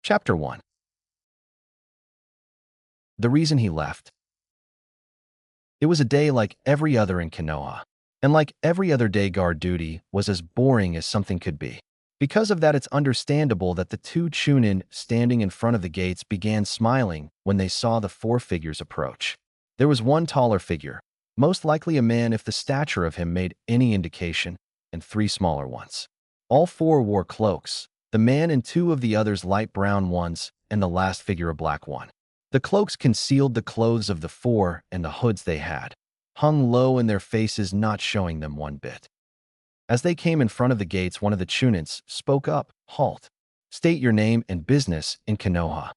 Chapter 1. The reason he left. It was a day like every other in Konoha, and like every other day guard duty was as boring as something could be. Because of that, it's understandable that the two Chunin standing in front of the gates began smiling when they saw the four figures approach. There was one taller figure, most likely a man if the stature of him made any indication, and three smaller ones. All four wore cloaks, the man and two of the others light brown ones, and the last figure a black one. The cloaks concealed the clothes of the four, and the hoods they had hung low in their faces, not showing them one bit. As they came in front of the gates, one of the Chunins spoke up, "Halt. State your name and business in Konoha."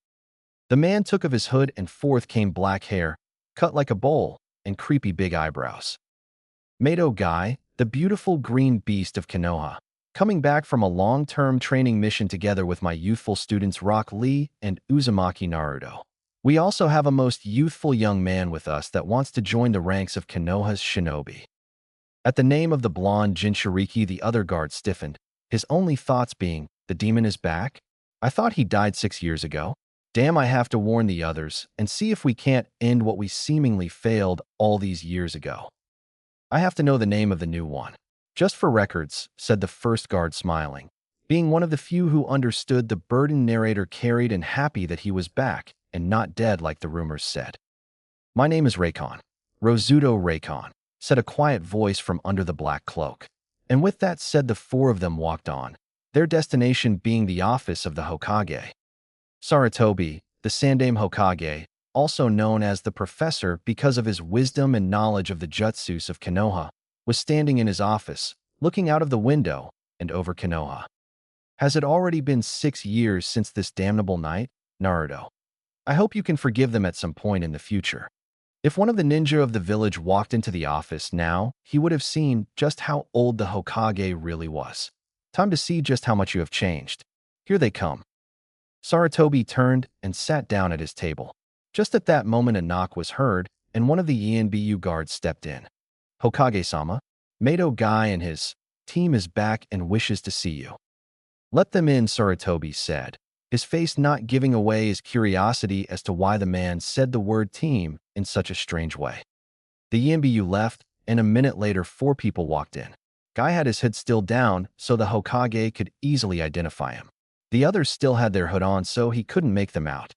The man took of his hood, and forth came black hair, cut like a bowl, and creepy big eyebrows. Mato Guy, the beautiful green beast of Konoha, coming back from a long-term training mission together with my youthful students Rock Lee and Uzumaki Naruto. We also have a most youthful young man with us that wants to join the ranks of Konoha's shinobi. At the name of the blonde Jinchuriki, the other guard stiffened, his only thoughts being, the demon is back? I thought he died 6 years ago. Damn, I have to warn the others and see if we can't end what we seemingly failed all these years ago. I have to know the name of the new one. Just for records, said the first guard smiling, being one of the few who understood the burden narrator carried and happy that he was back and not dead like the rumors said. My name is Raikon. Rosuto Raikon, said a quiet voice from under the black cloak. And with that said, the four of them walked on, their destination being the office of the Hokage. Sarutobi, the Sandaime Hokage, also known as the Professor because of his wisdom and knowledge of the jutsus of Konoha, was standing in his office, looking out of the window and over Konoha. Has it already been 6 years since this damnable night, Naruto? I hope you can forgive them at some point in the future. If one of the ninja of the village walked into the office now, he would have seen just how old the Hokage really was. Time to see just how much you have changed. Here they come. Sarutobi turned and sat down at his table. Just at that moment, a knock was heard, and one of the ENBU guards stepped in. Hokage-sama, Mato Guy and his team is back and wishes to see you. Let them in, Sarutobi said, his face not giving away his curiosity as to why the man said the word team in such a strange way. The ENBU left, and a minute later 4 people walked in. Guy had his hood still down, so the Hokage could easily identify him. The others still had their hood on, so he couldn't make them out.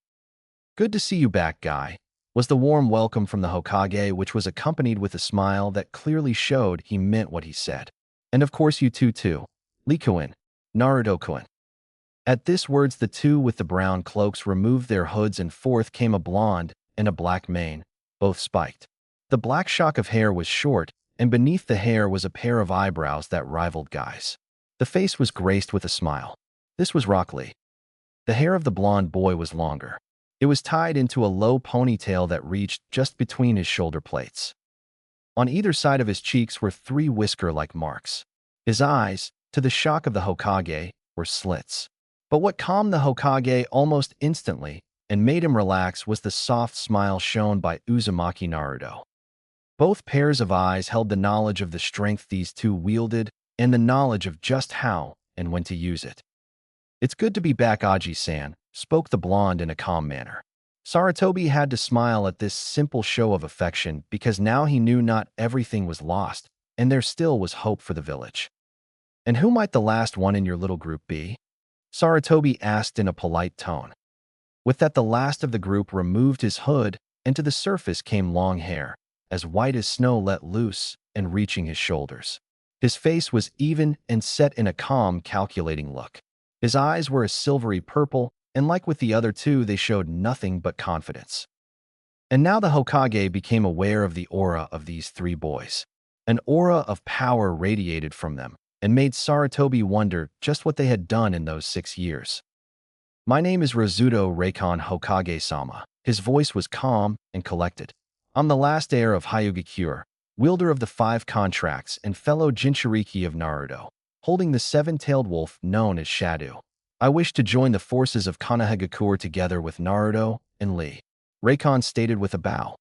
Good to see you back, Guy, was the warm welcome from the Hokage, which was accompanied with a smile that clearly showed he meant what he said. And of course you two too, Lee-kun, Naruto-kun. At this words, the two with the brown cloaks removed their hoods, and forth came a blonde and a black mane, both spiked. The black shock of hair was short, and beneath the hair was a pair of eyebrows that rivaled Guy's. The face was graced with a smile. This was Rock Lee. The hair of the blonde boy was longer. It was tied into a low ponytail that reached just between his shoulder plates. On either side of his cheeks were 3 whisker-like marks. His eyes, to the shock of the Hokage, were slits. But what calmed the Hokage almost instantly and made him relax was the soft smile shown by Uzumaki Naruto. Both pairs of eyes held the knowledge of the strength these two wielded and the knowledge of just how and when to use it. It's good to be back, Aji-san, spoke the blonde in a calm manner. Sarutobi had to smile at this simple show of affection because now he knew not everything was lost and there still was hope for the village. And who might the last one in your little group be? Sarutobi asked in a polite tone. With that, the last of the group removed his hood, and to the surface came long hair, as white as snow let loose and reaching his shoulders. His face was even and set in a calm, calculating look. His eyes were a silvery purple, and like with the other two, they showed nothing but confidence. And now the Hokage became aware of the aura of these 3 boys. An aura of power radiated from them, and made Sarutobi wonder just what they had done in those 6 years. My name is Rosuto Raikon Hokage-sama. His voice was calm and collected. I'm the last heir of Hyuga, wielder of the 5 contracts and fellow Jinchuriki of Naruto, holding the 7-tailed wolf known as Shadow. I wish to join the forces of Konohagakure together with Naruto and Lee, Raikon stated with a bow.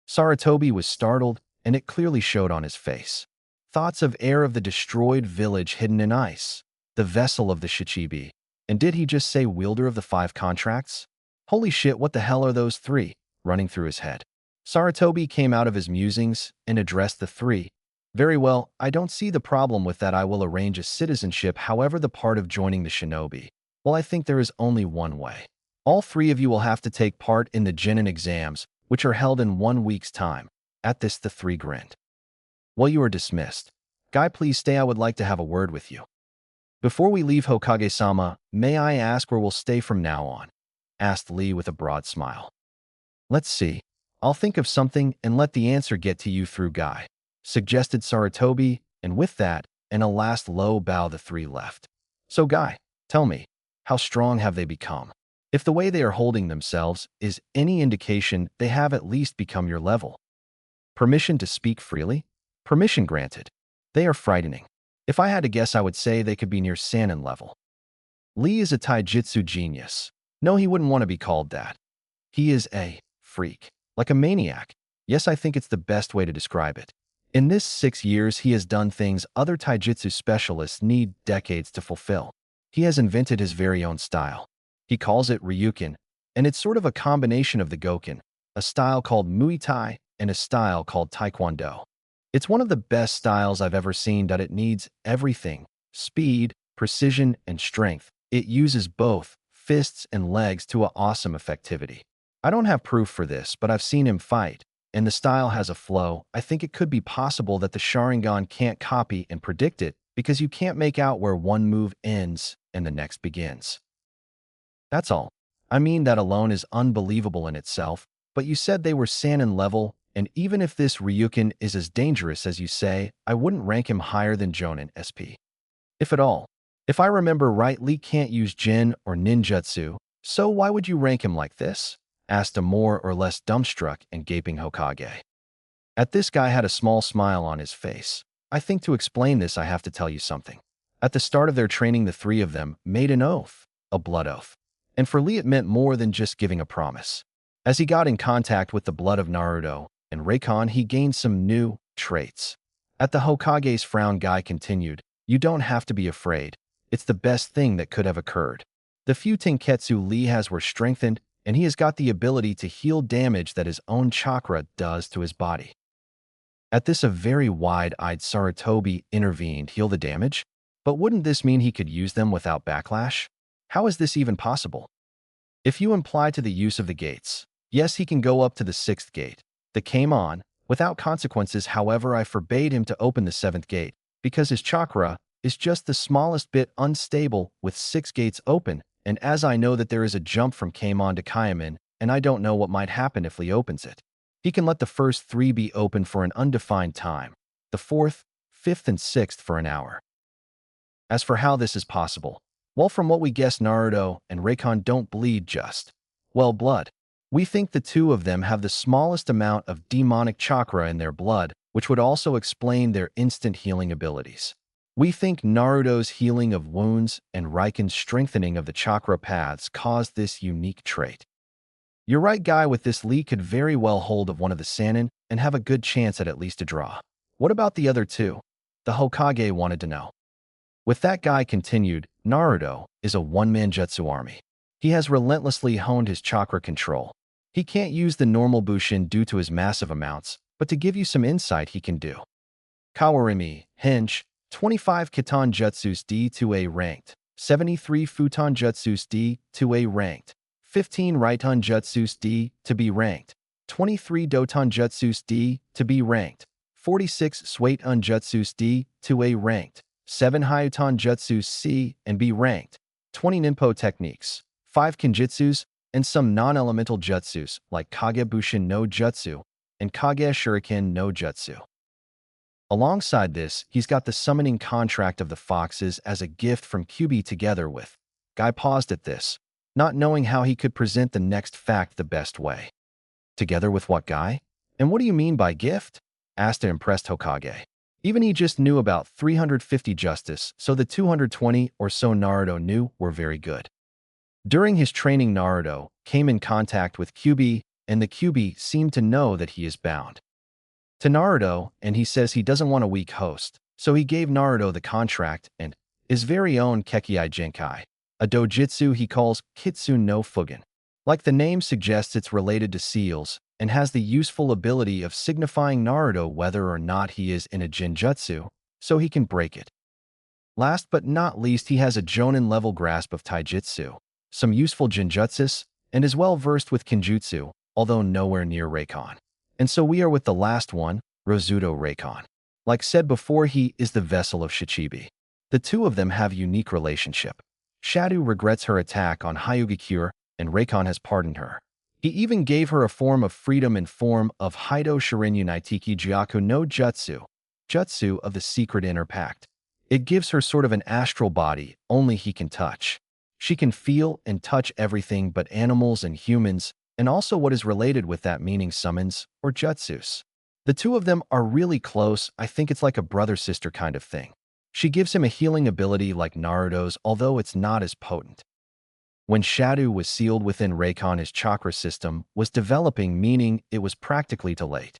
Sarutobi was startled, and it clearly showed on his face. Thoughts of heir of the destroyed village hidden in ice, the vessel of the Shichibi, And did he just say wielder of the 5 contracts? Holy shit, what the hell are those 3? Running through his head. Saratobi came out of his musings and addressed the 3. Very well, I don't see the problem with that. I will arrange a citizenship. However, the part of joining the shinobi, well, I think there is only one way. All 3 of you will have to take part in the Chunin exams, which are held in 1 week's time. At this, the 3 grinned. Well, you are dismissed. Guy, please stay. I would like to have a word with you. Before we leave, Hokage-sama, may I ask where we'll stay from now on? Asked Lee with a broad smile. Let's see. I'll think of something and let the answer get to you through Guy, suggested Saratobi, and with that, and a last low bow, the 3 left. So Guy, tell me, how strong have they become? If the way they are holding themselves is any indication, they have at least become your level. Permission to speak freely? Permission granted. They are frightening. If I had to guess, I would say they could be near Sannin level. Lee is a taijutsu genius. No, he wouldn't want to be called that. He is a freak, like a maniac. Yes, I think it's the best way to describe it. In this 6 years, he has done things other taijutsu specialists need decades to fulfill. He has invented his very own style. He calls it Ryukin, and it's sort of a combination of the Gokin, a style called Muay Thai, and a style called Taekwondo. It's one of the best styles I've ever seen. That it needs everything: speed, precision, and strength. It uses both fists and legs to an awesome effectivity. I don't have proof for this, but I've seen him fight, and the style has a flow. I think it could be possible that the Sharingan can't copy and predict it because you can't make out where one move ends and the next begins. That's all. I mean, that alone is unbelievable in itself, but you said they were Sannin level, and even if this Ryukin is as dangerous as you say, I wouldn't rank him higher than Jonin SP. If at all. If I remember right, Lee can't use Jin or ninjutsu, so why would you rank him like this? Asked a more or less dumbstruck and gaping Hokage. At this, Guy had a small smile on his face. I think to explain this, I have to tell you something. At the start of their training, the 3 of them made an oath, a blood oath. And for Lee, it meant more than just giving a promise. As he got in contact with the blood of Naruto and Raikon, he gained some new traits. At the Hokage's frown, Guy continued, you don't have to be afraid. It's the best thing that could have occurred. The few tenketsu Lee has were strengthened, and he has got the ability to heal damage that his own chakra does to his body. At this, a very wide-eyed Saratobi intervened. Heal the damage? But wouldn't this mean he could use them without backlash? How is this even possible? If you imply to the use of the gates, yes, he can go up to the 6th gate. That came on, without consequences. However, I forbade him to open the 7th gate, because his chakra is just the smallest bit unstable with 6 gates open, and as I know that there is a jump from Kaimon to Kaiman, and I don't know what might happen if Lee opens it. He can let the first 3 be open for an undefined time, the 4th, 5th, and 6th for an hour. As for how this is possible, well, from what we guess, Naruto and Raikon don't bleed just, well, blood. We think the 2 of them have the smallest amount of demonic chakra in their blood, which would also explain their instant healing abilities. We think Naruto's healing of wounds and Raikon's strengthening of the chakra paths caused this unique trait. You're right, Guy. With this, Lee could very well hold of one of the Sannin and have a good chance at least a draw. What about the other 2? The Hokage wanted to know. With that, Guy continued, Naruto is a one-man jutsu army. He has relentlessly honed his chakra control. He can't use the normal Bushin due to his massive amounts, but to give you some insight, he can do Kawarimi, Hinge, 25 Kitan Jutsus D2A ranked, 73 Futon Jutsus D2A ranked, 15 Raiton Jutsus D to be ranked, 23 Doton Jutsus D to be ranked, 46 Suiton Jutsus D to A ranked, 7 Hyuton Jutsus C and B ranked, 20 Ninpo techniques, 5 Kinjutsus, and some non-elemental jutsus like Kage Bushin no Jutsu and Kage Shuriken no Jutsu. Alongside this, he's got the summoning contract of the foxes as a gift from QB together with. Guy paused at this, not knowing how he could present the next fact the best way. Together with what, Guy? And what do you mean by gift? Asked an impressed Hokage. Even he just knew about 350 justice, so the 220 or so Naruto knew were very good. During his training, Naruto came in contact with QB, and the QB seemed to know that he is bound to Naruto, and he says he doesn't want a weak host, so he gave Naruto the contract and his very own Kekkei Genkai, a dojutsu he calls Kitsu no Fugen. Like the name suggests, it's related to seals and has the useful ability of signifying Naruto whether or not he is in a Genjutsu, so he can break it. Last but not least, he has a Jonin-level grasp of Taijutsu, some useful Genjutsus, and is well versed with Kenjutsu, although nowhere near Reikon. And so we are with the last one, Rozuto Reikon. Like said before, he is the vessel of Shichibi. The two of them have a unique relationship. Shadow regrets her attack on Hyuga, and Reikon has pardoned her. He even gave her a form of freedom in form of Haido Shirinyu Naitiki Gyaku no Jutsu, Jutsu of the Secret Inner Pact. It gives her sort of an astral body only he can touch. She can feel and touch everything but animals and humans, and also what is related with that, meaning summons or jutsus. The two of them are really close. I think it's like a brother-sister kind of thing. She gives him a healing ability like Naruto's, although it's not as potent. When Shadow was sealed within Reikon, his chakra system was developing, meaning it was practically too late.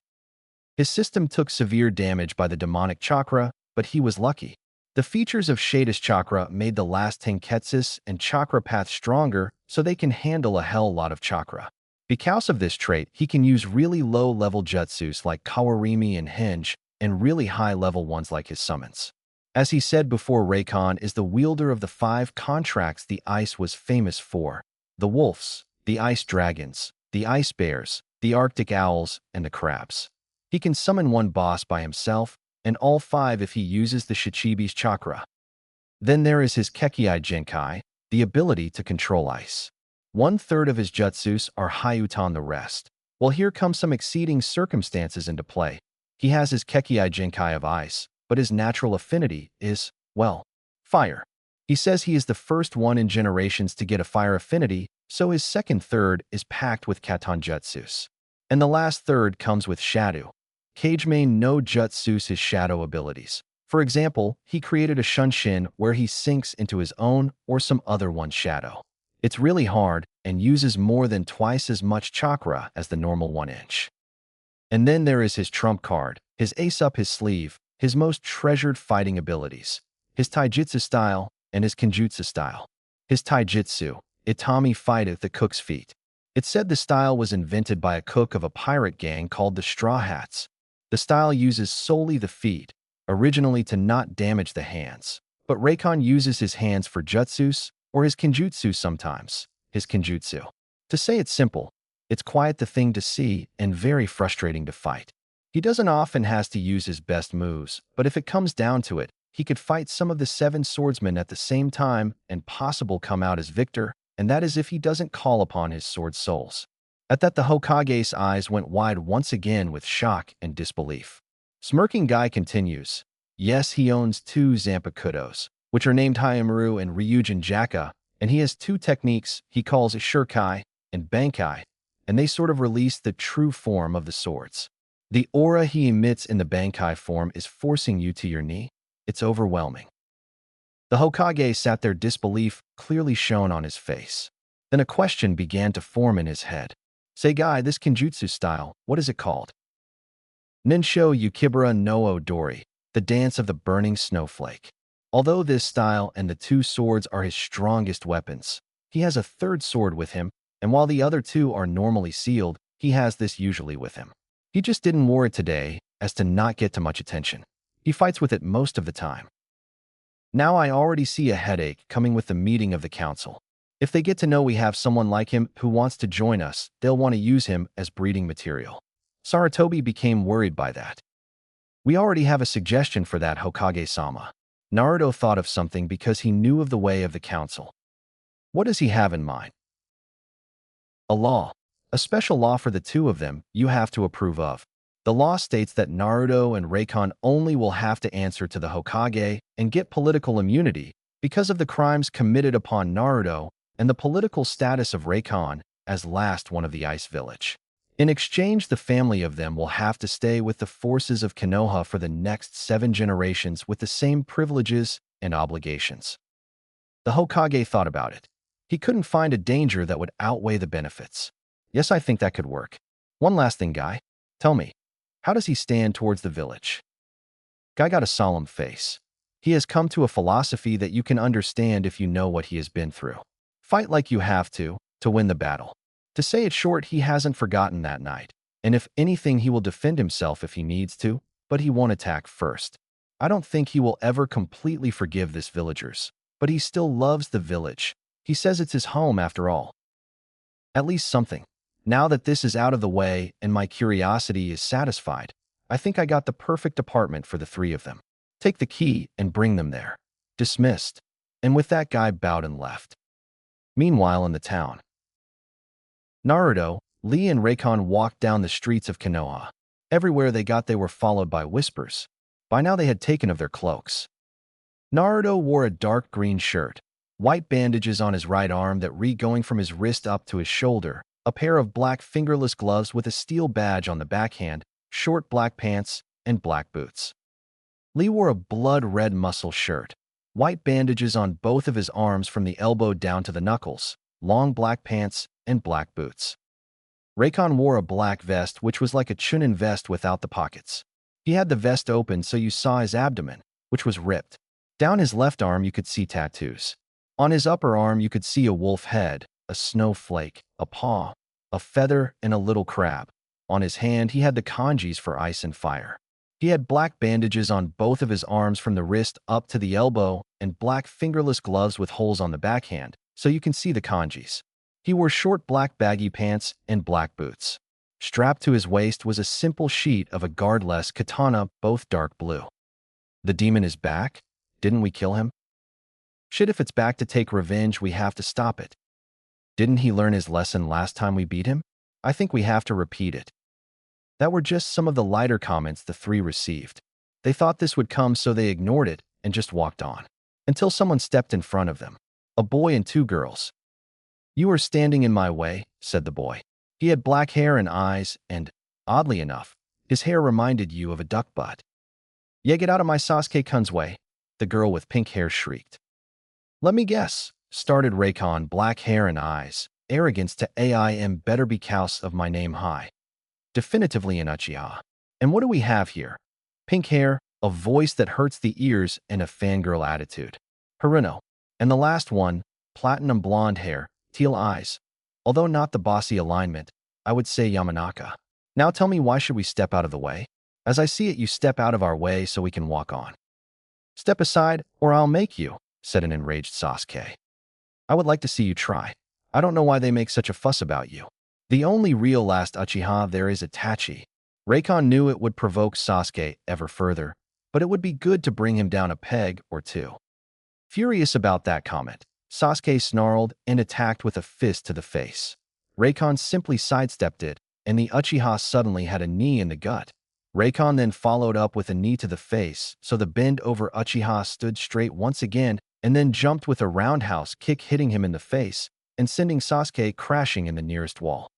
His system took severe damage by the demonic chakra, but he was lucky. The features of Shada's chakra made the last Tenketsus and chakra path stronger, so they can handle a hell lot of chakra. Because of this trait, he can use really low-level jutsus like Kawarimi and Henge, and really high-level ones like his summons. As he said before, Reikon is the wielder of the 5 contracts the ice was famous for: the wolves, the ice dragons, the ice bears, the arctic owls, and the crabs. He can summon one boss by himself, and all 5 if he uses the Shichibi's chakra. Then there is his Kekkei Genkai, the ability to control ice. 1/3 of his jutsus are Hyutan, the rest. Well, here come some exceeding circumstances into play. He has his Kekkei Genkai of ice, but his natural affinity is, well, fire. He says he is the first one in generations to get a fire affinity, so his second third is packed with Katon jutsus. And the last third comes with Shadow. Kagemain no jutsus, his shadow abilities. For example, he created a Shunshin where he sinks into his own or some other one's shadow. It's really hard and uses more than twice as much chakra as the normal 1-inch. And then there is his trump card, his ace up his sleeve, his most treasured fighting abilities, his taijutsu style and his kenjutsu style. His taijutsu, Itami fighteth the cook's feet. It's said the style was invented by a cook of a pirate gang called the Straw Hats. The style uses solely the feet, originally to not damage the hands. But Reikon uses his hands for jutsus or his kenjutsu sometimes, his kenjutsu. To say it's simple, it's quite the thing to see and very frustrating to fight. He doesn't often has to use his best moves, but if it comes down to it, he could fight some of the 7 swordsmen at the same time and possibly come out as victor, and that is if he doesn't call upon his sword souls. At that, the Hokage's eyes went wide once again with shock and disbelief. Smirking Guy continues, yes, he owns 2 Zanpakutos, which are named Hayamaru and Ryujin Jaka, and he has 2 techniques he calls Shurkai and Bankai, and they sort of release the true form of the swords. The aura he emits in the Bankai form is forcing you to your knee. It's overwhelming. The Hokage sat there, disbelief clearly shown on his face. Then a question began to form in his head. Say, Guy, this kenjutsu style, what is it called? Ninsho Yukibara no Odori, the dance of the burning snowflake. Although this style and the 2 swords are his strongest weapons, he has a 3rd sword with him, and while the other 2 are normally sealed, he has this usually with him. He just didn't wear it today as to not get too much attention. He fights with it most of the time. Now I already see a headache coming with the meeting of the council. If they get to know we have someone like him who wants to join us, they'll want to use him as breeding material. Saratobi became worried by that. We already have a suggestion for that, Hokage-sama. Naruto thought of something because he knew of the way of the council. What does he have in mind? A law. A special law for the 2 of them you have to approve of. The law states that Naruto and Reikon only will have to answer to the Hokage and get political immunity because of the crimes committed upon Naruto and the political status of Reikon as last one of the Ice Village. In exchange, the family of them will have to stay with the forces of Konoha for the next 7 generations with the same privileges and obligations. The Hokage thought about it. He couldn't find a danger that would outweigh the benefits. Yes, I think that could work. One last thing, Guy. Tell me, how does he stand towards the village? Guy got a solemn face. He has come to a philosophy that you can understand if you know what he has been through. Fight like you have to win the battle. To say it short, he hasn't forgotten that night. And if anything, he will defend himself if he needs to, but he won't attack first. I don't think he will ever completely forgive this villagers, but he still loves the village. He says it's his home after all. At least something. Now that this is out of the way and my curiosity is satisfied, I think I got the perfect apartment for the three of them. Take the key and bring them there. Dismissed. And with that, guy bowed and left. Meanwhile, in the town, Naruto, Lee and Raikon walked down the streets of Konoha. Everywhere they got, they were followed by whispers. By now they had taken of their cloaks. Naruto wore a dark green shirt, white bandages on his right arm that reached going from his wrist up to his shoulder, a pair of black fingerless gloves with a steel badge on the backhand, short black pants, and black boots. Lee wore a blood-red muscle shirt, white bandages on both of his arms from the elbow down to the knuckles, long black pants, and black boots. Raikon wore a black vest which was like a Chunin vest without the pockets. He had the vest open so you saw his abdomen, which was ripped. Down his left arm you could see tattoos. On his upper arm you could see a wolf head, a snowflake, a paw, a feather, and a little crab. On his hand he had the kanjis for ice and fire. He had black bandages on both of his arms from the wrist up to the elbow and black fingerless gloves with holes on the backhand, so you can see the kanjis. He wore short black baggy pants and black boots. Strapped to his waist was a simple sheet of a guardless katana, both dark blue. The demon is back? Didn't we kill him? Shit, if it's back to take revenge, we have to stop it. Didn't he learn his lesson last time we beat him? I think we have to repeat it. That were just some of the lighter comments the three received. They thought this would come, so they ignored it and just walked on. Until someone stepped in front of them. A boy and two girls. "You are standing in my way," said the boy. He had black hair and eyes, and, oddly enough, his hair reminded you of a duck butt. "Yeah, get out of my Sasuke-kun's way," the girl with pink hair shrieked. "Let me guess," started Raikon, black hair and eyes. "Arrogance to AIM better be couse of my name high. Definitively an Uchiha. And what do we have here? Pink hair, a voice that hurts the ears, and a fangirl attitude. Haruno. And the last one, platinum blonde hair, teal eyes. Although not the bossy alignment, I would say Yamanaka. Now tell me, why should we step out of the way? As I see it, you step out of our way so we can walk on." "Step aside, or I'll make you," said an enraged Sasuke. "I would like to see you try. I don't know why they make such a fuss about you. The only real last Uchiha there is Itachi." Raikon knew it would provoke Sasuke ever further, but it would be good to bring him down a peg or two. Furious about that comment, Sasuke snarled and attacked with a fist to the face. Raikon simply sidestepped it, and the Uchiha suddenly had a knee in the gut. Raikon then followed up with a knee to the face, so the bend-over Uchiha stood straight once again and then jumped with a roundhouse kick, hitting him in the face and sending Sasuke crashing in the nearest wall.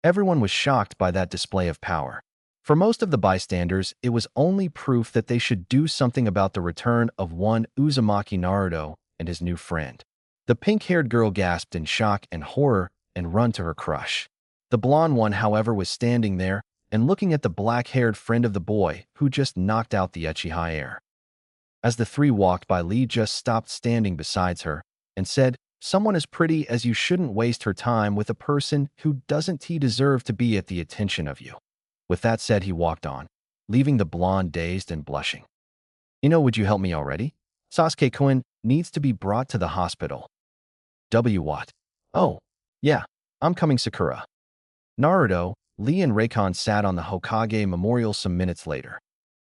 Everyone was shocked by that display of power. For most of the bystanders, it was only proof that they should do something about the return of one Uzumaki Naruto and his new friend. The pink-haired girl gasped in shock and horror and ran to her crush. The blonde one, however, was standing there and looking at the black-haired friend of the boy who just knocked out the Uchiha heir. As the three walked by, Lee just stopped standing beside her and said, "Someone as pretty as you shouldn't waste her time with a person who doesn't deserve to be at the attention of you." With that said, he walked on, leaving the blonde dazed and blushing. Would you help me already? Sasuke-kun needs to be brought to the hospital." What? "Oh, yeah, I'm coming, Sakura." Naruto, Lee, and Raikon sat on the Hokage memorial some minutes later.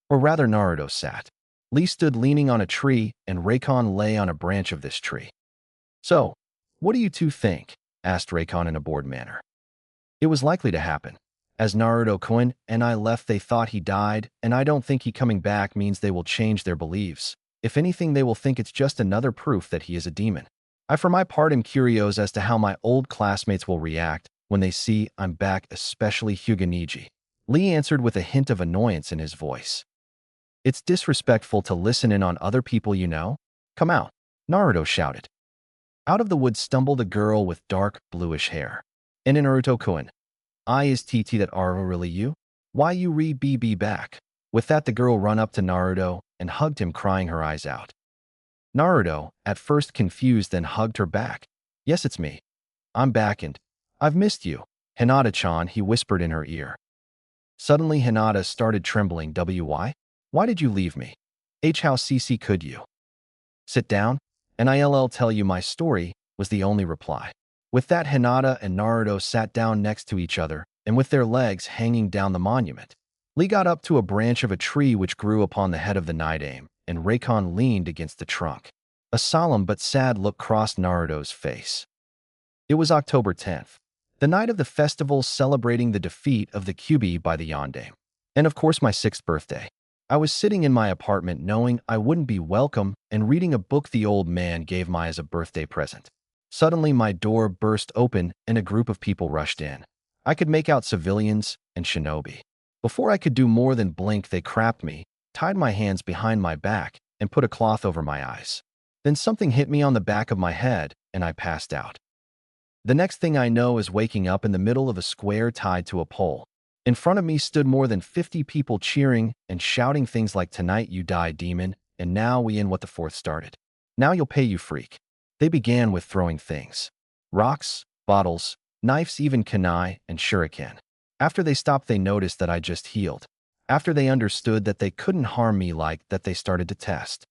Or rather, Naruto sat. Lee stood leaning on a tree, and Raikon lay on a branch of this tree. "So, what do you two think?" asked Raikon in a bored manner. "It was likely to happen. As Naruto-kun and I left, they thought he died, and I don't think he coming back means they will change their beliefs. If anything, they will think it's just another proof that he is a demon. I, for my part, am curious as to how my old classmates will react when they see I'm back, especially Hyuga." Lee answered with a hint of annoyance in his voice. "It's disrespectful to listen in on other people you know. Come out," Naruto shouted. Out of the woods stumbled a girl with dark, bluish hair. "And Naruto-kun, I is TT, that are really you? Why you re-BB back? With that, the girl ran up to Naruto and hugged him, crying her eyes out. Naruto, at first confused, then hugged her back. Yes, it's me. I'm back and I've missed you. Hinata-chan, he whispered in her ear. Suddenly, Hinata started trembling. Why? Why did you leave me? How cc could you? Sit down, and I'll tell you my story, was the only reply. With that, Hinata and Naruto sat down next to each other, and with their legs hanging down the monument. Lee got up to a branch of a tree which grew upon the head of the night aim, and Raikon leaned against the trunk. A solemn but sad look crossed Naruto's face. It was October 10th, the night of the festival celebrating the defeat of the Kyuubi by the Yondaime, and of course my 6th birthday. I was sitting in my apartment knowing I wouldn't be welcome and reading a book the old man gave me as a birthday present. Suddenly my door burst open and a group of people rushed in. I could make out civilians and shinobi. Before I could do more than blink, they grabbed me, tied my hands behind my back, and put a cloth over my eyes. Then something hit me on the back of my head and I passed out. The next thing I know is waking up in the middle of a square tied to a pole. In front of me stood more than 50 people cheering and shouting things like, "Tonight you die, demon," and "Now we in what the 4th started. Now you'll pay, you freak." They began with throwing things. Rocks, bottles, knives, even kunai and shuriken. After they stopped, they noticed that I just healed. After they understood that they couldn't harm me like that, they started to test.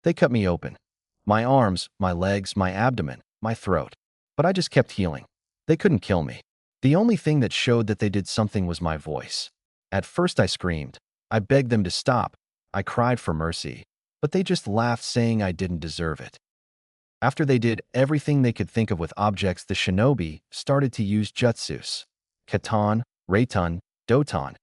They cut me open. My arms, my legs, my abdomen, my throat. But I just kept healing. They couldn't kill me. The only thing that showed that they did something was my voice. At first I screamed. I begged them to stop. I cried for mercy. But they just laughed, saying I didn't deserve it. After they did everything they could think of with objects, the shinobi started to use jutsus. Katan, Reitan, Doton.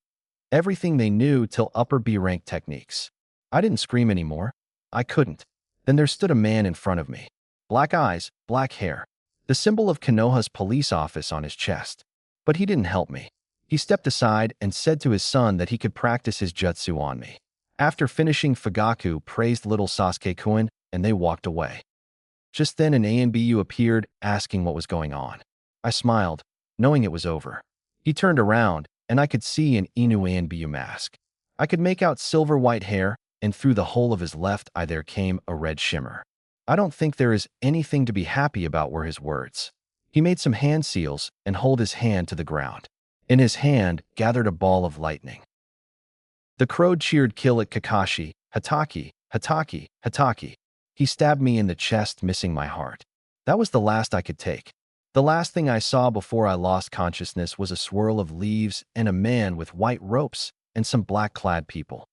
Everything they knew till upper B rank techniques. I didn't scream anymore. I couldn't. Then there stood a man in front of me. Black eyes, black hair. The symbol of Konoha's police office on his chest. But he didn't help me. He stepped aside and said to his son that he could practice his jutsu on me. After finishing, Fugaku praised little Sasuke-kun, and they walked away. Just then an Anbu appeared, asking what was going on. I smiled, knowing it was over. He turned around, and I could see an Inu Anbu mask. I could make out silver-white hair, and through the hole of his left eye there came a red shimmer. I don't think there is anything to be happy about, were his words. He made some hand seals and held his hand to the ground. In his hand gathered a ball of lightning. The crow cheered, "Kill it, Kakashi, Hataki, Hataki, Hataki." He stabbed me in the chest, missing my heart. That was the last I could take. The last thing I saw before I lost consciousness was a swirl of leaves and a man with white ropes and some black-clad people.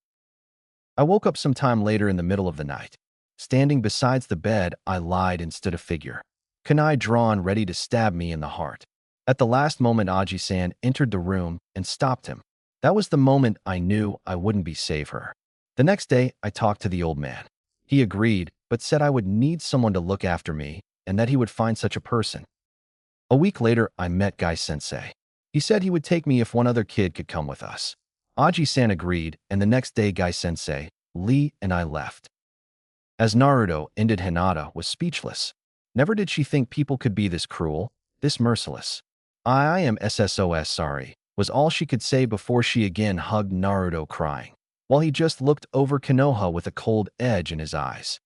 I woke up some time later in the middle of the night. Standing beside the bed, I lied and stood a figure. Kunai drawn, ready to stab me in the heart. At the last moment, Aji-san entered the room and stopped him. That was the moment I knew I wouldn't be save her. The next day, I talked to the old man. He agreed, but said I would need someone to look after me and that he would find such a person. A week later, I met Gai-sensei. He said he would take me if one other kid could come with us. Aji-san agreed, and the next day Gai-sensei, Lee, and I left. As Naruto ended, Hinata was speechless. Never did she think people could be this cruel, this merciless. "I am SSOS sorry," was all she could say before she again hugged Naruto, crying, while he just looked over Konoha with a cold edge in his eyes.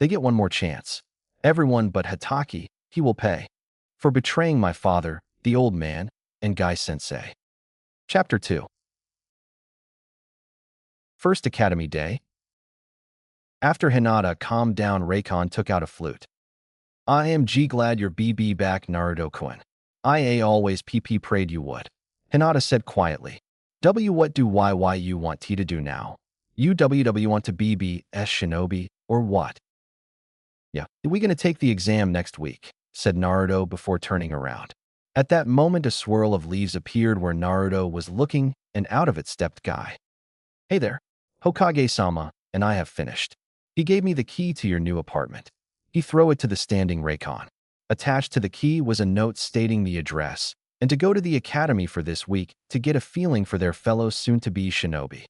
They get one more chance. Everyone but Hataki, he will pay. For betraying my father, the old man, and Gai-sensei. Chapter 2. First Academy Day. After Hinata calmed down, Raikon took out a flute. "I am glad you're back, Naruto-kun. I always prayed you would," Hinata said quietly. What do you want to do now? You want to be s shinobi, or what? "Yeah, we gonna take the exam next week," said Naruto before turning around. At that moment, a swirl of leaves appeared where Naruto was looking, and out of it stepped Guy. "Hey there, Hokage-sama, and I have finished." He gave me the key to your new apartment. He threw it to the standing Raikon. Attached to the key was a note stating the address, and to go to the academy for this week to get a feeling for their fellow soon-to-be shinobi.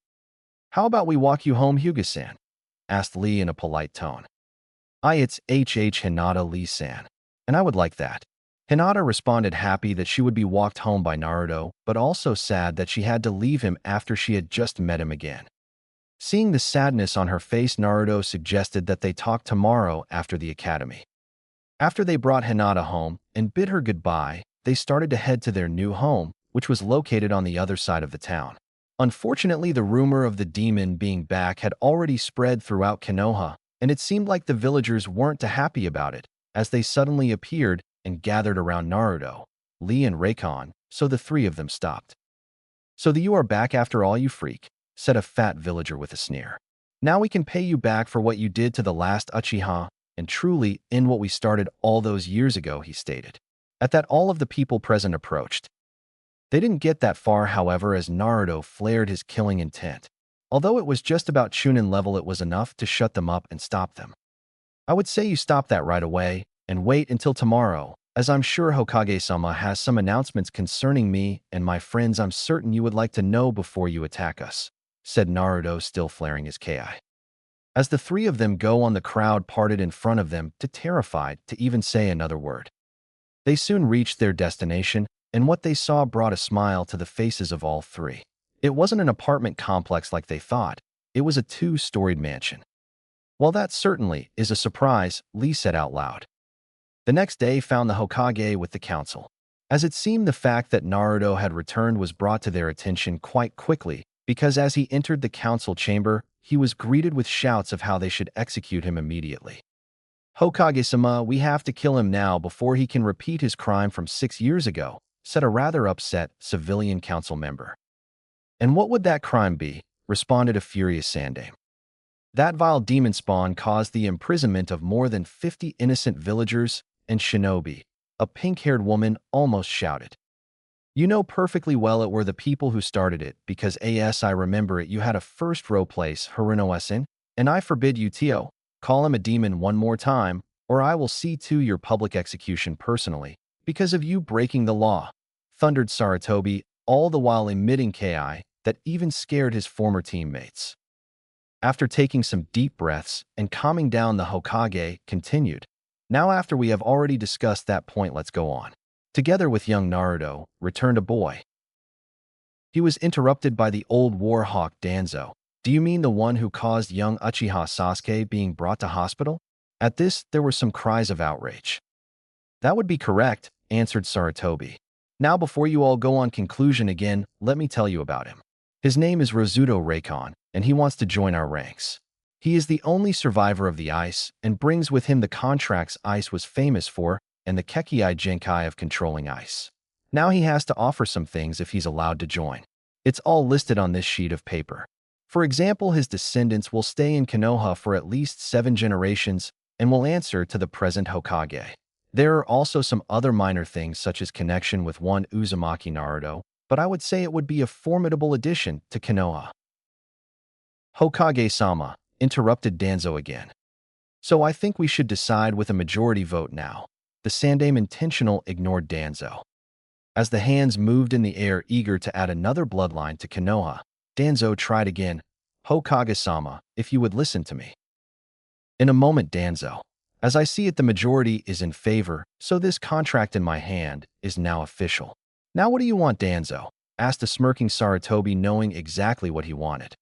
"How about we walk you home, Hyuga-san?" asked Lee in a polite tone. It's Hinata Lee-san, and I would like that." Hinata responded happy that she would be walked home by Naruto, but also sad that she had to leave him after she had just met him again. Seeing the sadness on her face, Naruto suggested that they talk tomorrow after the academy. After they brought Hinata home and bid her goodbye, they started to head to their new home, which was located on the other side of the town. Unfortunately, the rumor of the demon being back had already spread throughout Konoha, and it seemed like the villagers weren't too happy about it, as they suddenly appeared and gathered around Naruto, Lee, and Raikon, so the three of them stopped. "So that you are back after all, you freak," said a fat villager with a sneer. "Now we can pay you back for what you did to the last Uchiha, and truly in what we started all those years ago," he stated. At that, all of the people present approached. They didn't get that far, however, as Naruto flared his killing intent. Although it was just about Chunin level, it was enough to shut them up and stop them. "I would say you stop that right away, and wait until tomorrow, as I'm sure Hokage-sama has some announcements concerning me and my friends I'm certain you would like to know before you attack us," said Naruto, still flaring his ki. As the three of them go on, the crowd parted in front of them, too terrified to even say another word. They soon reached their destination, and what they saw brought a smile to the faces of all three. It wasn't an apartment complex like they thought. It was a two-storied mansion. "Well, that certainly is a surprise," Lee said out loud. The next day found the Hokage with the council. As it seemed, the fact that Naruto had returned was brought to their attention quite quickly, because as he entered the council chamber, he was greeted with shouts of how they should execute him immediately. "Hokage-sama, we have to kill him now before he can repeat his crime from 6 years ago," said a rather upset civilian council member. "And what would that crime be?" responded a furious Sandame. "That vile demon spawn caused the imprisonment of more than 50 innocent villagers and shinobi," a pink-haired woman almost shouted. "You know perfectly well it were the people who started it, because I remember it, you had a first-row place, Haruno-sen, and I forbid you to call him a demon one more time, or I will see to your public execution personally, because of you breaking the law," thundered Sarutobi, all the while emitting ki that even scared his former teammates. After taking some deep breaths and calming down, the Hokage continued, "Now after we have already discussed that point, let's go on." Together with young Naruto, returned a boy. He was interrupted by the old warhawk Danzo. "Do you mean the one who caused young Uchiha Sasuke being brought to hospital?" At this, there were some cries of outrage. "That would be correct," answered Sarutobi. "Now before you all go on conclusion again, let me tell you about him. His name is Rozuto Raikon, and he wants to join our ranks. He is the only survivor of the ice and brings with him the contracts ice was famous for and the Kekii Genkai of controlling ice. Now he has to offer some things if he's allowed to join. It's all listed on this sheet of paper. For example, his descendants will stay in Konoha for at least 7 generations and will answer to the present Hokage. There are also some other minor things such as connection with one Uzumaki Naruto, but I would say it would be a formidable addition to Konoha." "Hokage-sama," interrupted Danzo again. "So I think we should decide with a majority vote now." The Sandame intentional ignored Danzo. As the hands moved in the air, eager to add another bloodline to Konoha, Danzo tried again. "Hokage-sama, if you would listen to me." "In a moment, Danzo. As I see it, the majority is in favor, so this contract in my hand is now official." "Now what do you want, Danzo?" asked a smirking Sarutobi, knowing exactly what he wanted.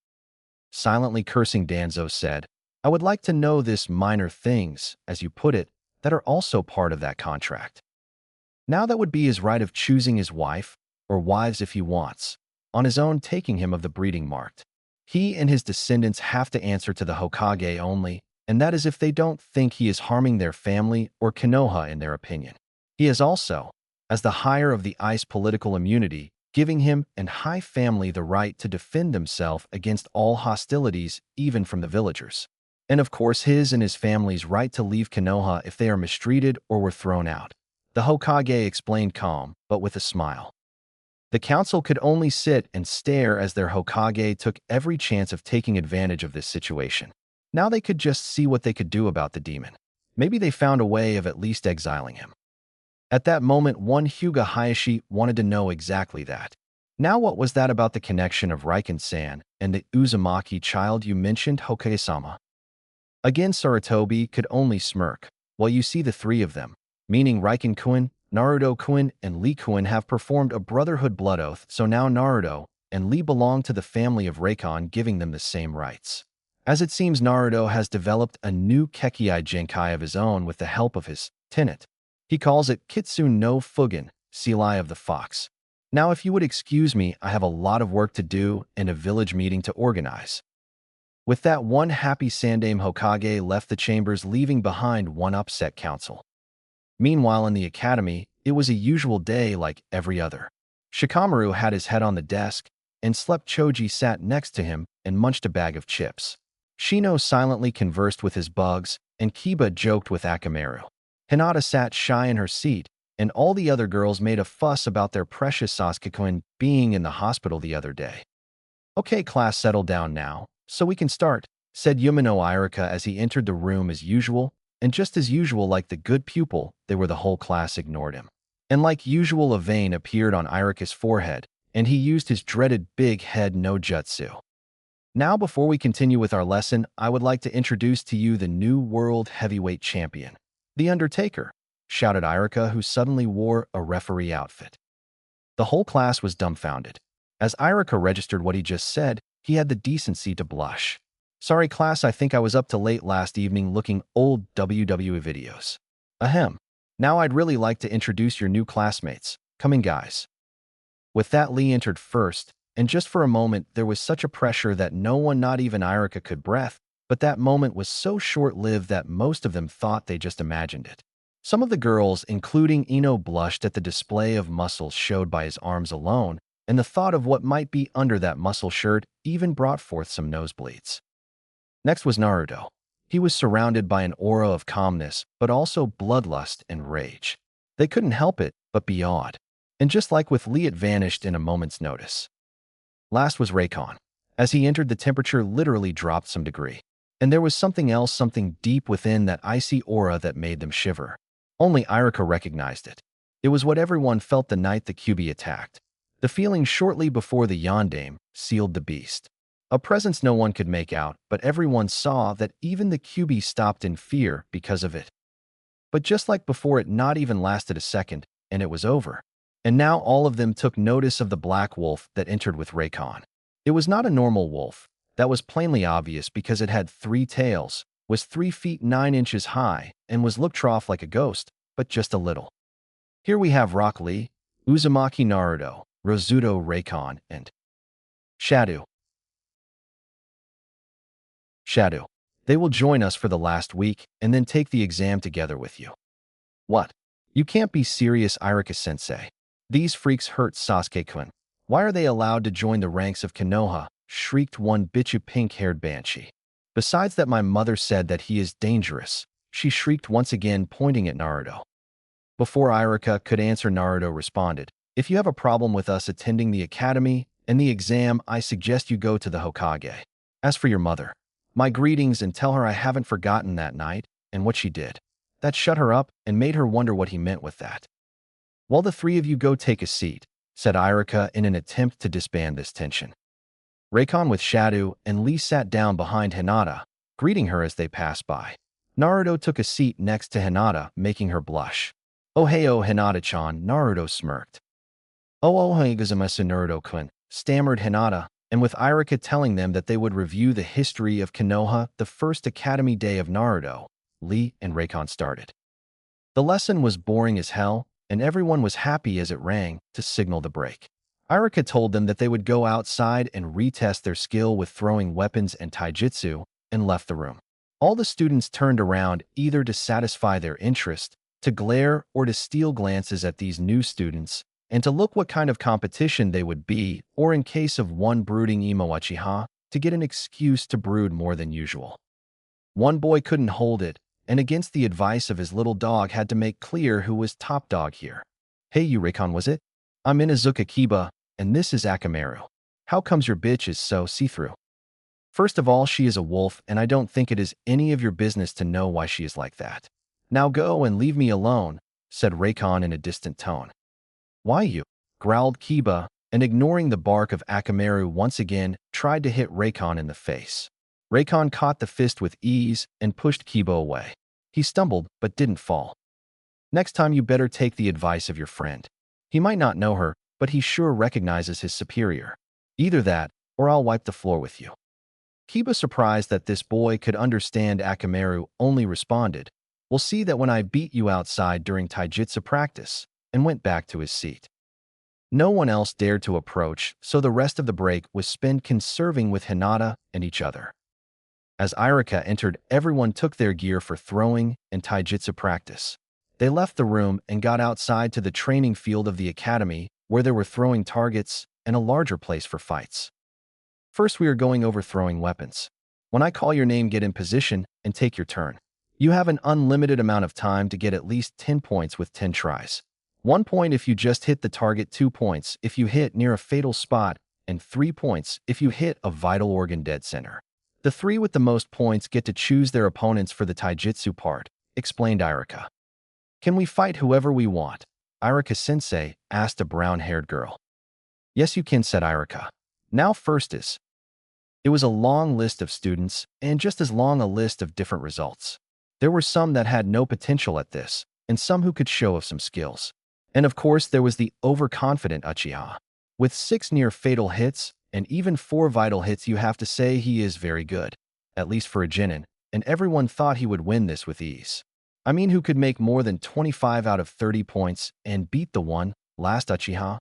Silently cursing, Danzo said, "I would like to know this minor things, as you put it, that are also part of that contract." Now that would be his right of choosing his wife, or wives if he wants, on his own, taking him of the breeding marked. He and his descendants have to answer to the Hokage only, and that is if they don't think he is harming their family or Konoha in their opinion. He is also, as the higher of the ice political immunity, giving him and high family the right to defend themselves against all hostilities, even from the villagers. And of course his and his family's right to leave Konoha if they are mistreated or were thrown out. The Hokage explained, calm, but with a smile. The council could only sit and stare as their Hokage took every chance of taking advantage of this situation. Now they could just see what they could do about the demon. Maybe they found a way of at least exiling him. At that moment, one Hyuga Hayashi wanted to know exactly that. "Now what was that about the connection of Raikon-san and the Uzumaki child you mentioned, Hokage-sama?" Again, Sarutobi could only smirk. "Well, you see the three of them, meaning Raikon-kun, Naruto-kun and Lee-kun have performed a brotherhood blood oath, so now Naruto and Lee belong to the family of Raikon, giving them the same rights. As it seems, Naruto has developed a new Kekkei Genkai of his own with the help of his tenant. He calls it Kitsune no Fugen, Seal Eye of the Fox. Now, if you would excuse me, I have a lot of work to do and a village meeting to organize. With that, one happy Sandaime Hokage left the chambers, leaving behind one upset council. Meanwhile, in the academy, it was a usual day like every other. Shikamaru had his head on the desk, and slept. Choji sat next to him and munched a bag of chips. Shino silently conversed with his bugs, and Kiba joked with Akamaru. Hinata sat shy in her seat, and all the other girls made a fuss about their precious Sasuke-kun being in the hospital the other day. "Okay, class, settle down now, so we can start," said Yumino Irika as he entered the room as usual, and just as usual, like the good pupil, the whole class ignored him. And like usual, a vein appeared on Irika's forehead, and he used his dreaded big head no jutsu. Now, before we continue with our lesson, I would like to introduce to you the new world heavyweight champion, The Undertaker, shouted Irika, who suddenly wore a referee outfit. The whole class was dumbfounded. As Irika registered what he just said, he had the decency to blush. "Sorry, class, I think I was up too late last evening looking old WWE videos. Ahem. Now I'd really like to introduce your new classmates. Come in, guys." With that, Lee entered first, and just for a moment there was such a pressure that no one, not even Irika, could breathe, but that moment was so short-lived that most of them thought they just imagined it. Some of the girls, including Ino, blushed at the display of muscles showed by his arms alone, and the thought of what might be under that muscle shirt even brought forth some nosebleeds. Next was Naruto. He was surrounded by an aura of calmness, but also bloodlust and rage. They couldn't help it but be awed. And just like with Lee, it vanished in a moment's notice. Last was Raikon. As he entered, the temperature literally dropped some degree. And there was something else, something deep within that icy aura that made them shiver. Only Irika recognized it. It was what everyone felt the night the Kyuubi attacked. The feeling shortly before the Yondaime sealed the beast. A presence no one could make out, but everyone saw that even the Kyuubi stopped in fear because of it. But just like before, it not even lasted a second, and it was over. And now all of them took notice of the black wolf that entered with Raikon. It was not a normal wolf. That was plainly obvious because it had 3 tails, was 3 feet 9 inches high, and was looked off like a ghost, but just a little. Here we have Rock Lee, Uzumaki Naruto, Rosuto Raikon, and Shadow. They will join us for the last week and then take the exam together with you. What? You can't be serious, Irika-sensei. These freaks hurt Sasuke-kun. Why are they allowed to join the ranks of Konoha? Shrieked one bitchy pink-haired banshee. Besides that, my mother said that he is dangerous, she shrieked once again, pointing at Naruto. Before Irika could answer, Naruto responded, "If you have a problem with us attending the academy and the exam, I suggest you go to the Hokage. As for your mother, my greetings, and tell her I haven't forgotten that night and what she did. That shut her up and made her wonder what he meant with that." "While the 3 of you go take a seat," said Irika in an attempt to disband this tension. Raikon with Shadow and Lee sat down behind Hinata, greeting her as they passed by. Naruto took a seat next to Hinata, making her blush. "Oh hey, oh Hinata-chan," Naruto smirked. "Oh hey, gozaimasu Naruto-kun," stammered Hinata, and with Irika telling them that they would review the history of Konoha the first academy day of Naruto, Lee and Raikon started. The lesson was boring as hell, and everyone was happy as it rang to signal the break. Irika told them that they would go outside and retest their skill with throwing weapons and taijutsu, and left the room. All the students turned around, either to satisfy their interest, to glare, or to steal glances at these new students, and to look what kind of competition they would be, or in case of one brooding emo Uchiha, to get an excuse to brood more than usual. One boy couldn't hold it, and against the advice of his little dog had to make clear who was top dog here. "Hey, you Raikon, was it? I'm Inazuka Kiba, and this is Akamaru. How comes your bitch is so see-through? First of all, she is a wolf, and I don't think it is any of your business to know why she is like that. Now go and leave me alone," said Raikon in a distant tone. "Why you?" growled Kiba, and ignoring the bark of Akamaru once again, tried to hit Raikon in the face. Raikon caught the fist with ease and pushed Kiba away. He stumbled but didn't fall. Next time you better take the advice of your friend. He might not know her, but he sure recognizes his superior. Either that, or I'll wipe the floor with you. Kiba, surprised that this boy could understand Akamaru, only responded, "We'll see that when I beat you outside during taijutsu practice," and went back to his seat. No one else dared to approach, so the rest of the break was spent conserving with Hinata and each other. As Irika entered, everyone took their gear for throwing and taijutsu practice. They left the room and got outside to the training field of the academy, where there were throwing targets and a larger place for fights. First, we are going over throwing weapons. When I call your name, get in position and take your turn. You have an unlimited amount of time to get at least 10 points with 10 tries. 1 point if you just hit the target, 2 points if you hit near a fatal spot, and 3 points if you hit a vital organ dead center. The 3 with the most points get to choose their opponents for the taijutsu part, explained Irika. Can we fight whoever we want? Irika-sensei asked a brown-haired girl. Yes, you can, said Irika. Now first is. It was a long list of students, and just as long a list of different results. There were some that had no potential at this, and some who could show off some skills. And of course, there was the overconfident Uchiha. With 6 near-fatal hits, and even 4 vital hits, you have to say he is very good, at least for a Chunin, and everyone thought he would win this with ease. I mean, who could make more than 25 out of 30 points and beat the one last Uchiha?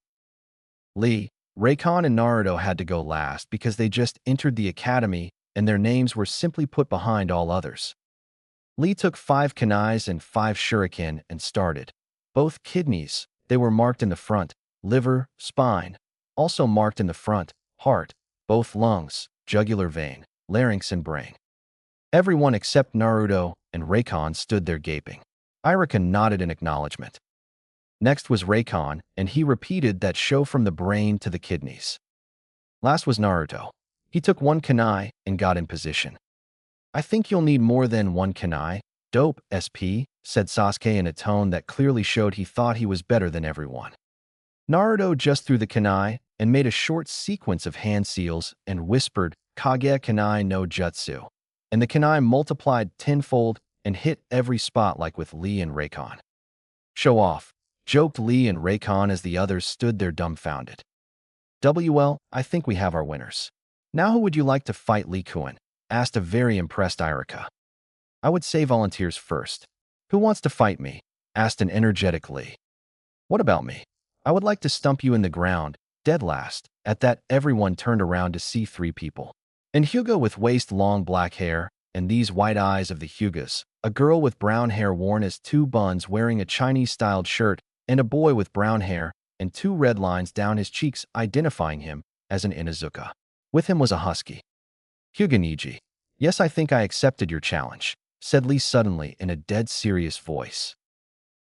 Lee, Raikon, and Naruto had to go last because they just entered the academy and their names were simply put behind all others. Lee took 5 kunais and 5 shuriken and started. Both kidneys, they were marked in the front, liver, spine, also marked in the front, heart, both lungs, jugular vein, larynx, and brain. Everyone except Naruto and Raikon stood there gaping. Irika nodded in acknowledgement. Next was Raikon, and he repeated that show from the brain to the kidneys. Last was Naruto. He took 1 kunai and got in position. I think you'll need more than 1 kunai. Dope, SP, said Sasuke in a tone that clearly showed he thought he was better than everyone. Naruto just threw the kunai and made a short sequence of hand seals and whispered, Kage kunai no jutsu. And the kunai multiplied tenfold and hit every spot like with Lee and Raikon. Show off, joked Lee and Raikon as the others stood there dumbfounded. WL, I think we have our winners. Now who would you like to fight? Lee Kuan asked a very impressed Irika. I would say volunteers first. Who wants to fight me? Asked an energetic Lee. What about me? I would like to stump you in the ground, dead last. At that, everyone turned around to see 3 people. And Hyuga with waist-long black hair, and these white eyes of the Hyugas, a girl with brown hair worn as 2 buns wearing a Chinese-styled shirt, and a boy with brown hair and 2 red lines down his cheeks identifying him as an Inuzuka. With him was a husky. Hyuga Niji. Yes, I think I accepted your challenge, said Lee suddenly in a dead serious voice.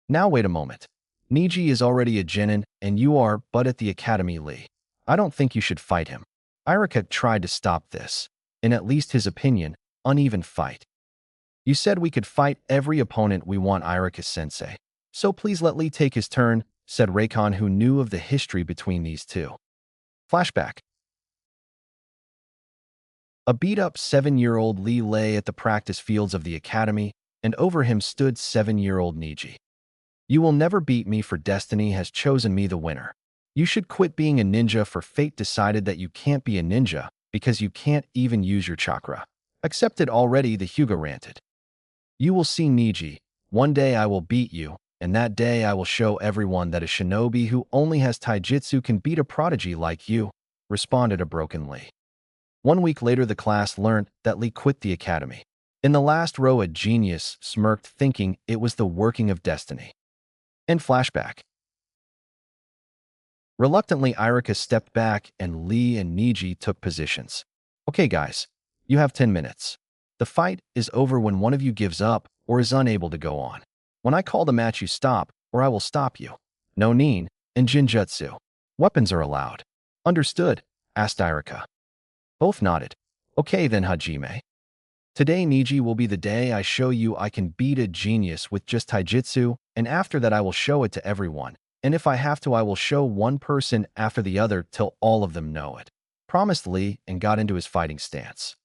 Now wait a moment. Niji is already a genin, and you are but at the academy, Lee. I don't think you should fight him. Irika tried to stop this, in at least his opinion, uneven fight. You said we could fight every opponent we want, Irika-sensei. So please let Lee take his turn, said Raikon, who knew of the history between these two. Flashback. A beat-up 7-year-old Lee lay at the practice fields of the academy, and over him stood 7-year-old Niji. You will never beat me, for destiny has chosen me the winner. You should quit being a ninja, for fate decided that you can't be a ninja because you can't even use your chakra. Accept it already, the Hyuga ranted. You will see, Niji. One day I will beat you, and that day I will show everyone that a shinobi who only has taijutsu can beat a prodigy like you, responded a broken Lee. 1 week later, the class learned that Lee quit the academy. In the last row, a genius smirked, thinking it was the working of destiny. End flashback. Reluctantly, Irika stepped back and Lee and Niji took positions. Okay, guys, you have 10 minutes. The fight is over when one of you gives up or is unable to go on. When I call the match, you stop, or I will stop you. No nin and jinjutsu. Weapons are allowed. Understood? Asked Irika. Both nodded. Okay then, Hajime. Today, Niji, will be the day I show you I can beat a genius with just taijutsu, and after that I will show it to everyone. And if I have to, I will show one person after the other till all of them know it. Promised Lee and got into his fighting stance.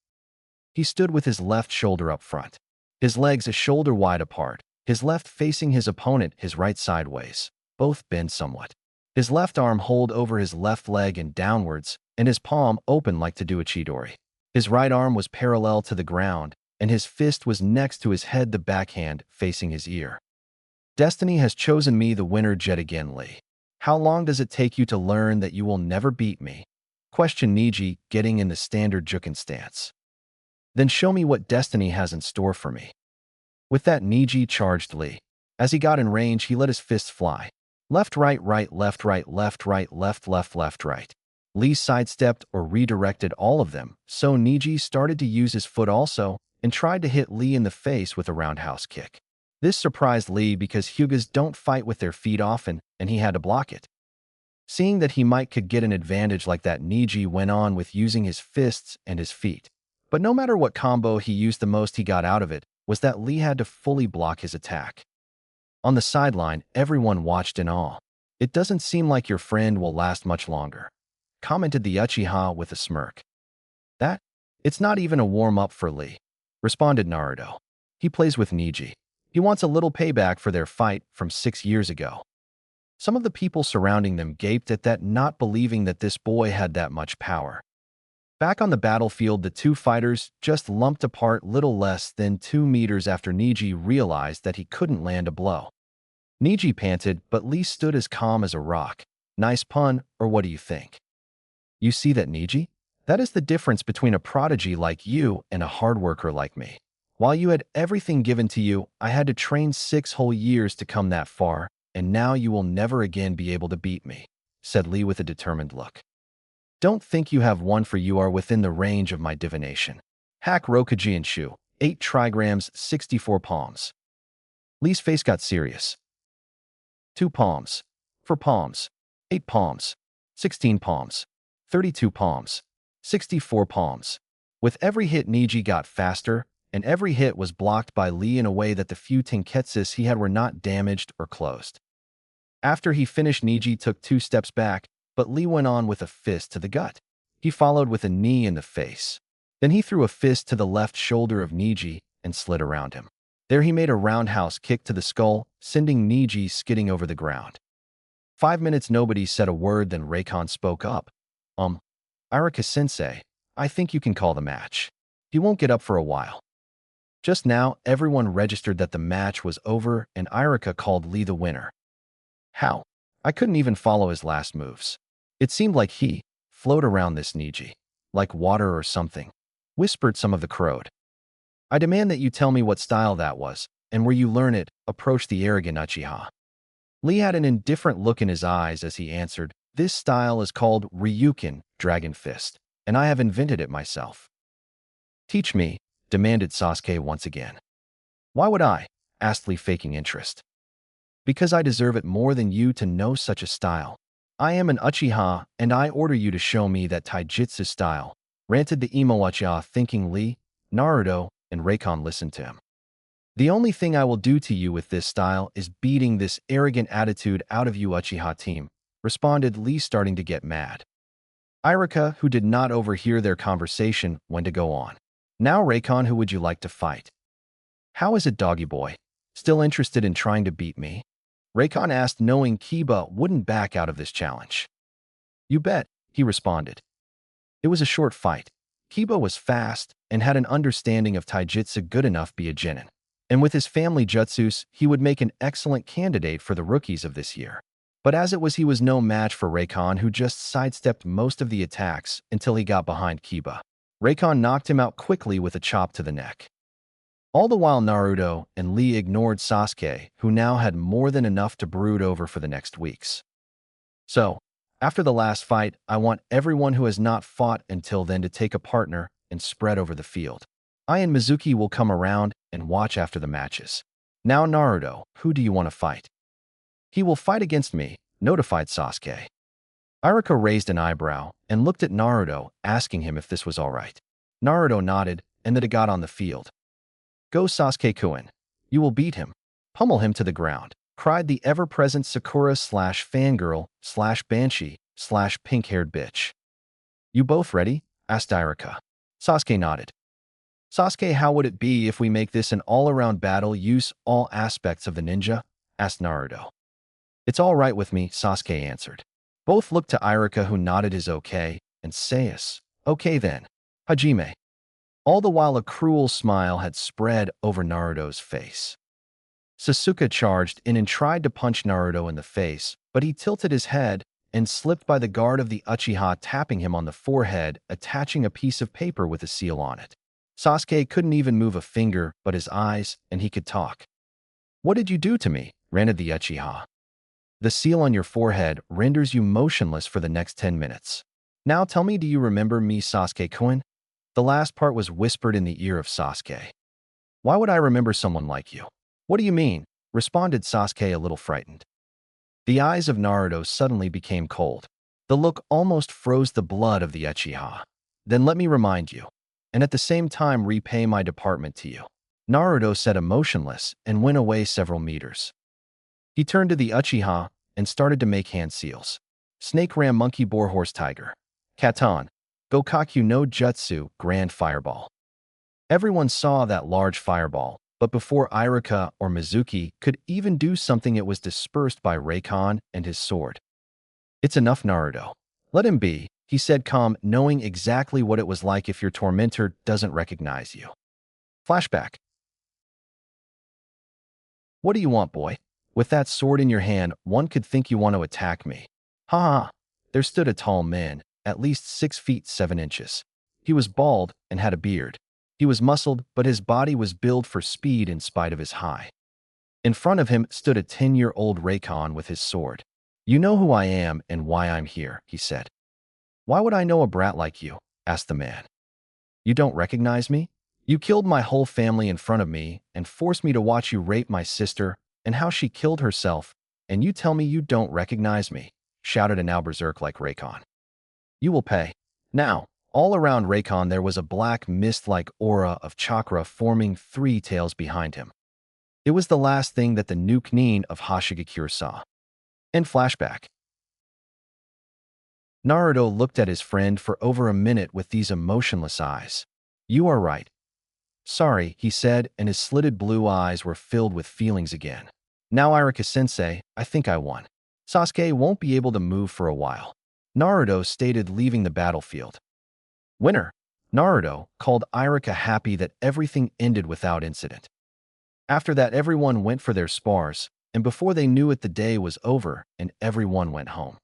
He stood with his left shoulder up front, his legs a shoulder wide apart, his left facing his opponent, his right sideways, both bend somewhat. His left arm hold over his left leg and downwards, and his palm open like to do a chidori. His right arm was parallel to the ground, and his fist was next to his head, the backhand facing his ear. Destiny has chosen me the winner yet again, Lee. How long does it take you to learn that you will never beat me? Questioned Niji, getting in the standard Jukin stance. Then show me what destiny has in store for me. With that, Niji charged Lee. As he got in range, he let his fists fly. Left, right, right, left, right, left, right, left, left, left, right. Lee sidestepped or redirected all of them, so Niji started to use his foot also and tried to hit Lee in the face with a roundhouse kick. This surprised Lee because Hyugas don't fight with their feet often, and he had to block it. Seeing that he could get an advantage like that, Niji went on with using his fists and his feet. But no matter what combo he used, the most he got out of it was that Lee had to fully block his attack. On the sideline, everyone watched in awe. "It doesn't seem like your friend will last much longer," commented the Uchiha with a smirk. It's not even a warm-up for Lee," responded Naruto. "He plays with Niji. He wants a little payback for their fight from 6 years ago." Some of the people surrounding them gaped at that, not believing that this boy had that much power. Back on the battlefield, the two fighters just lumped apart little less than 2 meters after Niji realized that he couldn't land a blow. Niji panted, but Lee stood as calm as a rock. "Nice pun, or what do you think? You see that, Niji? That is the difference between a prodigy like you and a hard worker like me. While you had everything given to you, I had to train 6 whole years to come that far, and now you will never again be able to beat me," said Lee with a determined look. "Don't think you have won, for you are within the range of my divination. Hack Rokuji and Shu, 8 trigrams, 64 palms." Lee's face got serious. 2 palms. 4 palms. 8 palms. 16 palms. 32 palms. 64 palms. With every hit, Niji got faster, and every hit was blocked by Lee in a way that the few tenketsus he had were not damaged or closed. After he finished, Niji took 2 steps back, but Lee went on with a fist to the gut. He followed with a knee in the face. Then he threw a fist to the left shoulder of Niji and slid around him. There he made a roundhouse kick to the skull, sending Niji skidding over the ground. 5 minutes nobody said a word, then Reikon spoke up. Irika-sensei, I think you can call the match. He won't get up for a while." Just now, everyone registered that the match was over and Irika called Lee the winner. "How? I couldn't even follow his last moves. It seemed like he flowed around this Niji, like water or something," whispered some of the crowd. "I demand that you tell me what style that was, and where you learn it," approached the arrogant Uchiha. Lee had an indifferent look in his eyes as he answered, "This style is called Ryukin, Dragon Fist, and I have invented it myself." "Teach me," demanded Sasuke once again. "Why would I?" asked Lee, faking interest. "Because I deserve it more than you to know such a style. I am an Uchiha, and I order you to show me that taijutsu style," ranted the emo Uchiha, thinking Lee, Naruto, and Reikon listened to him. "The only thing I will do to you with this style is beating this arrogant attitude out of you, Uchiha team," responded Lee, starting to get mad. Irika, who did not overhear their conversation, went to go on. "Now, Reikon, who would you like to fight?" "How is it, doggy boy? Still interested in trying to beat me?" Reikon asked, knowing Kiba wouldn't back out of this challenge. "You bet," he responded. It was a short fight. Kiba was fast and had an understanding of taijutsu good enough to be a genin. And with his family jutsus, he would make an excellent candidate for the rookies of this year. But as it was, he was no match for Reikon, who just sidestepped most of the attacks until he got behind Kiba. Reikon knocked him out quickly with a chop to the neck. All the while, Naruto and Lee ignored Sasuke, who now had more than enough to brood over for the next weeks. "So, after the last fight, I want everyone who has not fought until then to take a partner and spread over the field. I and Mizuki will come around and watch after the matches. Now, Naruto, who do you want to fight?" "He will fight against me," notified Sasuke. Irika raised an eyebrow and looked at Naruto, asking him if this was all right. Naruto nodded, and that it got on the field. "Go, Sasuke-kun. You will beat him. Pummel him to the ground," cried the ever-present Sakura/fangirl/banshee/pink-haired bitch. "You both ready?" asked Irika. Sasuke nodded. Sasuke, how would it be if we make this an all-around battle, use all aspects of the ninja? Asked Naruto. It's all right with me, Sasuke answered. Both looked to Iruka, who nodded his okay, and Sayas. Okay then. Hajime. All the while a cruel smile had spread over Naruto's face. Sasuke charged in and tried to punch Naruto in the face, but he tilted his head and slipped by the guard of the Uchiha, tapping him on the forehead, attaching a piece of paper with a seal on it. Sasuke couldn't even move a finger but his eyes, and he could talk. What did you do to me? Ranted the Uchiha. The seal on your forehead renders you motionless for the next 10 minutes. Now tell me, do you remember me, Sasuke-kun? The last part was whispered in the ear of Sasuke. Why would I remember someone like you? What do you mean? Responded Sasuke, a little frightened. The eyes of Naruto suddenly became cold. The look almost froze the blood of the Uchiha. Then let me remind you, and at the same time repay my department to you. Naruto said, emotionless, and went away several meters. He turned to the Uchiha and started to make hand seals. Snake, ram, monkey, boar, horse, tiger. Katan. Gokaku no Jutsu, grand fireball. Everyone saw that large fireball, but before Iruka or Mizuki could even do something, it was dispersed by Raikon and his sword. It's enough, Naruto. Let him be, he said, calm, knowing exactly what it was like if your tormentor doesn't recognize you. Flashback. What do you want, boy? With that sword in your hand, one could think you want to attack me. Ha ha. There stood a tall man, at least 6 feet 7 inches. He was bald and had a beard. He was muscled, but his body was built for speed in spite of his height. In front of him stood a 10-year-old Raikon with his sword. You know who I am and why I'm here, he said. Why would I know a brat like you? Asked the man. You don't recognize me? You killed my whole family in front of me and forced me to watch you rape my sister and how she killed herself, and you tell me you don't recognize me, shouted a now berserk-like Raikon. You will pay. Now, all around Raikon there was a black mist-like aura of chakra forming 3 tails behind him. It was the last thing that the new Chunin of Hashigakure saw. End flashback. Naruto looked at his friend for over a minute with these emotionless eyes. You are right. Sorry, he said, and his slitted blue eyes were filled with feelings again. Now, Iruka-sensei, I think I won. Sasuke won't be able to move for a while, Naruto stated, leaving the battlefield. Winner, Naruto called Iruka, happy that everything ended without incident. After that, everyone went for their spars, and before they knew it, the day was over and everyone went home.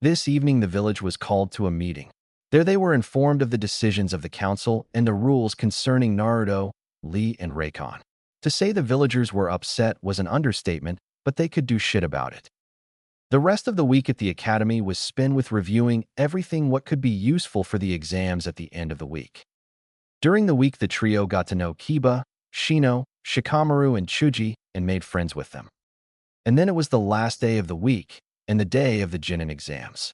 This evening, the village was called to a meeting. There they were informed of the decisions of the council and the rules concerning Naruto, Lee, and Raikon. To say the villagers were upset was an understatement, but they could do shit about it. The rest of the week at the academy was spent with reviewing everything what could be useful for the exams at the end of the week. During the week, the trio got to know Kiba, Shino, Shikamaru, and Chuji and made friends with them. And then it was the last day of the week and the day of the Chunin exams.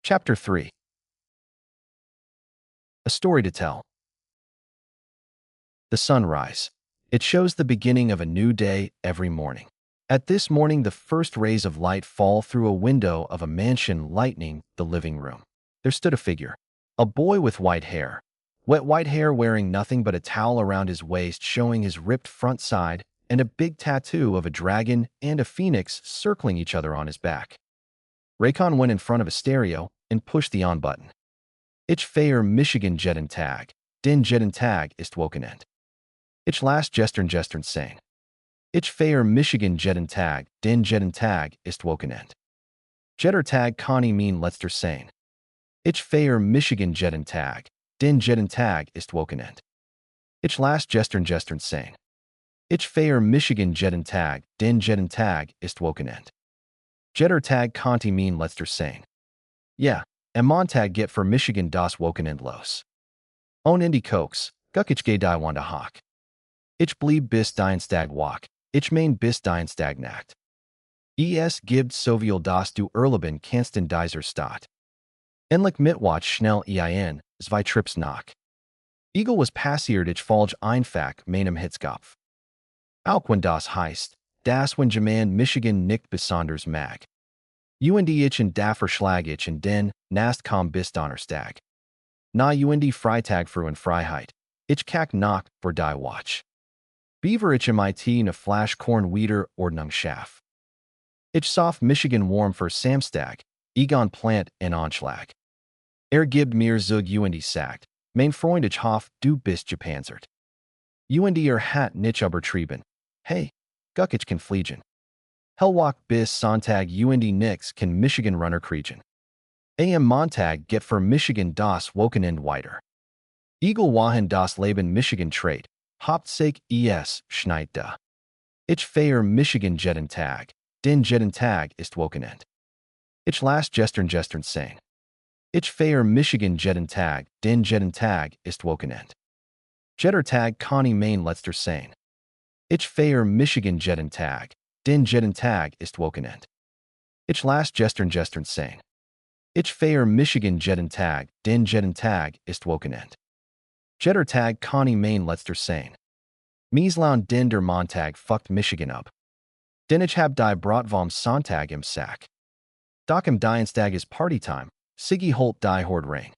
Chapter 3. A story to tell. The sunrise. It shows the beginning of a new day every morning. At this morning, the first rays of light fall through a window of a mansion, lightening the living room. There stood a figure, a boy with white hair. Wet white hair, wearing nothing but a towel around his waist, showing his ripped front side, and a big tattoo of a dragon and a phoenix circling each other on his back. Raikon went in front of a stereo and pushed the on button. Ich feier Michigan jeden Tag, den jeden Tag ist Wochenend. Ich last gestern sein. Ich feier Michigan jeden Tag, den jeden Tag ist Wochenend. Jetter Tag kann ich mean letzter sein. Ich feier Michigan jeden Tag, den jeden Tag ist Wochenend. Ich last gestern sein. Ich feier Michigan jeden Tag, den jeden Tag ist Wochenend. Jetter Tag kann ich mean letzter sein. Yeah, am Montag get for Michigan das Wochenend los. On Indy Cokes, guck ich geh die Wanda Hawk. Ich blieb bis Dienstag wach, ich mein bis Dienstag Nacht. Es gibt so viel das du erleben kannst in dieser Stadt. Endlich Mittwoch schnell ein, 2 Trips nach. Eagle was passiert ich falsch einfach meinem Hitzkopf. Auch wenn das heißt, das wenn jemand Michigan nicht besonders mag. Und ich in dafür schlag ich in den, Nast kom bis Donnerstag. Na und Freitag für in Freiheit. Ich kak knock for die watch. Beaver ich mit na flash corn weeder ordnung schaff. Ich soft Michigan warm für Samstag, Egon plant en Anschlag. Gibt mir Zug und sagt, mein Freund ich hoff du bist gepanzert. Und hat nicht übertrieben. Hey, guck ich kann fliegen. Hellwalk bis Sonntag und nix kann Michigan runner kriegen. Am Montag get für Michigan das Wochenend weiter. Eagle Wahen das Leben Michigan Trade, Hauptsache schneit da. Ich feier Michigan jeden Tag, den jeden Tag ist Wochenend. Ich last gestern sein. Ich feier Michigan jeden Tag, den jeden Tag ist Wochenend. Jetter Tag Connie Main letzter sein. Ich feier Michigan jeden Tag, den jeden Tag ist Wochenend. Ich last gestern sein. Ich feier Michigan jeden Tag, den jeden Tag ist Wochenend. Jetter Tag Connie Main letzter sein. Mieslaun den der Montag fuckt Michigan up. Den ich hab die Brotvom Sonntag im Sack. Doch im Dienstag is Partytime, Siggy Holt die Horde Ring.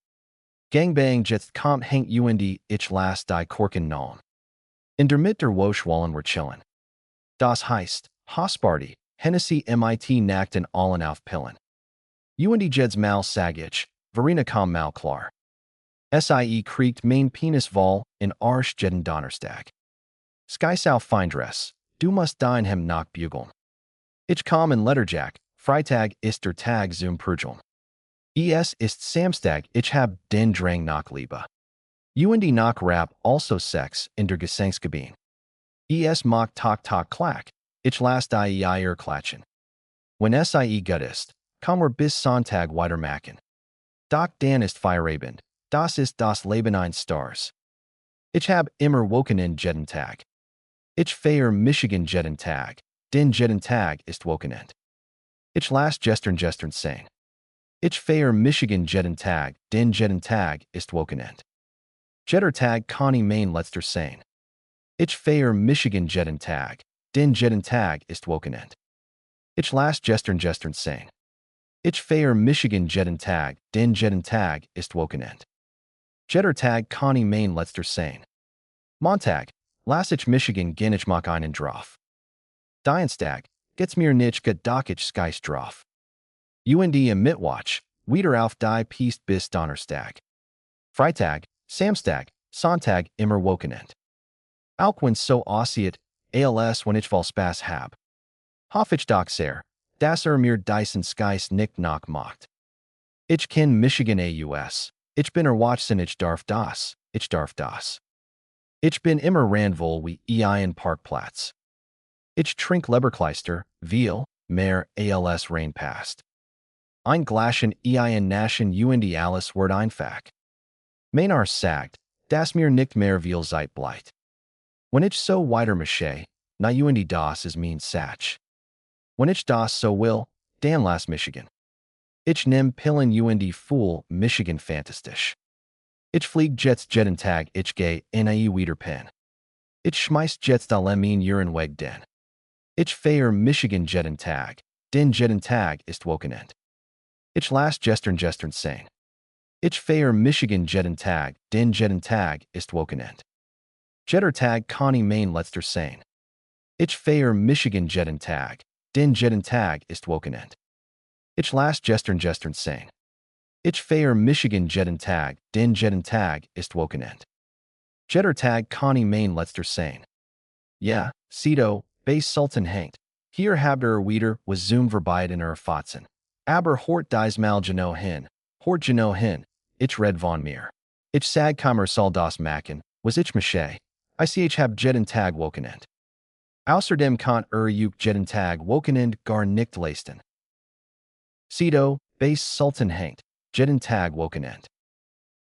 Gangbang jetzt kommt Hank und ich last die Korken Noln. In der Mitte der Woschwallen were chillin'. Das heißt, Hausparty, Hennessy mit nackten allen auf Pillen. Und jeds mal sag ich, Verena kom mal klar. Sie kriegt mein Penis Vol in Arsch jeden Donnerstag. Skysau Feindress, du musst dein hem nach bugeln. Ich komm in Letterjack, Freitag ist der Tag zum Prügeln. Ist Samstag, ich hab den Drang nach Liebe. Und nach Rap also Sex in der Gesangskabine. Mag Talk Klack, ich lass die Eier klatschen. Wenn gut ist, kommen bis Sonntag weitermachen. Doch dann ist Feierabend, das ist das Leben ein Stars. Ich hab immer Wochenend jeden Tag. Ich feier Michigan jeden Tag, den jeden Tag ist Wochenend. Ich lass gestern sein. Ich feier Michigan jeden Tag, den jeden Tag ist Wochenend. Jetter Tag Connie Main letzter sein. Ich feier Michigan jeden Tag, den jeden Tag ist Wochenend. Ich lass gestern sein. Ich feier Michigan jeden Tag, den jeden Tag ist Wochenend. Jetter Tag Connie Main letzter sein. Montag, lass ich Michigan gehen ich mach einen drauf. Dienstag, gets mir nicht gedacht ich skys drauf. Und im Mittwoch, wieder auf die Piste bis Donnerstag. Freitag, Samstag, Sonntag immer Wochenend. Auch wenn so aussieht, als wenn ich voll Spaß hab. Hoff ich doch sehr, dass mir Dyson skys nicht noch macht. Ich kenn Michigan aus. Ich bin erwachsen ich darf das. Ich bin immer randvoll wie ein Parkplatz. Ich trink Leberkleister, Veal, mehr als Rain passt. Ein Glaschen ein Naschen und alles wird einfach. Meinar sagt, dass mir nicht mehr viel Zeit bleibt. Wenn ich so weitermache, na und das is mein Satch. Wenn ich das so will, dann lass Michigan. Ich nehm Pillen und Fool Michigan fantastisch. Ich flieg jetzt jeden Tag ich geh in wieder pen. Ich schmeiß jetzt allem in Uren weg den. Ich feier Michigan jeden Tag, den jeden Tag ist Wochenend. Ich lass gestern sein. Ich feier Michigan jeden Tag, den jeden Tag ist Wochenend. Jetter Tag Connie Main letzter sein. Ich feier Michigan jeden Tag, den jeden Tag ist Wochenend. Ich lass gestern sein. Ich feier Michigan jeden Tag, den jeden Tag ist Wochenend. Jetter Tag Connie Main letzter sein. Ja, Cito, Base Sultan hängt. Hier habt ihr wieder was Zoom verbeit in Fatzen. Aber hort dies mal Geno hin, ich red von mir. Ich sag kommer soll das machen, was ich mache. Ich hab jeden Tag Wochenend. Außerdem kann jeden Tag Wochenend gar nicht leisten. Cito, Base Sultan hängt, jeden Tag Wochenend.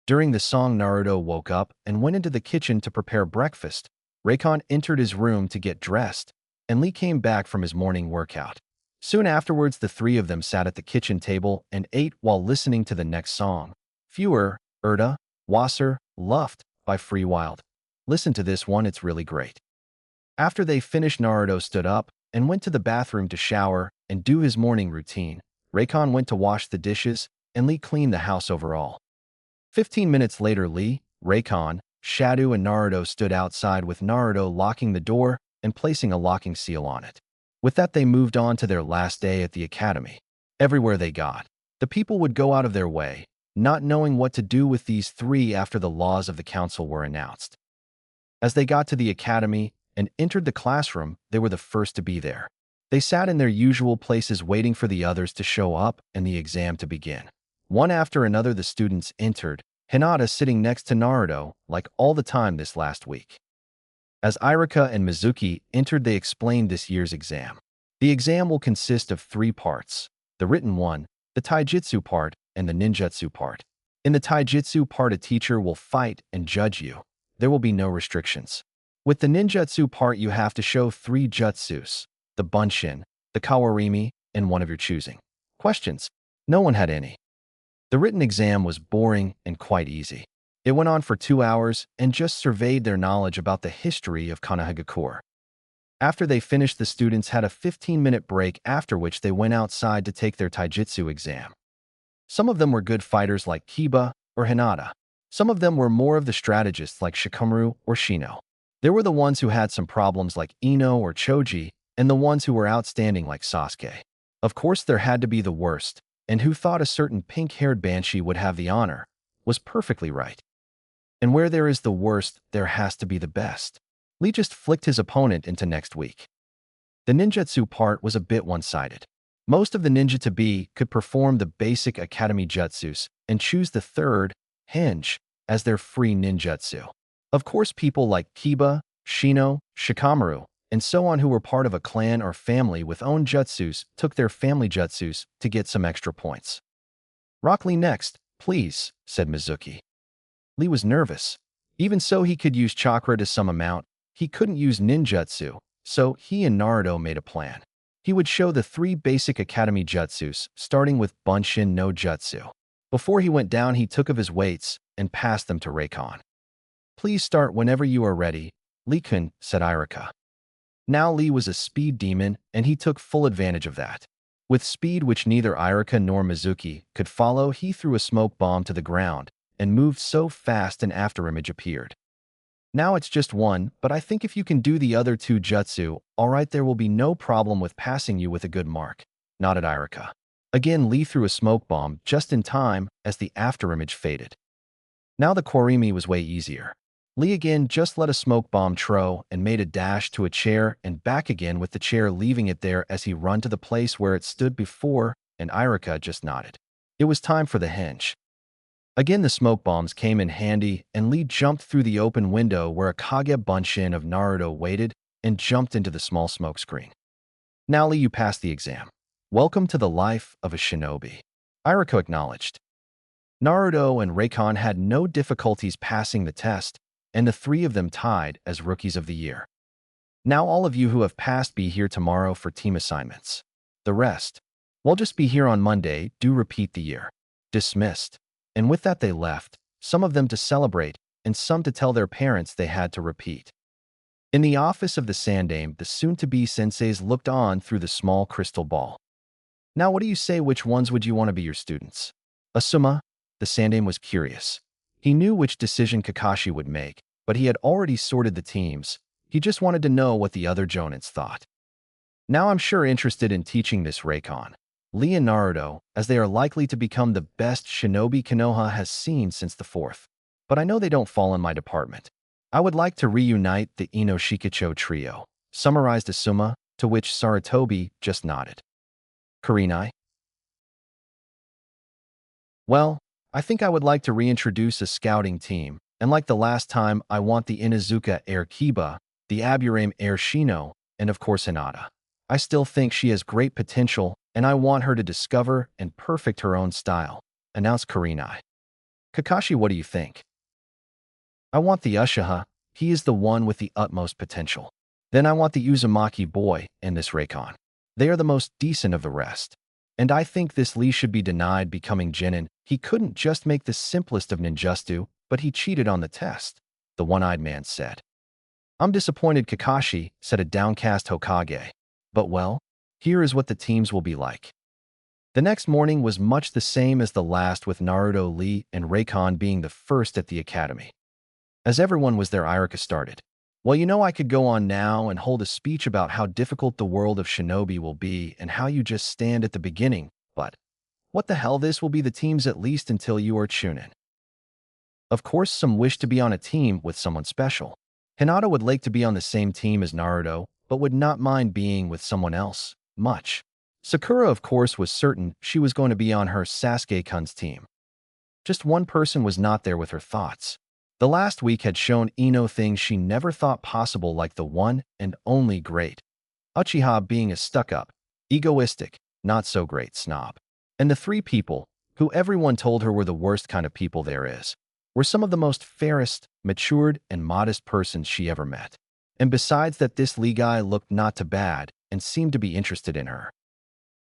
During the song Naruto woke up and went into the kitchen to prepare breakfast. Raikon entered his room to get dressed, and Lee came back from his morning workout. Soon afterwards, the three of them sat at the kitchen table and ate while listening to the next song. Fewer, Erda, Wasser, Luft, by Free Wild. Listen to this one, it's really great. After they finished, Naruto stood up and went to the bathroom to shower and do his morning routine. Raikon went to wash the dishes, and Lee cleaned the house overall. 15 minutes later, Lee, Raikon, Shadow and Naruto stood outside with Naruto locking the door and placing a locking seal on it. With that, they moved on to their last day at the academy. Everywhere they got, the people would go out of their way, not knowing what to do with these three after the laws of the council were announced. As they got to the academy and entered the classroom, they were the first to be there. They sat in their usual places waiting for the others to show up and the exam to begin. One after another, the students entered, Hinata sitting next to Naruto like all the time this last week. As Irika and Mizuki entered, they explained this year's exam. The exam will consist of 3 parts: the written one, the taijutsu part, and the ninjutsu part. In the taijutsu part, a teacher will fight and judge you. There will be no restrictions. With the ninjutsu part, you have to show 3 jutsus: the bunshin, the kawarimi, and one of your choosing. Questions? No one had any. The written exam was boring and quite easy. It went on for 2 hours and just surveyed their knowledge about the history of Konohagakure. After they finished, the students had a 15-minute break, after which they went outside to take their taijutsu exam. Some of them were good fighters like Kiba or Hinata. Some of them were more of the strategists like Shikamaru or Shino. There were the ones who had some problems like Ino or Choji, and the ones who were outstanding like Sasuke. Of course, there had to be the worst, and who thought a certain pink-haired banshee would have the honor was perfectly right. And where there is the worst, there has to be the best. Lee just flicked his opponent into next week. The ninjutsu part was a bit one-sided. Most of the ninja to be could perform the basic academy jutsus and choose the third, henge, as their free ninjutsu. Of course, people like Kiba, Shino, Shikamaru, and so on who were part of a clan or family with own jutsus took their family jutsus to get some extra points. "Rock Lee next, please," said Mizuki. Lee was nervous. Even so, he could use chakra to some amount. He couldn't use ninjutsu, so he and Naruto made a plan. He would show the 3 basic academy jutsus, starting with Bunshin no Jutsu. Before he went down, he took of his weights and passed them to Reikon. "Please start whenever you are ready, Lee-kun," said Irika. Now Lee was a speed demon, and he took full advantage of that. With speed which neither Irika nor Mizuki could follow, he threw a smoke bomb to the ground and moved so fast an afterimage appeared. "Now it's just one, but I think if you can do the other 2 jutsu, alright, there will be no problem with passing you with a good mark," nodded Irika. Again, Lee threw a smoke bomb just in time as the afterimage faded. Now the Korimi was way easier. Lee again just let a smoke bomb throw and made a dash to a chair and back again with the chair, leaving it there as he run to the place where it stood before, and Irika just nodded. It was time for the henge. Again, the smoke bombs came in handy, and Lee jumped through the open window where a Kage Bunshin of Naruto waited and jumped into the small smoke screen. "Now, Lee, you passed the exam. Welcome to the life of a shinobi," Irika acknowledged. Naruto and Reikon had no difficulties passing the test, and the 3 of them tied as Rookies of the Year. "Now all of you who have passed, be here tomorrow for team assignments. The rest, well, just be here on Monday, do repeat the year." Dismissed. And with that they left, some of them to celebrate, and some to tell their parents they had to repeat. In the office of the Sandame, the soon-to-be senseis looked on through the small crystal ball. "Now what do you say, which ones would you want to be your students?" "Asuma," the Sandame was curious. He knew which decision Kakashi would make, but he had already sorted the teams. He just wanted to know what the other Jonins thought. "Now I'm sure interested in teaching this Reikon, Lee and Naruto, as they are likely to become the best shinobi Konoha has seen since the 4th. But I know they don't fall in my department. I would like to reunite the Ino Shikicho trio," summarized Asuma, to which Sarutobi just nodded. "Kurenai?" "Well, I think I would like to reintroduce a scouting team, and like the last time, I want the Inuzuka heir Kiba, the Aburame heir Shino, and of course Hinata. I still think she has great potential, and I want her to discover and perfect her own style," announced Kurenai. "Kakashi, what do you think?" "I want the Uchiha. He is the one with the utmost potential. Then I want the Uzumaki boy and this Reikon. They are the most decent of the rest. And I think this Lee should be denied becoming Genin. He couldn't just make the simplest of ninjutsu, but he cheated on the test," the one-eyed man said. "I'm disappointed, Kakashi," said a downcast Hokage. "But well, here is what the teams will be like." The next morning was much the same as the last, with Naruto, Lee, and Reikon being the first at the academy. As everyone was there, Irika started. Well, I could go on now and hold a speech about how difficult the world of shinobi will be and how you just stand at the beginning, but what the hell, this will be the teams at least until you are Chunin. Of course, some wish to be on a team with someone special. Hinata would like to be on the same team as Naruto, but would not mind being with someone else, much. Sakura, of course, was certain she was going to be on her Sasuke-kun's team. Just one person was not there with her thoughts. The last week had shown Ino things she never thought possible, like the one and only great Uchiha being a stuck-up, egoistic, not-so-great snob. And the three people, who everyone told her were the worst kind of people there is, were some of the most fairest, matured, and modest persons she ever met. And besides that, this Lee guy looked not too bad and seemed to be interested in her.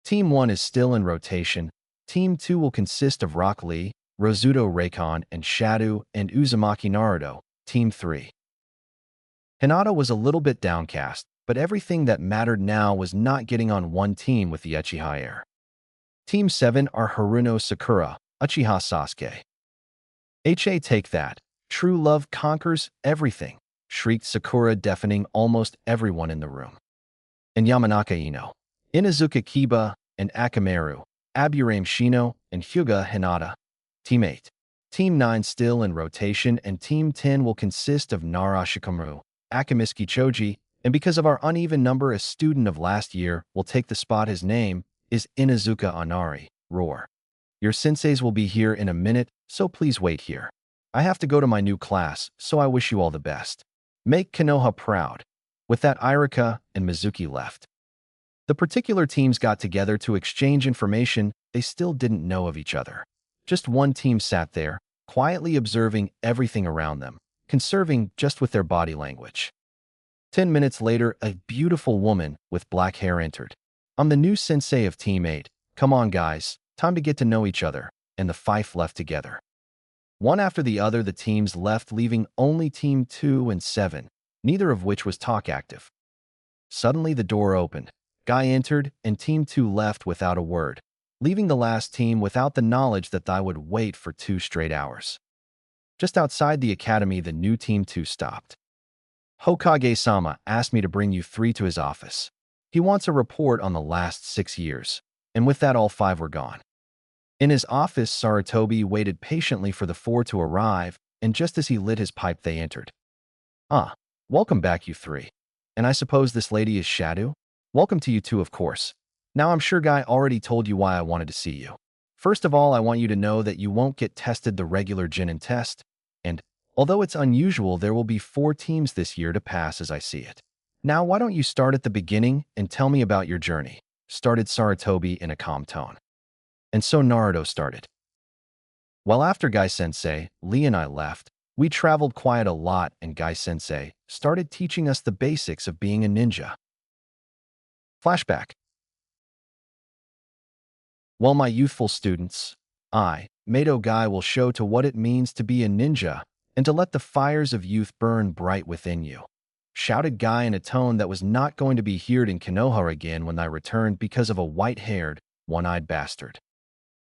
Team 1 is still in rotation. Team 2 will consist of Rock Lee, Rosuto Reikon, and Shadow and Uzumaki Naruto. Team 3. Hinata was a little bit downcast, but everything that mattered now was not getting on one team with the Uchiha heir. Team 7 are Haruno Sakura, Uchiha Sasuke. Take that. True love conquers everything, shrieked Sakura, deafening almost everyone in the room. And Yamanaka Ino, Inazuka Kiba, and Akamaru, Aburame Shino, and Hyuga Hinata. Team 8. Team 9 still in rotation, and Team 10 will consist of Nara Shikamaru, Akamiski Choji, and because of our uneven number, a student of last year will take the spot. His name is Inazuka Anari. Roar. Your senseis will be here in a minute, so please wait here. I have to go to my new class, so I wish you all the best. Make Konoha proud. With that, Irika and Mizuki left. The particular teams got together to exchange information. They still didn't know of each other. Just one team sat there, quietly observing everything around them, conserving just with their body language. 10 minutes later, a beautiful woman with black hair entered. I'm the new sensei of Team 8. Come on, guys. Time to get to know each other. And the 5 left together. One after the other, the teams left, leaving only Team 2 and 7, neither of which was talk active. Suddenly, the door opened. Guy entered, and Team 2 left without a word, leaving the last team without the knowledge that I would wait for 2 straight hours. Just outside the academy, the new Team 2 stopped. Hokage-sama asked me to bring you 3 to his office. He wants a report on the last 6 years. And with that, all 5 were gone. In his office, Sarutobi waited patiently for the 4 to arrive, and just as he lit his pipe, they entered. Ah, welcome back, you 3. And I suppose this lady is Shadow? Welcome to you too, of course. Now, I'm sure Guy already told you why I wanted to see you. First of all, I want you to know that you won't get tested the regular Chunin test, and although it's unusual, there will be 4 teams this year to pass as I see it. Now, why don't you start at the beginning and tell me about your journey? Started Sarutobi in a calm tone. And so Naruto started. Well, after Guy-sensei, Lee and I left, we traveled quite a lot, and Guy-sensei started teaching us the basics of being a ninja. Flashback. Well, my youthful students, I, Mato Guy, will show to what it means to be a ninja and to let the fires of youth burn bright within you, shouted Guy in a tone that was not going to be heard in Konoha again when I returned because of a white-haired, one-eyed bastard.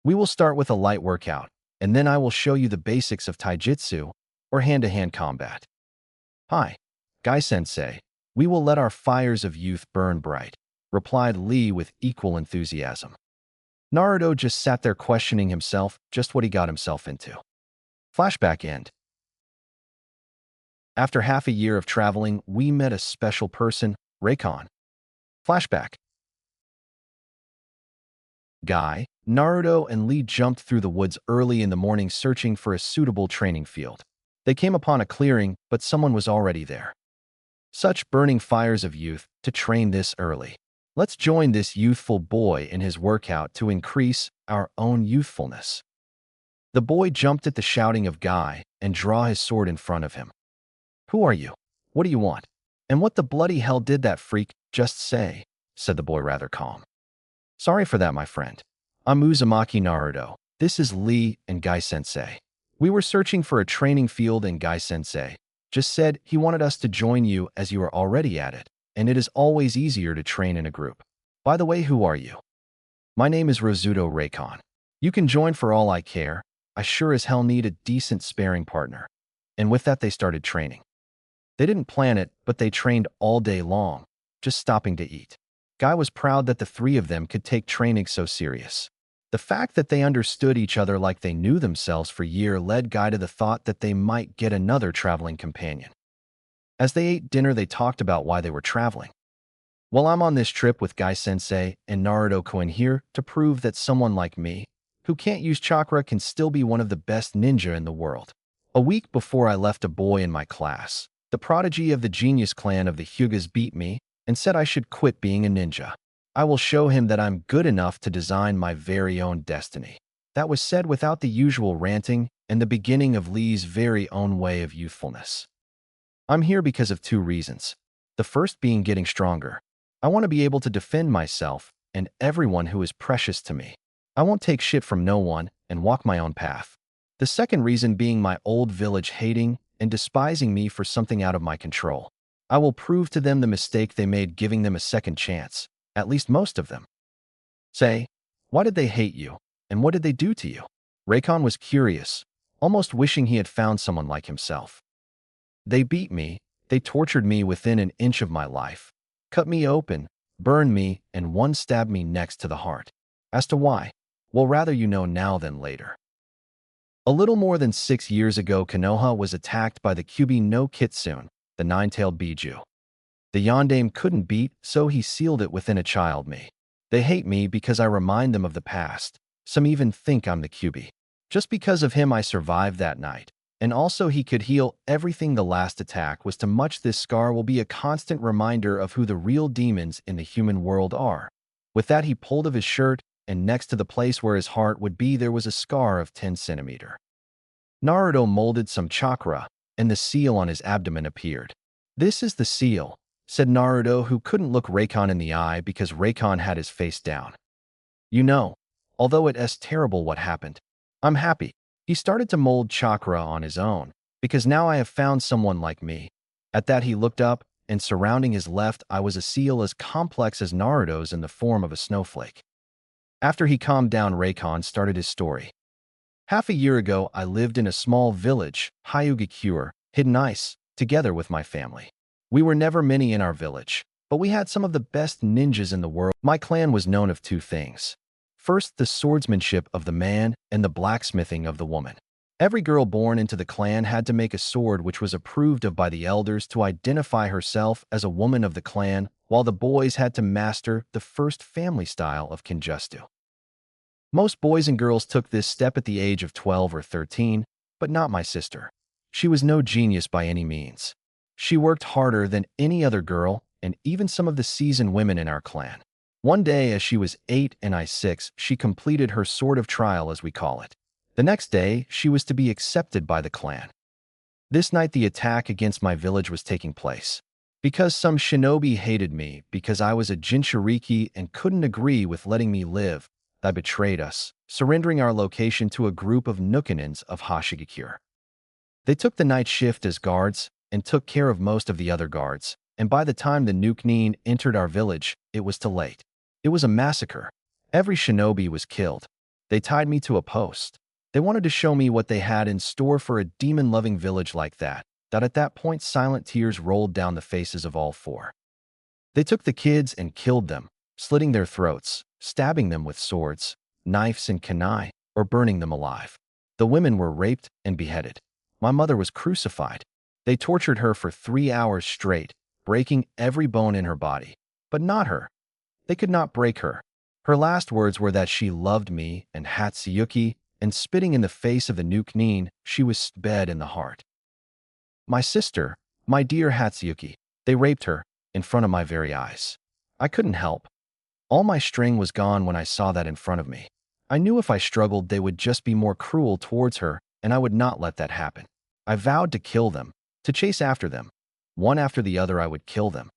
We will start with a light workout, and then I will show you the basics of taijutsu, or hand-to-hand combat. Hi, Guy-sensei, we will let our fires of youth burn bright, replied Lee with equal enthusiasm. Naruto just sat there questioning himself just what he got himself into. Flashback end. After half a year of traveling, we met a special person, Reikon. Flashback. Guy, Naruto, and Lee jumped through the woods early in the morning searching for a suitable training field. They came upon a clearing, but someone was already there. Such burning fires of youth to train this early. Let's join this youthful boy in his workout to increase our own youthfulness. The boy jumped at the shouting of Guy and draw his sword in front of him. Who are you? What do you want? And what the bloody hell did that freak just say? Said the boy rather calm. Sorry for that, my friend. I'm Uzumaki Naruto. This is Lee and Guy-sensei. We were searching for a training field, and Guy-sensei just said he wanted us to join you as you are already at it, and it is always easier to train in a group. By the way, who are you? My name is Rosuto Reikon. You can join for all I care. I sure as hell need a decent sparring partner. and with that they started training. They didn't plan it, but they trained all day long, just stopping to eat. Guy was proud that the three of them could take training so serious. The fact that they understood each other like they knew themselves for years led Guy to the thought that they might get another traveling companion. As they ate dinner, they talked about why they were traveling. Well, I'm on this trip with Guy-sensei and Naruto-kun here to prove that someone like me, who can't use chakra, can still be one of the best ninja in the world. A week before I left, a boy in my class, the prodigy of the genius clan of the Hyugas, beat me and said I should quit being a ninja. I will show him that I'm good enough to design my very own destiny. That was said without the usual ranting and the beginning of Lee's very own way of youthfulness. I'm here because of two reasons. The first being getting stronger. I want to be able to defend myself and everyone who is precious to me. I won't take shit from no one and walk my own path. The second reason being my old village hating and despising me for something out of my control. I will prove to them the mistake they made giving them a second chance, at least most of them. Say, why did they hate you, and what did they do to you? Raycon was curious, almost wishing he had found someone like himself. They beat me, they tortured me within an inch of my life, cut me open, burned me, and one stabbed me next to the heart. As to why, well, rather you know now than later. A little more than 6 years ago, Konoha was attacked by the Kyubi no Kitsune, the nine-tailed Biju. The Yondaime couldn't beat, so he sealed it within a child me. They hate me because I remind them of the past. Some even think I'm the Kyubi. Just because of him I survived that night. And also he could heal everything. The last attack was too much. This scar will be a constant reminder of who the real demons in the human world are. With that he pulled of his shirt, and next to the place where his heart would be there was a scar of 10 centimeters. Naruto molded some chakra, and the seal on his abdomen appeared. This is the seal, said Naruto, who couldn't look Raycon in the eye because Raycon had his face down. You know, although it is terrible what happened, I'm happy. He started to mold chakra on his own, because now I have found someone like me. At that he looked up, and surrounding his left eye was a seal as complex as Naruto's in the form of a snowflake. After he calmed down, Raycon started his story. Half a year ago, I lived in a small village, Hyugakure, hidden ice, together with my family. We were never many in our village, but we had some of the best ninjas in the world. My clan was known of two things. First, the swordsmanship of the man and the blacksmithing of the woman. Every girl born into the clan had to make a sword which was approved of by the elders to identify herself as a woman of the clan, while the boys had to master the first family style of Kinjutsu. Most boys and girls took this step at the age of 12 or 13, but not my sister. She was no genius by any means. She worked harder than any other girl and even some of the seasoned women in our clan. One day, as she was 8 and I 6, she completed her sword of trial, as we call it. The next day, she was to be accepted by the clan. This night, the attack against my village was taking place. Because some shinobi hated me because I was a Jinchuriki and couldn't agree with letting me live, they betrayed us, surrendering our location to a group of Nukanins of Hashigakure. They took the night shift as guards and took care of most of the other guards, and by the time the Nukanin entered our village, it was too late. It was a massacre. Every shinobi was killed. They tied me to a post. They wanted to show me what they had in store for a demon-loving village like that. At that point, silent tears rolled down the faces of all four. They took the kids and killed them, slitting their throats, stabbing them with swords, knives and kunai, or burning them alive. The women were raped and beheaded. My mother was crucified. They tortured her for 3 hours straight, breaking every bone in her body. But not her. They could not break her. Her last words were that she loved me and Hatsuyuki, and spitting in the face of the Nukanin, she was stabbed in the heart. My sister, my dear Hatsuyuki, they raped her, in front of my very eyes. I couldn't help. All my strength was gone when I saw that in front of me. I knew if I struggled they would just be more cruel towards her, and I would not let that happen. I vowed to kill them, to chase after them. One after the other I would kill them.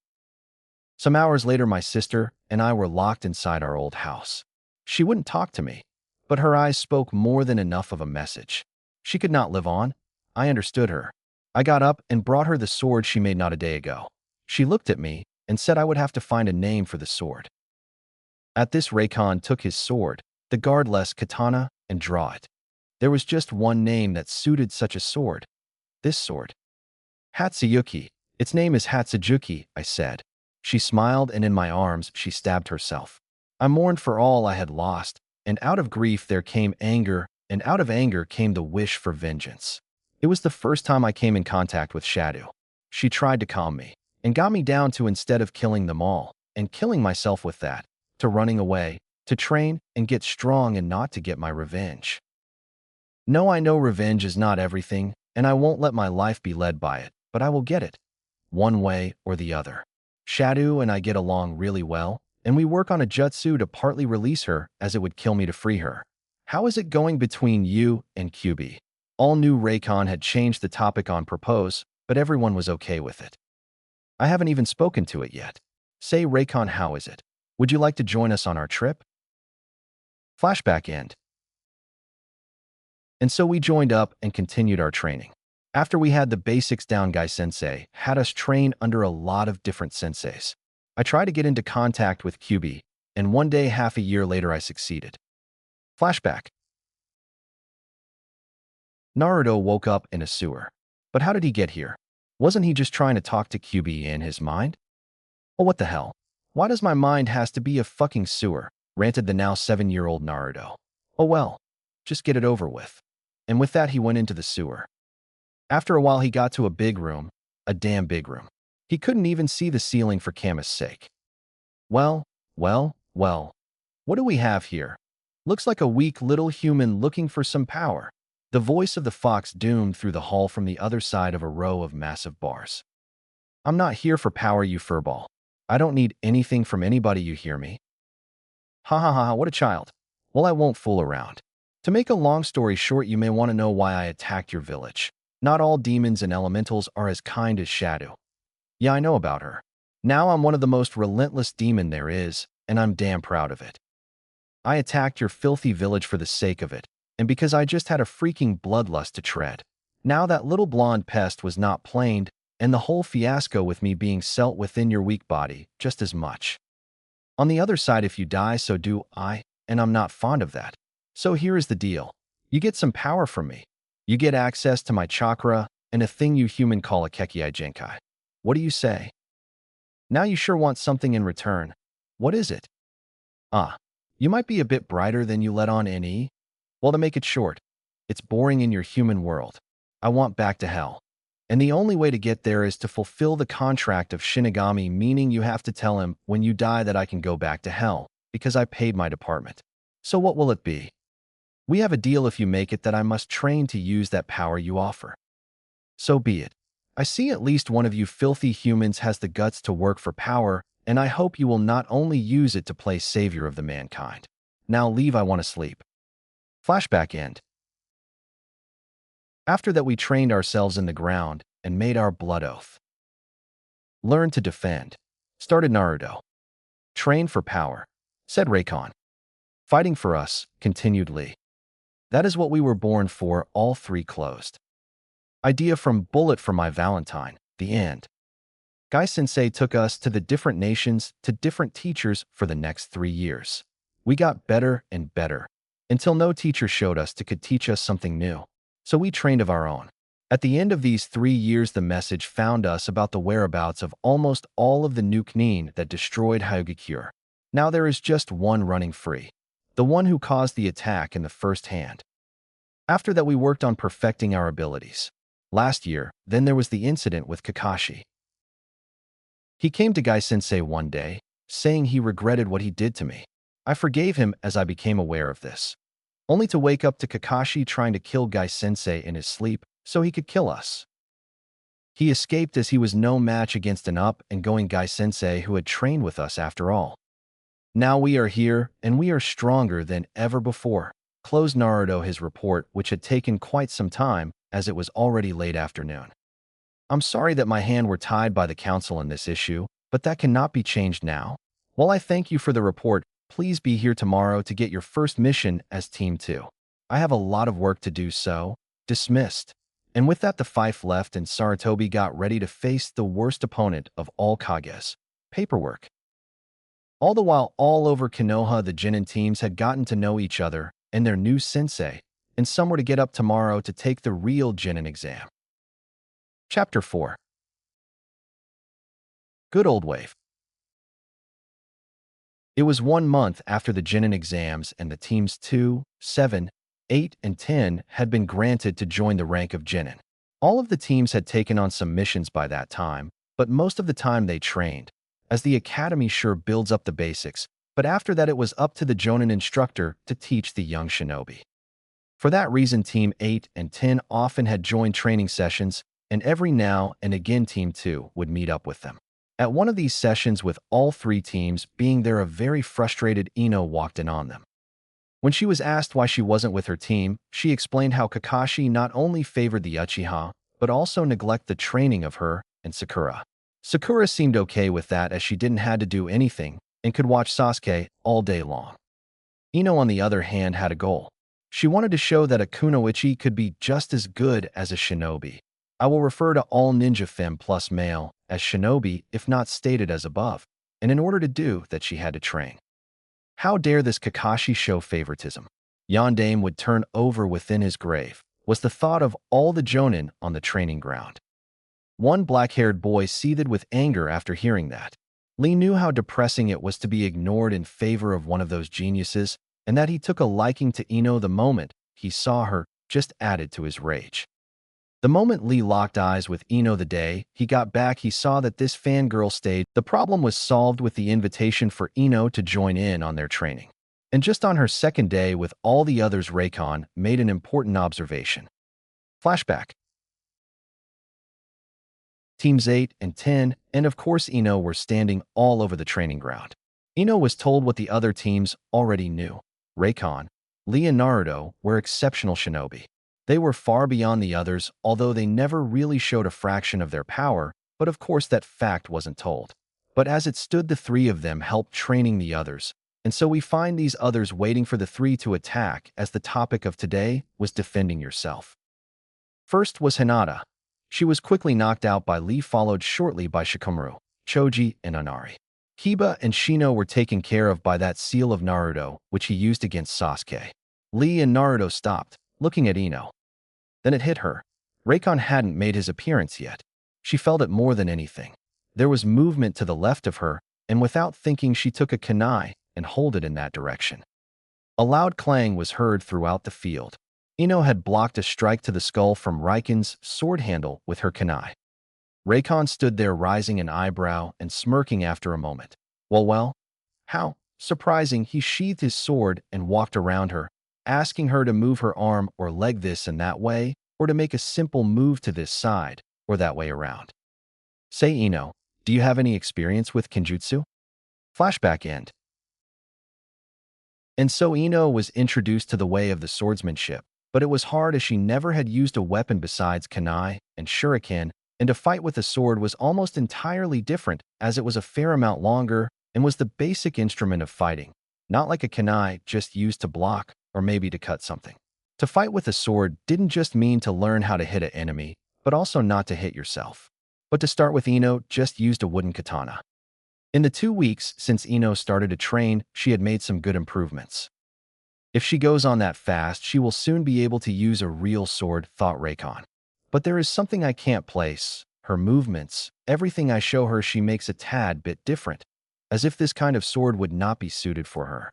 Some hours later my sister and I were locked inside our old house. She wouldn't talk to me, but her eyes spoke more than enough of a message. She could not live on. I understood her. I got up and brought her the sword she made not a day ago. She looked at me and said I would have to find a name for the sword. At this, Raycon took his sword, the guardless katana, and draw it. There was just one name that suited such a sword. This sword. Hatsuyuki. Its name is Hatsujuki, I said. She smiled, and in my arms she stabbed herself. I mourned for all I had lost, and out of grief there came anger, and out of anger came the wish for vengeance. It was the first time I came in contact with Shadow. She tried to calm me, and got me down to, instead of killing them all, and killing myself with that, to running away, to train and get strong and not to get my revenge. No, I know revenge is not everything, and I won't let my life be led by it, but I will get it, one way or the other. Shadow and I get along really well, and we work on a jutsu to partly release her, as it would kill me to free her. How is it going between you and QB? All new Raycon had changed the topic on propose, but everyone was okay with it. I haven't even spoken to it yet. Say, Raycon, how is it? Would you like to join us on our trip? Flashback end. And so we joined up and continued our training. After we had the basics down, Guy Sensei had us train under a lot of different senseis. I tried to get into contact with QB, and one day, half a year later, I succeeded. Flashback. Naruto woke up in a sewer. But how did he get here? Wasn't he just trying to talk to QB in his mind? Oh, what the hell? Why does my mind has to be a fucking sewer? Ranted the now 7-year-old Naruto. Oh well, just get it over with. And with that, he went into the sewer. After a while, he got to a big room, a damn big room. He couldn't even see the ceiling for Kama's sake. Well, what do we have here? Looks like a weak little human looking for some power. The voice of the fox doomed through the hall from the other side of a row of massive bars. I'm not here for power, you furball. I don't need anything from anybody, you hear me? Ha ha ha, what a child. Well, I won't fool around. To make a long story short, you may want to know why I attacked your village. Not all demons and elementals are as kind as Shadow. Yeah, I know about her. Now I'm one of the most relentless demon there is, and I'm damn proud of it. I attacked your filthy village for the sake of it, and because I just had a freaking bloodlust to tread. Now that little blonde pest was not planed, and the whole fiasco with me being set within your weak body just as much. On the other side, if you die, so do I, and I'm not fond of that. So here is the deal. You get some power from me. You get access to my chakra, and a thing you human call a Kekkei Genkai. What do you say? Now you sure want something in return. What is it? You might be a bit brighter than you let on, NE. Well, to make it short, it's boring in your human world. I want back to hell. And the only way to get there is to fulfill the contract of Shinigami, meaning you have to tell him when you die that I can go back to hell, because I paid my department. So what will it be? We have a deal, if you make it, that I must train to use that power you offer. So be it. I see at least one of you filthy humans has the guts to work for power, and I hope you will not only use it to play savior of the mankind. Now leave, I want to sleep. Flashback end. After that, we trained ourselves in the ground and made our blood oath. Learn to defend, started Naruto. Train for power, said Raycon. Fighting for us, continued Lee. That is what we were born for, all three closed. Idea from Bullet for my Valentine, the end. Guy Sensei took us to the different nations, to different teachers for the next 3 years. We got better and better, until no teacher showed us could teach us something new. So we trained of our own. At the end of these 3 years, the message found us about the whereabouts of almost all of the new Chunin that destroyed Hyogakure. Now there is just one running free, the one who caused the attack in the first hand. After that, we worked on perfecting our abilities. Last year, then there was the incident with Kakashi. He came to Guy Sensei one day, saying he regretted what he did to me. I forgave him as I became aware of this, only to wake up to Kakashi trying to kill Guy Sensei in his sleep so he could kill us. He escaped as he was no match against an up-and-going Guy Sensei who had trained with us after all. Now we are here, and we are stronger than ever before. Closed Naruto his report, which had taken quite some time, as it was already late afternoon. I'm sorry that my hand were tied by the council in this issue, but that cannot be changed now. While I thank you for the report, please be here tomorrow to get your first mission as Team 2. I have a lot of work to do, so dismissed. And with that, the five left and Sarutobi got ready to face the worst opponent of all Kages, paperwork. All the while, all over Konoha, the Chunin teams had gotten to know each other and their new sensei, and some were to get up tomorrow to take the real Chunin exam. Chapter 4. Good Old Wave. It was 1 month after the Chunin exams and the teams 2, 7, 8, and 10 had been granted to join the rank of Chunin. All of the teams had taken on some missions by that time, but most of the time they trained, as the academy sure builds up the basics, but after that it was up to the Jonin instructor to teach the young shinobi. For that reason, Team 8 and 10 often had joined training sessions, and every now and again Team 2 would meet up with them. At one of these sessions with all three teams being there, a very frustrated Ino walked in on them. When she was asked why she wasn't with her team, she explained how Kakashi not only favored the Uchiha, but also neglected the training of her and Sakura. Sakura seemed okay with that as she didn't have to do anything and could watch Sasuke all day long. Ino, on the other hand, had a goal. She wanted to show that a kunoichi could be just as good as a shinobi. I will refer to all ninja femme plus male as shinobi if not stated as above, and in order to do that she had to train. How dare this Kakashi show favoritism? Yondaime would turn over within his grave, was the thought of all the jonin on the training ground. One black-haired boy seethed with anger after hearing that. Lee knew how depressing it was to be ignored in favor of one of those geniuses, and that he took a liking to Ino the moment he saw her just added to his rage. The moment Lee locked eyes with Ino the day he got back, he saw that this fangirl stayed. The problem was solved with the invitation for Ino to join in on their training. And just on her second day with all the others, Raikon made an important observation. Flashback. Teams 8 and 10, and of course Ino, were standing all over the training ground. Ino was told what the other teams already knew. Raikon, Lee, and Naruto were exceptional shinobi. They were far beyond the others, although they never really showed a fraction of their power, but of course that fact wasn't told. But as it stood, the three of them helped training the others, and so we find these others waiting for the three to attack, as the topic of today was defending yourself. First was Hinata. She was quickly knocked out by Lee, followed shortly by Shikamaru, Choji, and Onari. Kiba and Shino were taken care of by that seal of Naruto, which he used against Sasuke. Lee and Naruto stopped, looking at Ino. Then it hit her. Raikon hadn't made his appearance yet. She felt it more than anything. There was movement to the left of her, and without thinking she took a kunai and held it in that direction. A loud clang was heard throughout the field. Ino had blocked a strike to the skull from Raikon's sword handle with her kunai. Raikon stood there, raising an eyebrow and smirking after a moment. Well, how surprising. He sheathed his sword and walked around her, asking her to move her arm or leg this and that way, or to make a simple move to this side or that way around. Say, Ino, do you have any experience with Kenjutsu? Flashback end. And so Ino was introduced to the way of the swordsmanship, but it was hard as she never had used a weapon besides kunai and shuriken, and to fight with a sword was almost entirely different, as it was a fair amount longer and was the basic instrument of fighting, not like a kunai just used to block or maybe to cut something. To fight with a sword didn't just mean to learn how to hit an enemy, but also not to hit yourself. But to start with, Ino just used a wooden katana. In the 2 weeks since Ino started to train, she had made some good improvements. If she goes on that fast, she will soon be able to use a real sword, thought Raikon. But there is something I can't place. Her movements, everything I show her, she makes a tad bit different, as if this kind of sword would not be suited for her.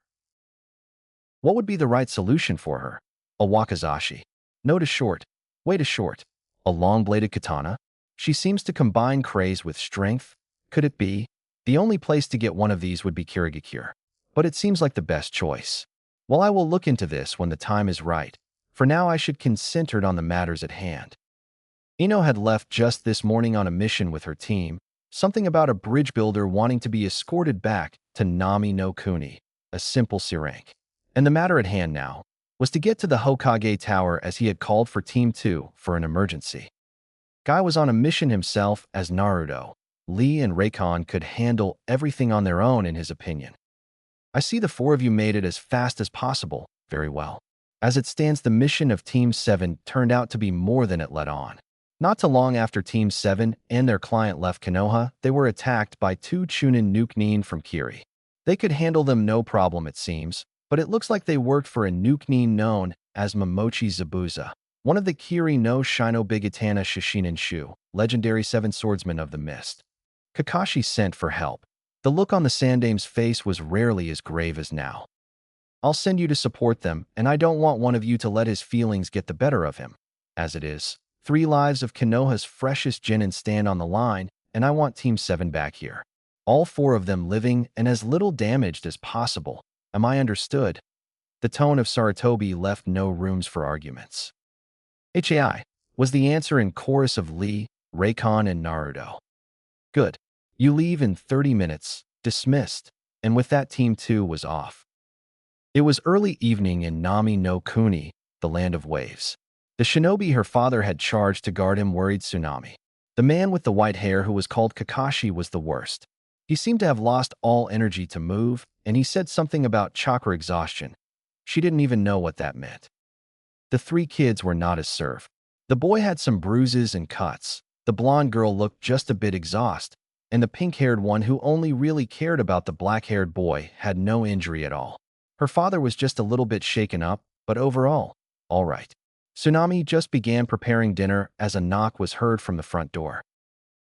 What would be the right solution for her? A wakizashi. No to short. Way to short. A long-bladed katana? She seems to combine craze with strength. Could it be? The only place to get one of these would be Kirigakure. But it seems like the best choice. Well, I will look into this when the time is right. For now, I should concentrate on the matters at hand. Ino had left just this morning on a mission with her team, something about a bridge builder wanting to be escorted back to Nami no Kuni, a simple C rank. And the matter at hand now was to get to the Hokage Tower, as he had called for Team 2 for an emergency. Guy was on a mission himself, as Naruto, Lee, and Raikon could handle everything on their own in his opinion. I see the four of you made it as fast as possible. Very well. As it stands, the mission of Team 7 turned out to be more than it let on. Not too long after Team 7 and their client left Konoha, they were attacked by 2 Chunin nuke from Kiri. They could handle them no problem, it seems, but it looks like they worked for a nuke known as Momochi Zabuza. one of the Kiri no Shinobigatana Shishinin Shu, legendary seven swordsmen of the mist. Kakashi sent for help. The look on the Sandame's face was rarely as grave as now. I'll send you to support them, and I don't want one of you to let his feelings get the better of him. As it is, 3 lives of Konoha's freshest Genin stand on the line, and I want Team 7 back here. All 4 of them living and as little damaged as possible. Am I understood? The tone of Sarutobi left no rooms for arguments. HAI was the answer in chorus of Lee, Raikon, and Naruto. Good. You leave in 30 minutes. Dismissed. And with that, Team 2 was off. It was early evening in Nami no Kuni, the land of waves. The shinobi her father had charged to guard him worried Tsunami. The man with the white hair who was called Kakashi was the worst. He seemed to have lost all energy to move, and he said something about chakra exhaustion. She didn't even know what that meant. The 3 kids were not as served. The boy had some bruises and cuts. The blonde girl looked just a bit exhausted, and the pink-haired one who only really cared about the black-haired boy had no injury at all. Her father was just a little bit shaken up, but overall, all right. Tsunami just began preparing dinner as a knock was heard from the front door.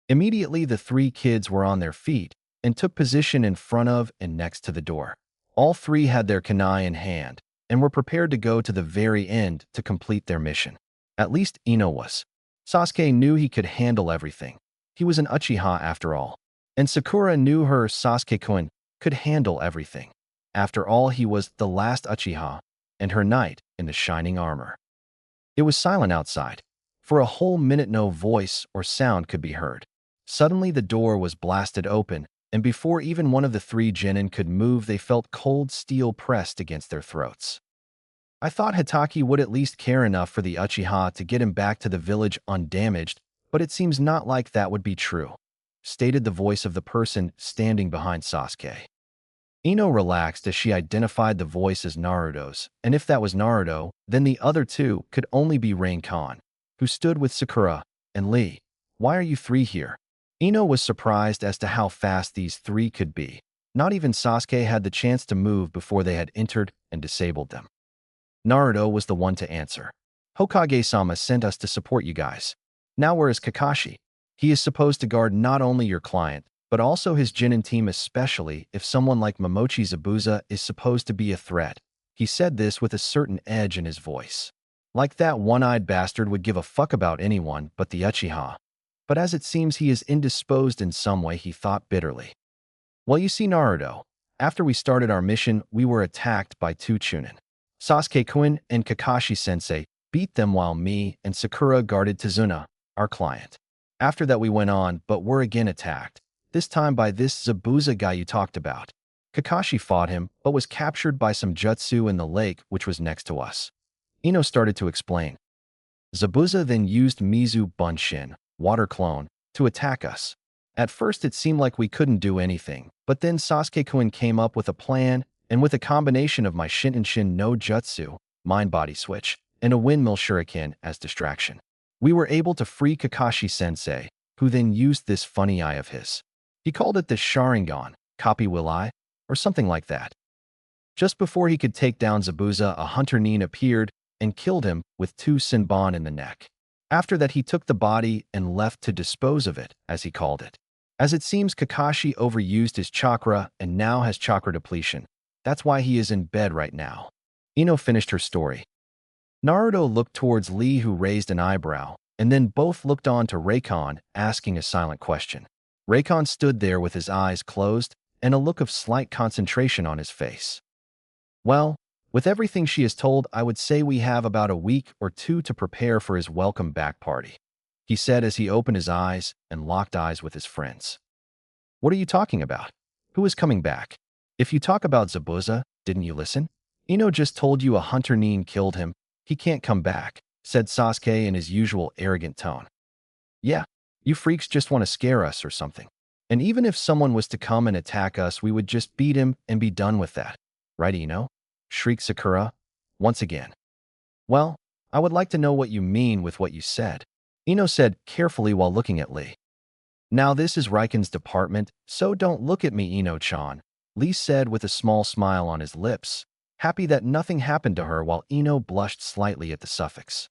Immediately, the 3 kids were on their feet and took position in front of and next to the door. All 3 had their kunai in hand and were prepared to go to the very end to complete their mission. At least Ino was. Sasuke knew he could handle everything. He was an Uchiha after all. And Sakura knew her Sasuke-kun could handle everything. After all, he was the last Uchiha and her knight in the shining armor. It was silent outside. For a whole minute no voice or sound could be heard. Suddenly the door was blasted open, and before even one of the 3 genin could move, they felt cold steel pressed against their throats. I thought Hitaki would at least care enough for the Uchiha to get him back to the village undamaged, but it seems not like that would be true, stated the voice of the person standing behind Sasuke. Ino relaxed as she identified the voice as Naruto's, and if that was Naruto, then the other 2 could only be Rain-kan, who stood with Sakura and Lee. Why are you 3 here? Ino was surprised as to how fast these 3 could be. Not even Sasuke had the chance to move before they had entered and disabled them. Naruto was the one to answer. Hokage-sama sent us to support you guys. Now where is Kakashi? He is supposed to guard not only your client, but also his genin team, especially if someone like Momochi Zabuza is supposed to be a threat. He said this with a certain edge in his voice. Like that one-eyed bastard would give a fuck about anyone but the Uchiha. But as it seems he is indisposed in some way, he thought bitterly. Well, you see, Naruto, after we started our mission, we were attacked by 2 Chunin. Sasuke-kun and Kakashi-sensei beat them while me and Sakura guarded Tazuna, our client. After that we went on, but were again attacked, this time by this Zabuza guy you talked about. Kakashi fought him, but was captured by some jutsu in the lake which was next to us. Ino started to explain. Zabuza then used Mizu Bunshin, water clone, to attack us. At first it seemed like we couldn't do anything, but then Sasuke-kun came up with a plan, and with a combination of my Shin no Jutsu, mind-body switch, and a windmill shuriken as distraction, we were able to free Kakashi-sensei, who then used this funny eye of his. He called it the Sharingan, copy will I, or something like that. Just before he could take down Zabuza, a hunter Nin appeared and killed him with 2 Senbon in the neck. After that he took the body and left to dispose of it, as he called it. As it seems, Kakashi overused his chakra and now has chakra depletion. That's why he is in bed right now. Ino finished her story. Naruto looked towards Lee, who raised an eyebrow, and then both looked on to Raikon, asking a silent question. Raikon stood there with his eyes closed and a look of slight concentration on his face. Well, with everything she has told, I would say we have about a week or 2 to prepare for his welcome back party, he said as he opened his eyes and locked eyes with his friends. What are you talking about? Who is coming back? If you talk about Zabuza, didn't you listen? Ino just told you a hunter Nin killed him. He can't come back, said Sasuke in his usual arrogant tone. Yeah, you freaks just want to scare us or something. And even if someone was to come and attack us, we would just beat him and be done with that. Right, Ino? Shrieked Sakura, once again. Well, I would like to know what you mean with what you said, Ino said carefully while looking at Lee. Now this is Raiken's department, so don't look at me, Ino-chan, Lee said with a small smile on his lips, happy that nothing happened to her while Ino blushed slightly at the suffix.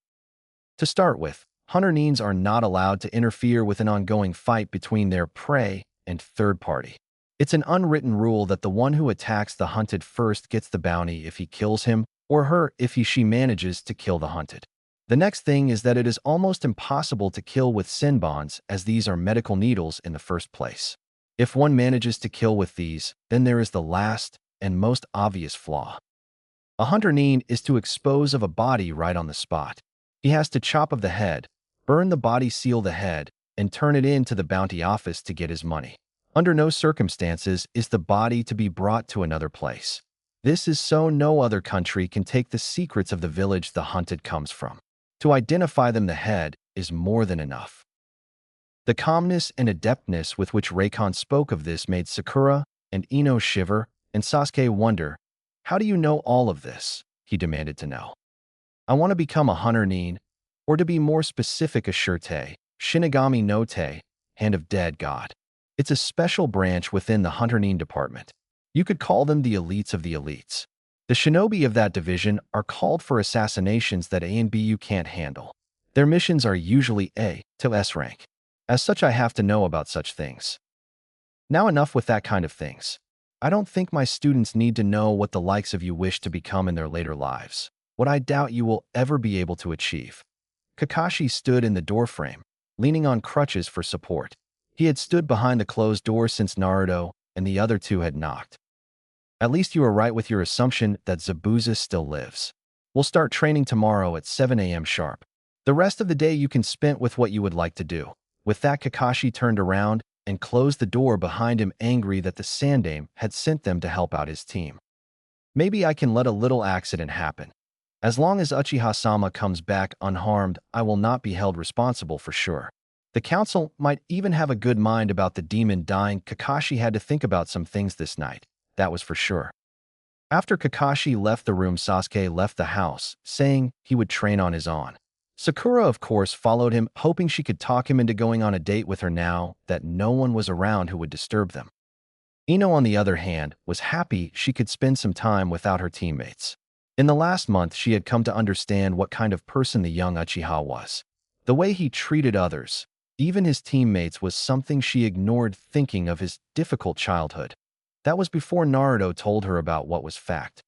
To start with, hunter neens are not allowed to interfere with an ongoing fight between their prey and third party. It's an unwritten rule that the one who attacks the hunted first gets the bounty if he kills him, or her if she manages to kill the hunted. The next thing is that it is almost impossible to kill with senbons, as these are medical needles in the first place. If one manages to kill with these, then there is the last and most obvious flaw. A hunter neen is to expose of a body right on the spot. He has to chop of the head, burn the body, seal the head, and turn it in to the bounty office to get his money. Under no circumstances is the body to be brought to another place. This is so no other country can take the secrets of the village the hunted comes from. To identify them, the head is more than enough. The calmness and adeptness with which Reikon spoke of this made Sakura and Ino shiver, and Sasuke wonder, "How do you know all of this?" he demanded to know. "I want to become a hunter neen, or to be more specific, a shurte, Shinigami no Te, hand of dead god. It's a special branch within the hunter neen department. You could call them the elites of the elites. The shinobi of that division are called for assassinations that A and BU can't handle. Their missions are usually A to S rank. As such, I have to know about such things. Now enough with that kind of things. I don't think my students need to know what the likes of you wish to become in their later lives, what I doubt you will ever be able to achieve." Kakashi stood in the doorframe, leaning on crutches for support. He had stood behind the closed door since Naruto and the other two had knocked. "At least you are right with your assumption that Zabuza still lives. We'll start training tomorrow at 7 a.m. sharp. The rest of the day you can spend with what you would like to do." With that, Kakashi turned around and closed the door behind him, angry that the Sandaime had sent them to help out his team. "Maybe I can let a little accident happen. As long as Uchiha-sama comes back unharmed, I will not be held responsible for sure. The council might even have a good mind about the demon dying." Kakashi had to think about some things this night, that was for sure. After Kakashi left the room, Sasuke left the house, saying he would train on his own. Sakura, of course, followed him, hoping she could talk him into going on a date with her now that no one was around who would disturb them. Ino, on the other hand, was happy she could spend some time without her teammates. In the last month, she had come to understand what kind of person the young Uchiha was. The way he treated others, even his teammates, was something she ignored, thinking of his difficult childhood. That was before Naruto told her about what was fact.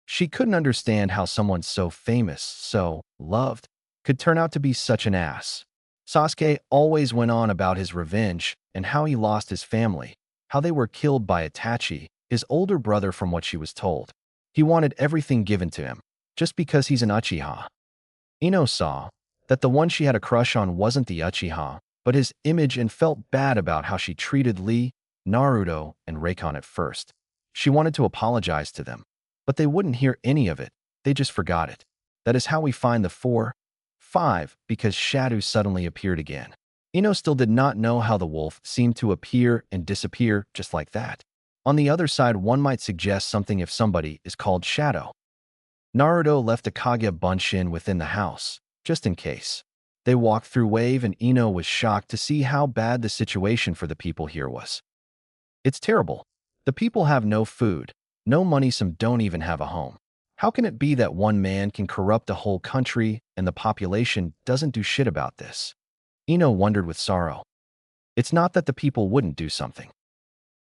She couldn't understand how someone so famous, so loved, could turn out to be such an ass. Sasuke always went on about his revenge and how he lost his family, how they were killed by Itachi, his older brother, from what she was told. He wanted everything given to him, just because he's an Uchiha. Ino saw that the one she had a crush on wasn't the Uchiha, but his image, and felt bad about how she treated Lee, Naruto, and Reikon at first. She wanted to apologize to them, but they wouldn't hear any of it. They just forgot it. That is how we find the 5, because Shadow suddenly appeared again. Ino still did not know how the wolf seemed to appear and disappear just like that. On the other side, one might suggest something if somebody is called Shadow. Naruto left a Kage Bunshin within the house, just in case. They walked through Wave, and Ino was shocked to see how bad the situation for the people here was. It's terrible. The people have no food, no money, some don't even have a home. How can it be that one man can corrupt a whole country and the population doesn't do shit about this? Ino wondered with sorrow. It's not that the people wouldn't do something.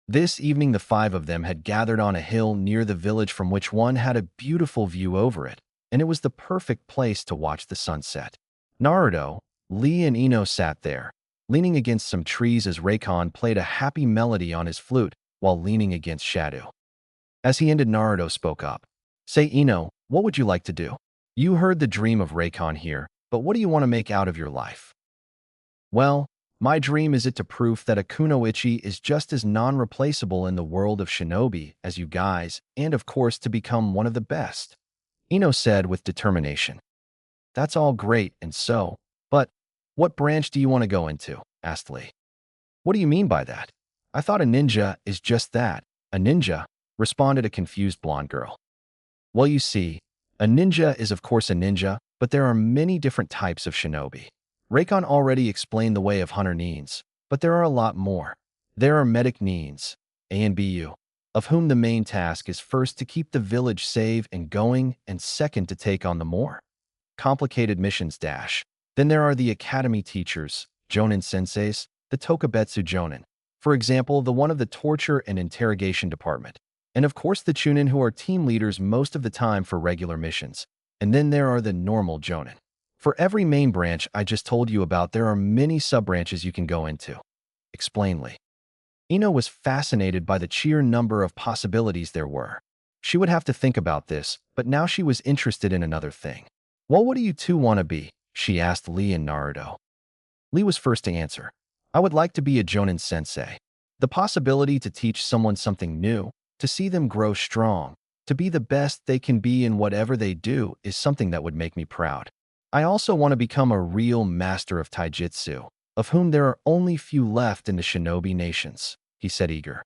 This evening, the 5 of them had gathered on a hill near the village from which one had a beautiful view over it, and it was the perfect place to watch the sunset. Naruto, Lee, and Ino sat there, leaning against some trees as Reikon played a happy melody on his flute while leaning against Shadow. As he ended, Naruto spoke up. "Say, Ino, what would you like to do? You heard the dream of Reikon here, but what do you want to make out of your life?" "Well, my dream is it to prove that a kunoichi is just as non-replaceable in the world of shinobi as you guys, and of course to become one of the best," Ino said with determination. "That's all great and so, but what branch do you want to go into?" asked Lee. "What do you mean by that? I thought a ninja is just that, a ninja," responded a confused blonde girl. "Well, you see, a ninja is of course a ninja, but there are many different types of shinobi. Reikon already explained the way of hunter neens, but there are a lot more. There are medic neens, A and BU, of whom the main task is first to keep the village safe and going, and second to take on the more complicated missions Then there are the academy teachers, Jonin senseis, the Tokubetsu Jonin. For example, the one of the torture and interrogation department. And of course the Chunin who are team leaders most of the time for regular missions. And then there are the normal Jonin. For every main branch I just told you about, there are many sub-branches you can go into. Explain Lee. Ino was fascinated by the sheer number of possibilities there were. She would have to think about this, but now she was interested in another thing. Well, what do you two want to be? She asked Lee and Naruto. Lee was first to answer. I would like to be a Jonin sensei. The possibility to teach someone something new, to see them grow strong, to be the best they can be in whatever they do is something that would make me proud. I also want to become a real master of taijutsu, of whom there are only few left in the shinobi nations, he said eager.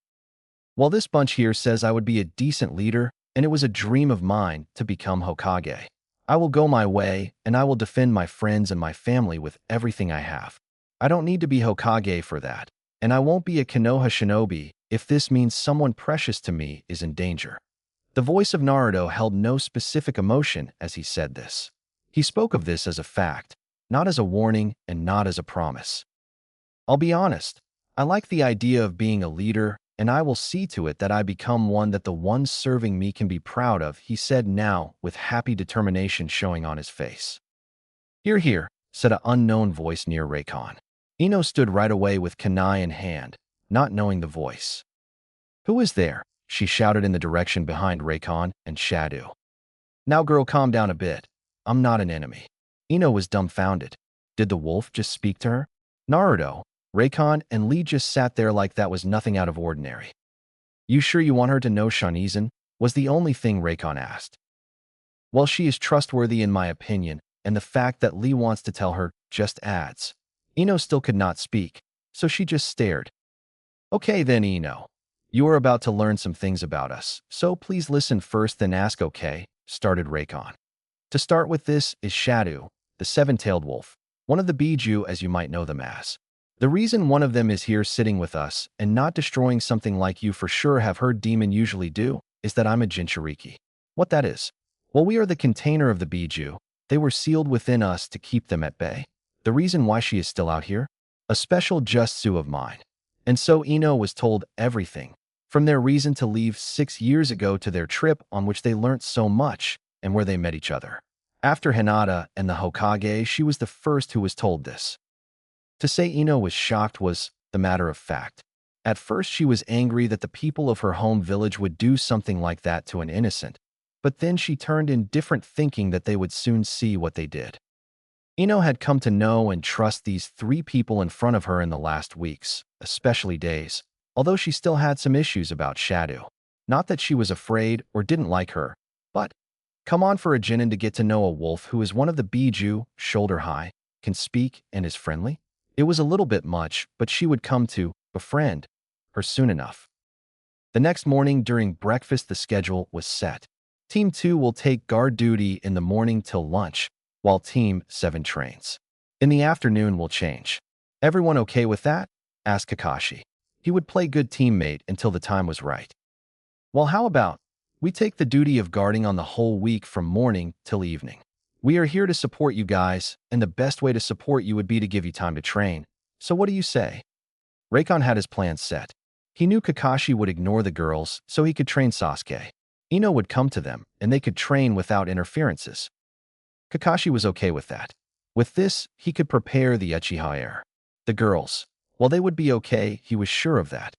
Well, this bunch here says I would be a decent leader, and it was a dream of mine to become Hokage. I will go my way, and I will defend my friends and my family with everything I have. I don't need to be Hokage for that, and I won't be a Konoha shinobi if this means someone precious to me is in danger. The voice of Naruto held no specific emotion as he said this. He spoke of this as a fact, not as a warning and not as a promise. I'll be honest, I like the idea of being a leader, and I will see to it that I become one that the ones serving me can be proud of, he said now with happy determination showing on his face. Hear, hear, said an unknown voice near Raikon. Ino stood right away with kunai in hand, not knowing the voice. Who is there? She shouted in the direction behind Raikon and Shadow. Now girl, calm down a bit. I'm not an enemy. Ino was dumbfounded. Did the wolf just speak to her? Naruto, Raikon, and Lee just sat there like that was nothing out of ordinary. You sure you want her to know Shanizen? Was the only thing Raikon asked. Well, she is trustworthy in my opinion, and the fact that Lee wants to tell her just adds. Ino still could not speak, so she just stared. Okay then, Ino. You are about to learn some things about us, so please listen first then ask, okay? Started Raikon. To start with, this is Shadow, the seven-tailed wolf, one of the Biju as you might know them as. The reason one of them is here sitting with us and not destroying something like you for sure have heard demon usually do is that I'm a Jinchuriki. What that is? Well, we are the container of the Biju. They were sealed within us to keep them at bay. The reason why she is still out here? A special jutsu of mine. And so Ino was told everything, from their reason to leave 6 years ago to their trip on which they learnt so much and where they met each other. After Hinata and the Hokage, she was the first who was told this. To say Ino was shocked was the matter of fact. At first she was angry that the people of her home village would do something like that to an innocent, but then she turned indifferent thinking that they would soon see what they did. Ino had come to know and trust these 3 people in front of her in the last weeks, especially days, although she still had some issues about Shadow. Not that she was afraid or didn't like her, but come on for a Jinin to get to know a wolf who is one of the Biju, shoulder high, can speak and is friendly. It was a little bit much, but she would come to befriend her soon enough. The next morning during breakfast the schedule was set. Team 2 will take guard duty in the morning till lunch, while Team 7 trains. In the afternoon will change. Everyone okay with that? Asked Kakashi. He would play good teammate until the time was right. Well, how about we take the duty of guarding on the whole week from morning till evening. We are here to support you guys, and the best way to support you would be to give you time to train. So what do you say? Raikon had his plans set. He knew Kakashi would ignore the girls so he could train Sasuke. Ino would come to them, and they could train without interferences. Kakashi was okay with that. With this, he could prepare the Uchiha heir. The girls, well, they would be okay, he was sure of that.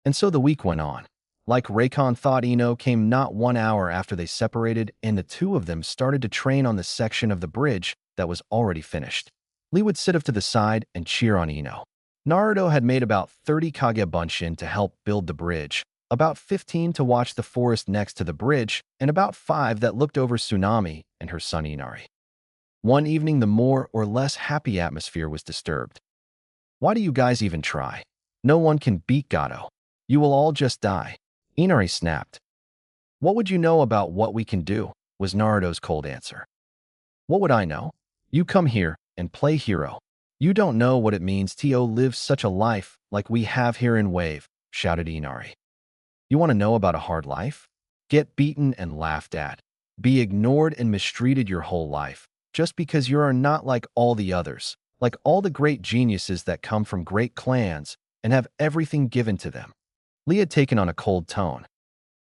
And so the week went on. Like Raikon thought, Ino came not 1 hour after they separated, and the 2 of them started to train on the section of the bridge that was already finished. Lee would sit off to the side and cheer on Ino. Naruto had made about 30 Kage Bunshin to help build the bridge, about 15 to watch the forest next to the bridge, and about 5 that looked over Tsunami and her son Inari. One evening, the more or less happy atmosphere was disturbed. Why do you guys even try? No one can beat Gato. You will all just die. Inari snapped. What would you know about what we can do? Was Naruto's cold answer. What would I know? You come here and play hero. You don't know what it means to live such a life like we have here in Wave, shouted Inari. You want to know about a hard life? Get beaten and laughed at. Be ignored and mistreated your whole life. just because you are not like all the others, like all the great geniuses that come from great clans and have everything given to them. Lee had taken on a cold tone.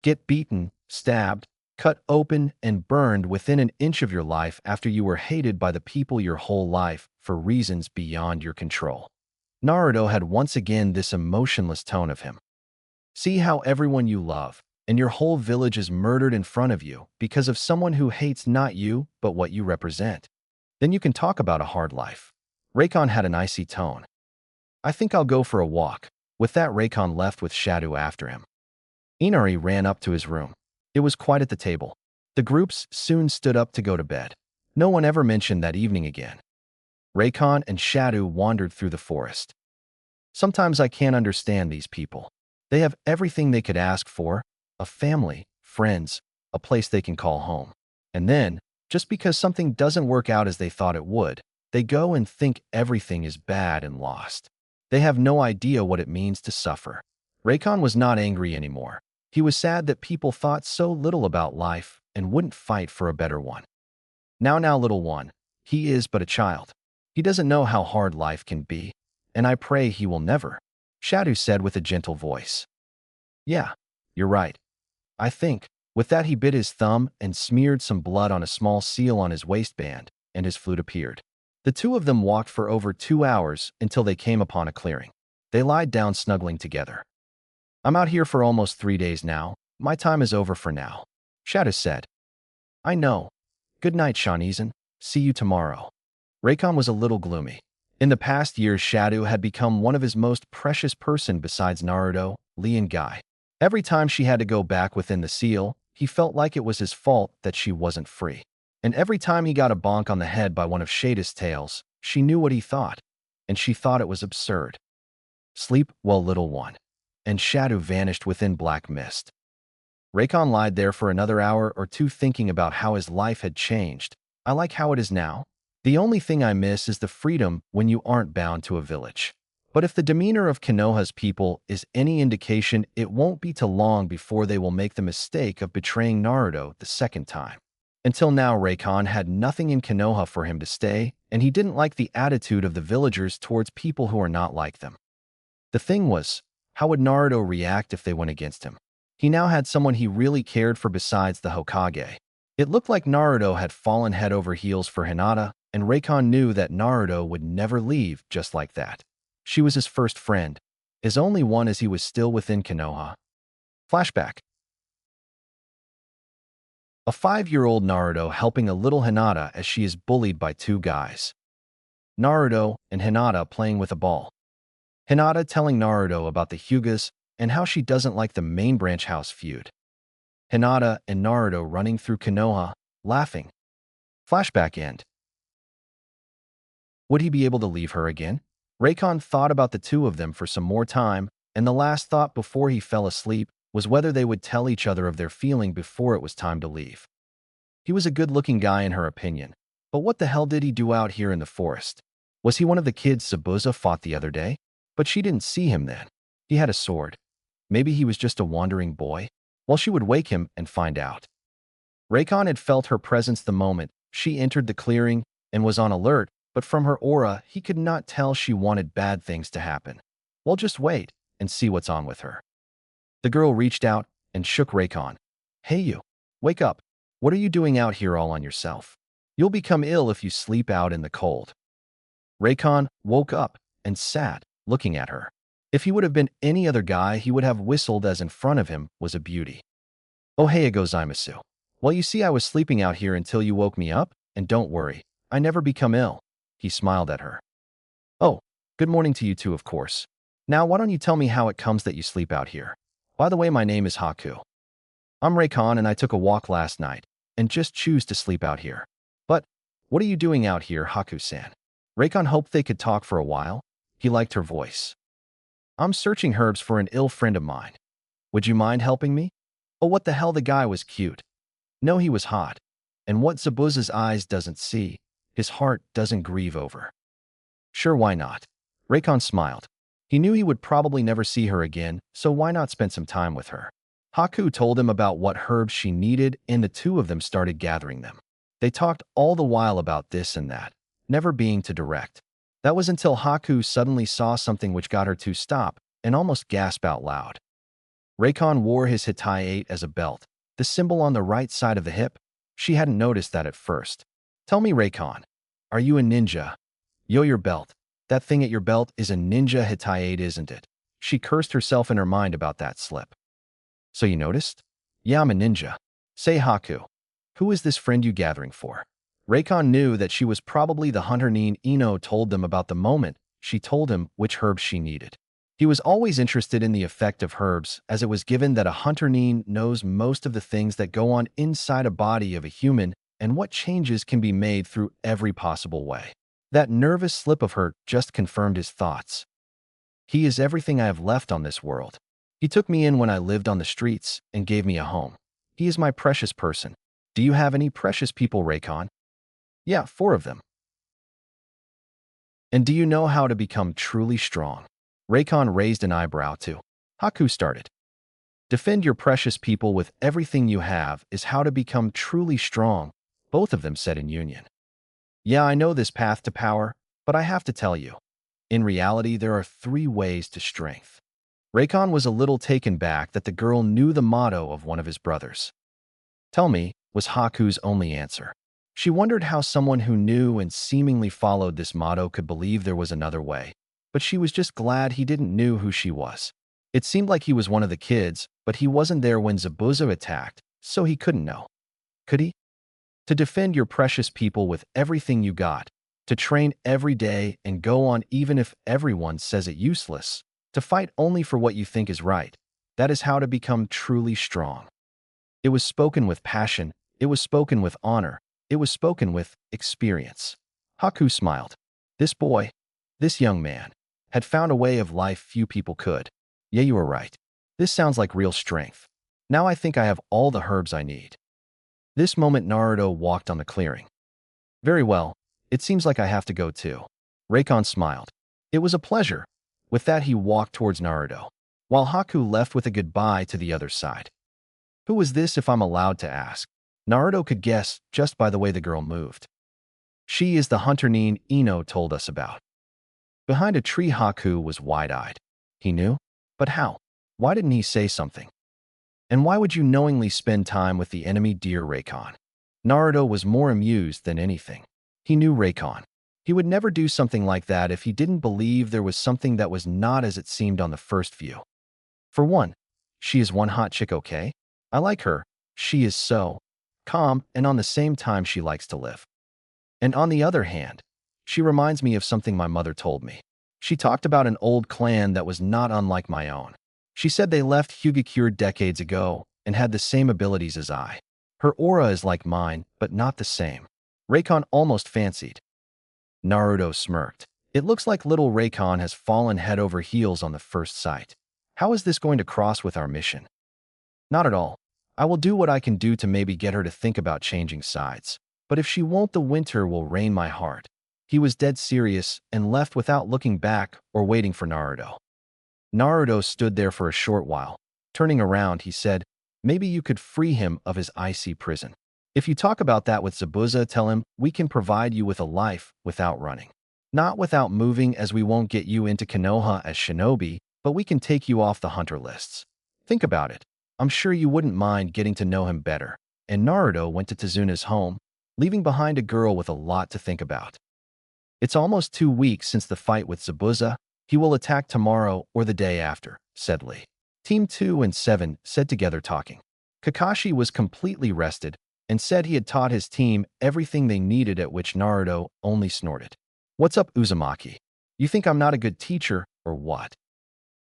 Get beaten, stabbed, cut open, and burned within an inch of your life after you were hated by the people your whole life for reasons beyond your control. Naruto had once again this emotionless tone of him. See how everyone you love and your whole village is murdered in front of you because of someone who hates not you but what you represent. Then you can talk about a hard life. Raikon had an icy tone. I think I'll go for a walk. With that, Raikon left with Shadow after him. Inari ran up to his room. It was quiet at the table. The groups soon stood up to go to bed. No one ever mentioned that evening again. Raikon and Shadow wandered through the forest. Sometimes I can't understand these people. They have everything they could ask for, a family, friends, a place they can call home. And then, just because something doesn't work out as they thought it would, they go and think everything is bad and lost. They have no idea what it means to suffer. Raikon was not angry anymore. He was sad that people thought so little about life and wouldn't fight for a better one. Now, little one, he is but a child. He doesn't know how hard life can be, and I pray he will never, Shadow said with a gentle voice. Yeah, you're right. I think. With that, he bit his thumb and smeared some blood on a small seal on his waistband, and his flute appeared. The two of them walked for over 2 hours until they came upon a clearing. They lied down snuggling together. I'm out here for almost 3 days now. My time is over for now, Shadow said. I know. Good night, Shanizen. See you tomorrow. Raikon was a little gloomy. In the past years, Shadow had become one of his most precious person besides Naruto, Lee, and Guy. Every time she had to go back within the seal, he felt like it was his fault that she wasn't free. And every time he got a bonk on the head by one of Shada's tails, she knew what he thought, and she thought it was absurd. Sleep well, little one. And Shadow vanished within black mist. Raikon lied there for another hour or two thinking about how his life had changed. I like how it is now. The only thing I miss is the freedom when you aren't bound to a village. But if the demeanor of Konoha's people is any indication, it won't be too long before they will make the mistake of betraying Naruto the second time. Until now, Raikon had nothing in Konoha for him to stay, and he didn't like the attitude of the villagers towards people who are not like them. The thing was, how would Naruto react if they went against him? He now had someone he really cared for besides the Hokage. It looked like Naruto had fallen head over heels for Hinata, and Raikon knew that Naruto would never leave just like that. She was his first friend, his only one as he was still within Konoha. Flashback. A 5-year-old Naruto helping a little Hinata as she is bullied by 2 guys. Naruto and Hinata playing with a ball. Hinata telling Naruto about the Hyugas and how she doesn't like the main branch house feud. Hinata and Naruto running through Konoha, laughing. Flashback end. Would he be able to leave her again? Raikon thought about the two of them for some more time, and the last thought before he fell asleep was whether they would tell each other of their feeling before it was time to leave. He was a good-looking guy in her opinion, but what the hell did he do out here in the forest? Was he one of the kids Zabuza fought the other day? But she didn't see him then. He had a sword. Maybe he was just a wandering boy? Well, she would wake him and find out. Raikon had felt her presence the moment she entered the clearing and was on alert, but from her aura, he could not tell she wanted bad things to happen. Well, just wait and see what's on with her. The girl reached out and shook Raikon. Hey you, wake up. What are you doing out here all on yourself? You'll become ill if you sleep out in the cold. Raikon woke up and sat, looking at her. If he would have been any other guy, he would have whistled as in front of him was a beauty. Ohayou gozaimasu. Well, you see, I was sleeping out here until you woke me up, and don't worry, I never become ill. He smiled at her. Oh, good morning to you too, of course. Now, why don't you tell me how it comes that you sleep out here? By the way, my name is Haku. I'm Raikon, and I took a walk last night, and just choose to sleep out here. But, what are you doing out here, Haku-san? Raikon hoped they could talk for a while. He liked her voice. I'm searching herbs for an ill friend of mine. Would you mind helping me? Oh, what the hell, the guy was cute. No, he was hot. And what Zabuza's eyes doesn't see, his heart doesn't grieve over. Sure, why not? Raikon smiled. He knew he would probably never see her again, so why not spend some time with her? Haku told him about what herbs she needed, and the two of them started gathering them. They talked all the while about this and that, never being too direct. That was until Haku suddenly saw something which got her to stop and almost gasp out loud. Raikon wore his Hitai-8 as a belt, the symbol on the right side of the hip. She hadn't noticed that at first. Tell me, Raikon, are you a ninja? Yo, your belt. That thing at your belt is a ninja Hitai-8, isn't it? She cursed herself in her mind about that slip. So you noticed? Yeah, I'm a ninja. Say, Haku, who is this friend you gathering for? Raikon knew that she was probably the hunter Ino told them about the moment she told him which herbs she needed. He was always interested in the effect of herbs, as it was given that a hunter knows most of the things that go on inside a body of a human and what changes can be made through every possible way. That nervous slip of her just confirmed his thoughts. He is everything I have left on this world. He took me in when I lived on the streets and gave me a home. He is my precious person. Do you have any precious people, Raikon? Yeah, 4 of them. And do you know how to become truly strong? Raikon raised an eyebrow too. Haku started. Defend your precious people with everything you have is how to become truly strong, both of them said in union. Yeah, I know this path to power, but I have to tell you. In reality, there are 3 ways to strength. Raikon was a little taken back that the girl knew the motto of one of his brothers. Tell me, was Haku's only answer. She wondered how someone who knew and seemingly followed this motto could believe there was another way, but she was just glad he didn't know who she was. It seemed like he was one of the kids, but he wasn't there when Zabuza attacked, so he couldn't know. Could he? To defend your precious people with everything you got, to train every day and go on even if everyone says it useless, to fight only for what you think is right. That is how to become truly strong. It was spoken with passion, it was spoken with honor, it was spoken with experience. Haku smiled. This boy, this young man, had found a way of life few people could. Yeah, you were right. This sounds like real strength. Now I think I have all the herbs I need. This moment Naruto walked on the clearing. Very well, it seems like I have to go too. Raikon smiled. It was a pleasure. With that he walked towards Naruto, while Haku left with a goodbye to the other side. Who was this if I'm allowed to ask? Naruto could guess just by the way the girl moved. She is the hunter Ino told us about. Behind a tree Haku was wide-eyed. He knew? But how? Why didn't he say something? And why would you knowingly spend time with the enemy dear Raikon? Naruto was more amused than anything. He knew Raikon. He would never do something like that if he didn't believe there was something that was not as it seemed on the first view. For one, she is one hot chick, okay? I like her. She is so calm, and on the same time she likes to live. And on the other hand, she reminds me of something my mother told me. She talked about an old clan that was not unlike my own. She said they left Hugakure decades ago and had the same abilities as I. Her aura is like mine, but not the same. Raikon almost fancied. Naruto smirked. It looks like little Raikon has fallen head over heels on the first sight. How is this going to cross with our mission? Not at all. I will do what I can do to maybe get her to think about changing sides. But if she won't, the winter will rain my heart. He was dead serious and left without looking back or waiting for Naruto. Naruto stood there for a short while. Turning around, he said, maybe you could free him of his icy prison. If you talk about that with Zabuza, tell him we can provide you with a life without running. Not without moving, as we won't get you into Konoha as shinobi, but we can take you off the hunter lists. Think about it. I'm sure you wouldn't mind getting to know him better. And Naruto went to Tezuna's home, leaving behind a girl with a lot to think about. It's almost 2 weeks since the fight with Zabuza. He will attack tomorrow or the day after, said Lee. Team 2 and 7 said together talking. Kakashi was completely rested and said he had taught his team everything they needed, at which Naruto only snorted. What's up, Uzumaki? You think I'm not a good teacher, or what?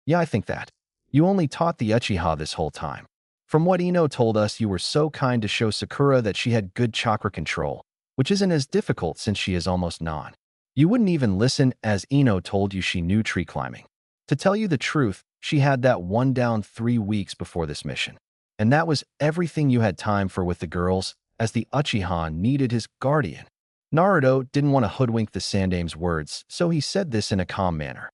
Yeah, I think that. You only taught the Uchiha this whole time. From what Ino told us, you were so kind to show Sakura that she had good chakra control, which isn't as difficult since she is almost non. You wouldn't even listen, as Ino told you she knew tree climbing. To tell you the truth, she had that one down 3 weeks before this mission. And that was everything you had time for with the girls, as the Uchiha needed his guardian. Naruto didn't want to hoodwink the Sandame's words, so he said this in a calm manner.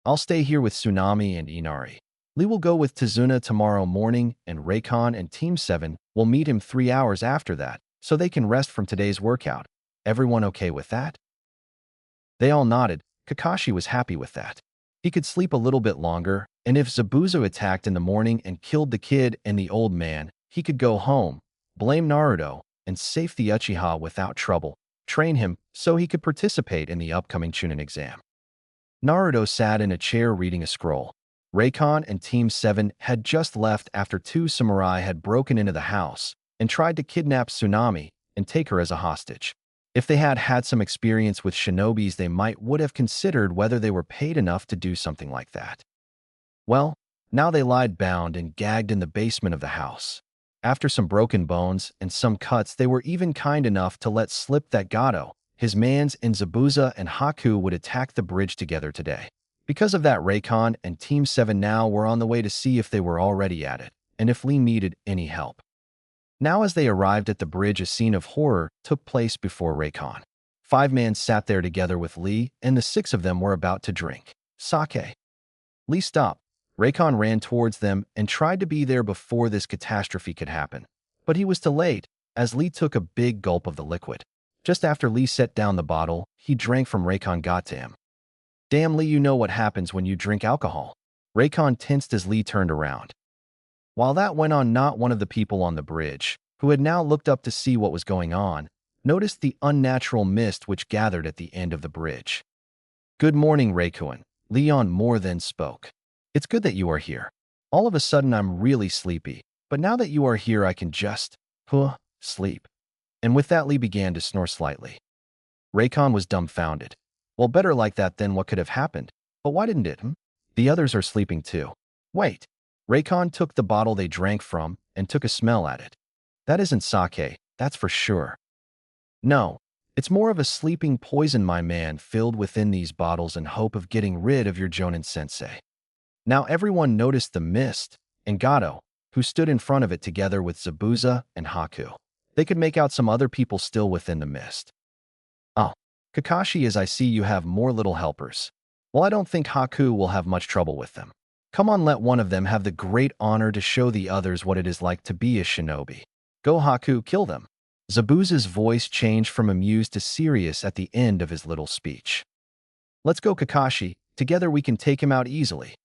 I'll stay here with Tsunami and Inari. Lee will go with Tezuna tomorrow morning, and Raikon and Team 7 will meet him 3 hours after that, so they can rest from today's workout. Everyone okay with that? They all nodded. Kakashi was happy with that. He could sleep a little bit longer, and if Zabuza attacked in the morning and killed the kid and the old man, he could go home, blame Naruto, and save the Uchiha without trouble, train him so he could participate in the upcoming Chunin exam. Naruto sat in a chair reading a scroll. Raikon and Team 7 had just left after two samurai had broken into the house and tried to kidnap Tsunami and take her as a hostage. If they had had some experience with shinobis, they would have considered whether they were paid enough to do something like that. Well, now they lied bound and gagged in the basement of the house. After some broken bones and some cuts, they were even kind enough to let slip that Gato, his mans, and Zabuza and Haku would attack the bridge together today. Because of that, Raikon and Team 7 now were on the way to see if they were already at it, and if Lee needed any help. Now as they arrived at the bridge, a scene of horror took place before Raikon. 5 men sat there together with Lee, and the 6 of them were about to drink sake. Lee stopped. Raikon ran towards them and tried to be there before this catastrophe could happen. But he was too late, as Lee took a big gulp of the liquid. Just after Lee set down the bottle, he drank from Raikon got to him. Damn, Lee, you know what happens when you drink alcohol. Raikon tensed as Lee turned around. While that went on, not one of the people on the bridge, who had now looked up to see what was going on, noticed the unnatural mist which gathered at the end of the bridge. Good morning, Raikon. Leon more than spoke. It's good that you are here. All of a sudden I'm really sleepy, but now that you are here I can just, sleep. And with that Lee began to snore slightly. Raikon was dumbfounded. Well, better like that than what could have happened. But why didn't it? The others are sleeping too. Wait. Raikon took the bottle they drank from and took a smell at it. That isn't sake, that's for sure. No, it's more of a sleeping poison, my man, filled within these bottles in hope of getting rid of your Jonin-sensei. Now everyone noticed the mist, and Gato, who stood in front of it together with Zabuza and Haku. They could make out some other people still within the mist. Oh, Kakashi, as I see you have more little helpers. Well, I don't think Haku will have much trouble with them. Come on, let one of them have the great honor to show the others what it is like to be a shinobi. Go, Haku, kill them. Zabuza's voice changed from amused to serious at the end of his little speech. Let's go, Kakashi. Together we can take him out easily.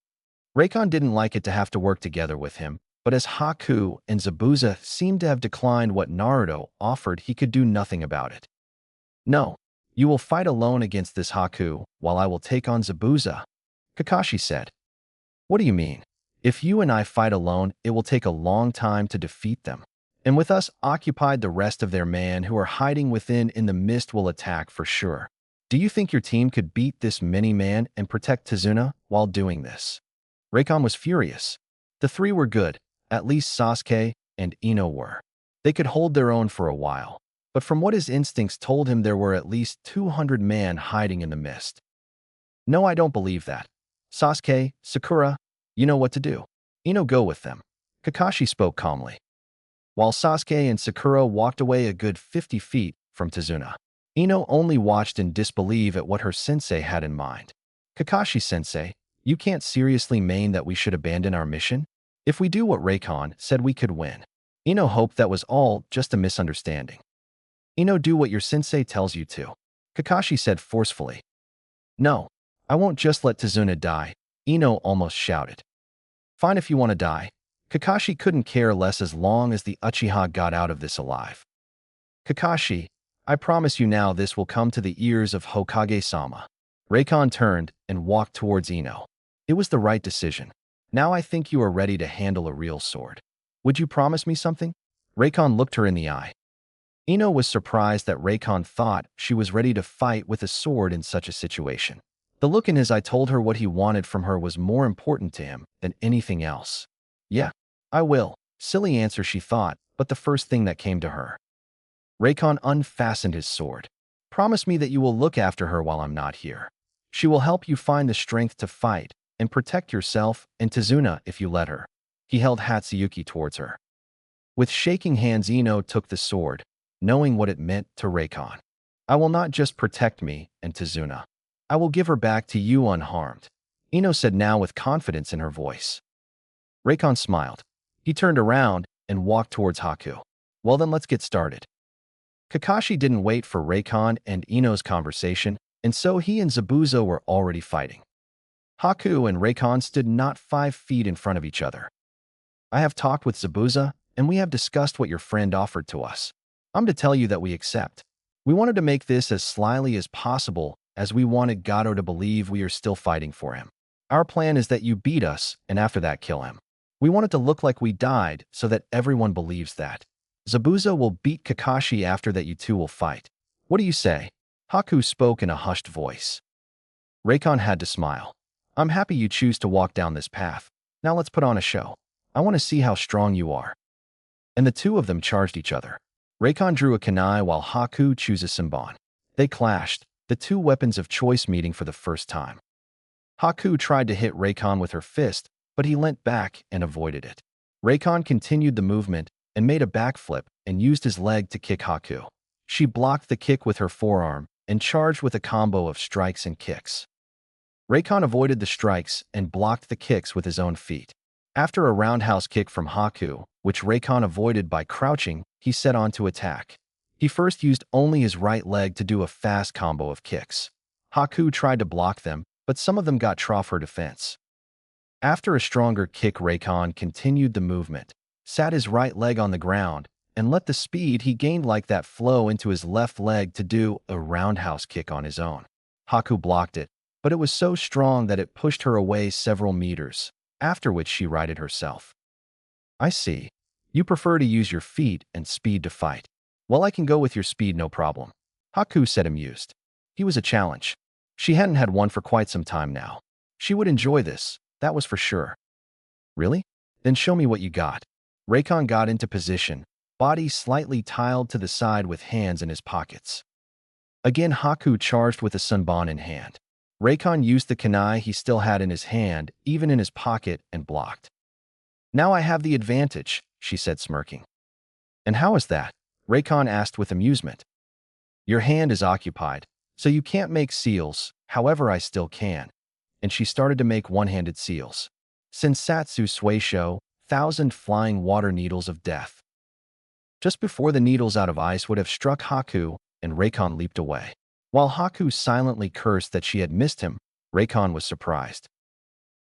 Raikon didn't like it to have to work together with him, but as Haku and Zabuza seemed to have declined what Naruto offered, he could do nothing about it. No, you will fight alone against this Haku, while I will take on Zabuza, Kakashi said. What do you mean? If you and I fight alone, it will take a long time to defeat them. And with us occupied, the rest of their men who are hiding within in the mist will attack for sure. Do you think your team could beat this many men and protect Tazuna while doing this? Raikon was furious. The 3 were good, at least Sasuke and Ino were. They could hold their own for a while, but from what his instincts told him, there were at least 200 men hiding in the mist. No, I don't believe that. Sasuke, Sakura, you know what to do. Ino, go with them. Kakashi spoke calmly. While Sasuke and Sakura walked away a good 50 feet from Tazuna, Ino only watched in disbelief at what her sensei had in mind. Kakashi-sensei, you can't seriously mean that we should abandon our mission? If we do what Raikon said, we could win. Ino hoped that was all just a misunderstanding. Ino, do what your sensei tells you to. Kakashi said forcefully. No, I won't just let Tazuna die, Ino almost shouted. Fine if you want to die. Kakashi couldn't care less as long as the Uchiha got out of this alive. Kakashi, I promise you now this will come to the ears of Hokage-sama. Raikon turned and walked towards Ino. It was the right decision. Now I think you are ready to handle a real sword. Would you promise me something? Raikon looked her in the eye. Ino was surprised that Raikon thought she was ready to fight with a sword in such a situation. The look in his eye told her what he wanted from her was more important to him than anything else. Yeah, I will. Silly answer, she thought, but the first thing that came to her. Raikon unfastened his sword. Promise me that you will look after her while I'm not here. She will help you find the strength to fight and protect yourself and Tazuna if you let her. He held Hatsuyuki towards her. With shaking hands, Ino took the sword, knowing what it meant to Raikon. I will not just protect me and Tazuna. I will give her back to you unharmed, Ino said now with confidence in her voice. Raikon smiled. He turned around and walked towards Haku. Well then, let's get started. Kakashi didn't wait for Raikon and Ino's conversation, and so he and Zabuza were already fighting. Haku and Raikon stood not 5 feet in front of each other. I have talked with Zabuza, and we have discussed what your friend offered to us. I'm to tell you that we accept. We wanted to make this as slyly as possible, as we wanted Gato to believe we are still fighting for him. Our plan is that you beat us, and after that kill him. We want it to look like we died, so that everyone believes that. Zabuza will beat Kakashi after that you two will fight. What do you say? Haku spoke in a hushed voice. Raikon had to smile. I'm happy you choose to walk down this path. Now let's put on a show. I want to see how strong you are. And the two of them charged each other. Raikon drew a kunai while Haku chose a senbon. They clashed, the two weapons of choice meeting for the first time. Haku tried to hit Raikon with her fist, but he leant back and avoided it. Raikon continued the movement and made a backflip and used his leg to kick Haku. She blocked the kick with her forearm and charged with a combo of strikes and kicks. Raikon avoided the strikes and blocked the kicks with his own feet. After a roundhouse kick from Haku, which Raikon avoided by crouching, he set on to attack. He first used only his right leg to do a fast combo of kicks. Haku tried to block them, but some of them got off her defense. After a stronger kick, Raikon continued the movement, sat his right leg on the ground, and let the speed he gained like that flow into his left leg to do a roundhouse kick on his own. Haku blocked it, but it was so strong that it pushed her away several meters, after which she righted herself. I see. You prefer to use your feet and speed to fight. Well, I can go with your speed, no problem. Haku said, amused. He was a challenge. She hadn't had one for quite some time now. She would enjoy this, that was for sure. Really? Then show me what you got. Raikon got into position, body slightly tilted to the side with hands in his pockets. Again, Haku charged with a senbon in hand. Raikon used the kunai he still had in his hand, even in his pocket, and blocked. Now I have the advantage, she said, smirking. And how is that? Raikon asked with amusement. Your hand is occupied, so you can't make seals, however I still can. And she started to make one-handed seals. Sensatsu Suisho, 1,000 flying water needles of death. Just before the needles out of ice would have struck Haku, and Raikon leaped away. While Haku silently cursed that she had missed him, Raikon was surprised.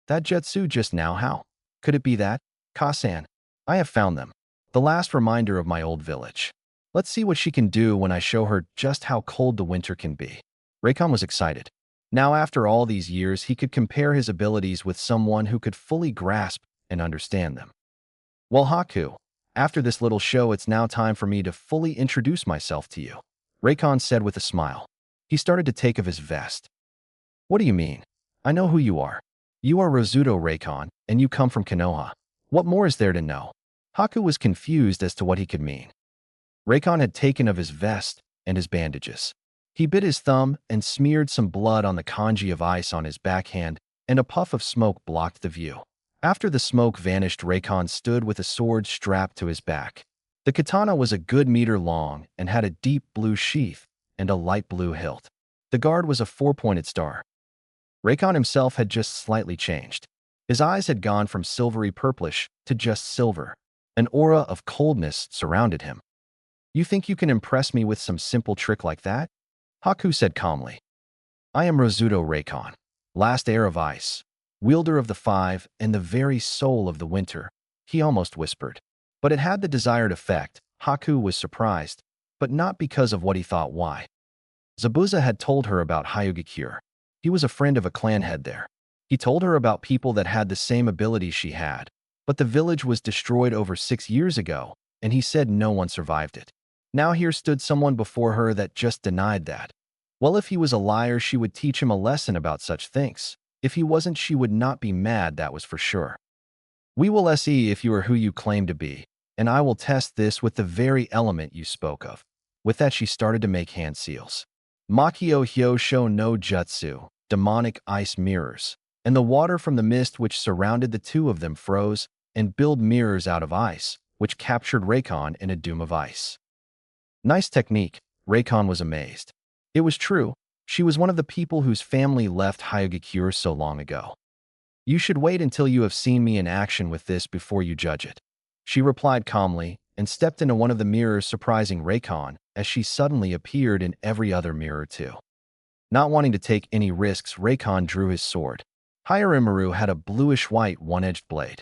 That jutsu just now, how? Could it be that? Kasan, I have found them. The last reminder of my old village. Let's see what she can do when I show her just how cold the winter can be. Raikon was excited. Now, after all these years, he could compare his abilities with someone who could fully grasp and understand them. Well, Haku, after this little show, it's now time for me to fully introduce myself to you, Raikon said with a smile. He started to take off his vest. What do you mean? I know who you are. You are Rozuto Raikon, and you come from Konoha. What more is there to know? Haku was confused as to what he could mean. Raikon had taken of his vest and his bandages. He bit his thumb and smeared some blood on the kanji of ice on his backhand, and a puff of smoke blocked the view. After the smoke vanished, Raikon stood with a sword strapped to his back. The katana was a good meter long and had a deep blue sheath and a light blue hilt. The guard was a 4-pointed star. Raikon himself had just slightly changed. His eyes had gone from silvery purplish to just silver. An aura of coldness surrounded him. You think you can impress me with some simple trick like that? Haku said calmly. I am Rozuto Raikon, last heir of ice, wielder of the 5 and the very soul of the winter, he almost whispered. But it had the desired effect. Haku was surprised, but not because of what he thought why. Zabuza had told her about Hyuga. He was a friend of a clan head there. He told her about people that had the same abilities she had, but the village was destroyed over 6 years ago, and he said no one survived it. Now here stood someone before her that just denied that. Well, if he was a liar, she would teach him a lesson about such things. If he wasn't, she would not be mad, that was for sure. We will see if you are who you claim to be, and I will test this with the very element you spoke of. With that, she started to make hand seals. Makio Hyosho no Jutsu, demonic ice mirrors, and the water from the mist which surrounded the two of them froze and built mirrors out of ice, which captured Raikon in a doom of ice. Nice technique, Raikon was amazed. It was true, she was one of the people whose family left Hyuga so long ago. You should wait until you have seen me in action with this before you judge it. She replied calmly and stepped into one of the mirrors, surprising Raikon as she suddenly appeared in every other mirror too. Not wanting to take any risks, Raikon drew his sword. Hyarumaru had a bluish-white one-edged blade.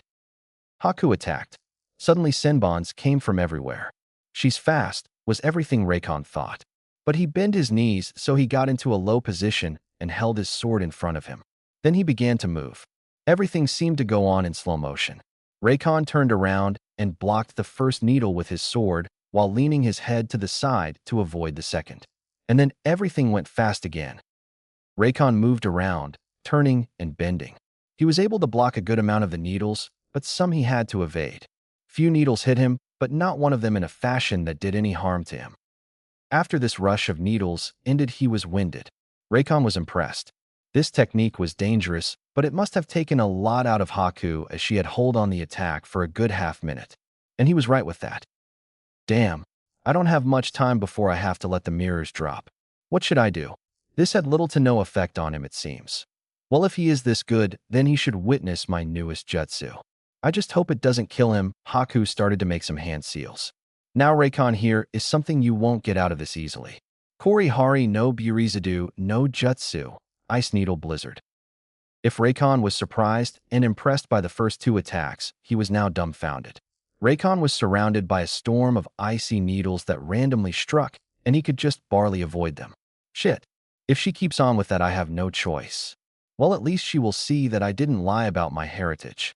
Haku attacked. Suddenly Senbons came from everywhere. She's fast, was everything Raikon thought. But he bent his knees so he got into a low position and held his sword in front of him. Then he began to move. Everything seemed to go on in slow motion. Raikon turned around and blocked the first needle with his sword while leaning his head to the side to avoid the second. And then everything went fast again. Raikon moved around, turning and bending. He was able to block a good amount of the needles, but some he had to evade. Few needles hit him, but not one of them in a fashion that did any harm to him. After this rush of needles ended, he was winded. Raikon was impressed. This technique was dangerous, but it must have taken a lot out of Haku as she had hold on the attack for a good half-minute. And he was right with that. Damn, I don't have much time before I have to let the mirrors drop. What should I do? This had little to no effect on him, it seems. Well, if he is this good, then he should witness my newest jutsu. I just hope it doesn't kill him. Haku started to make some hand seals. Now Raikon here is something you won't get out of this easily. Korihari no Burizadu no Jutsu, Ice Needle Blizzard. If Raikon was surprised and impressed by the first two attacks, he was now dumbfounded. Raikon was surrounded by a storm of icy needles that randomly struck, and he could just barely avoid them. Shit. If she keeps on with that, I have no choice. Well, at least she will see that I didn't lie about my heritage.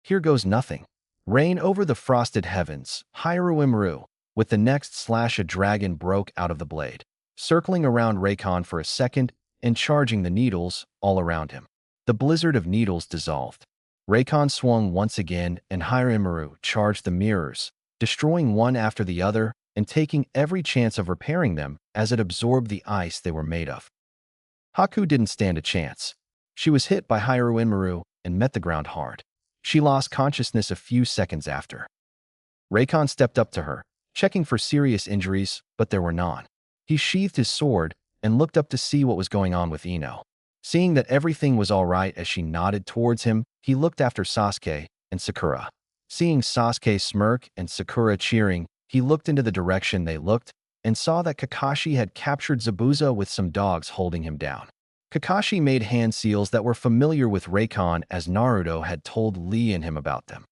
Here goes nothing. Rain over the frosted heavens, Hyarumaru. With the next slash, a dragon broke out of the blade, circling around Raikon for a second and charging the needles all around him. The blizzard of needles dissolved. Raikon swung once again, and Hyarumaru charged the mirrors, destroying one after the other and taking every chance of repairing them as it absorbed the ice they were made of. Haku didn't stand a chance. She was hit by Hyarumaru and met the ground hard. She lost consciousness a few seconds after. Raikon stepped up to her, checking for serious injuries, but there were none. He sheathed his sword and looked up to see what was going on with Ino. Seeing that everything was all right as she nodded towards him, he looked after Sasuke and Sakura. Seeing Sasuke smirk and Sakura cheering, he looked into the direction they looked and saw that Kakashi had captured Zabuza with some dogs holding him down. Kakashi made hand seals that were familiar with Raikon as Naruto had told Lee and him about them.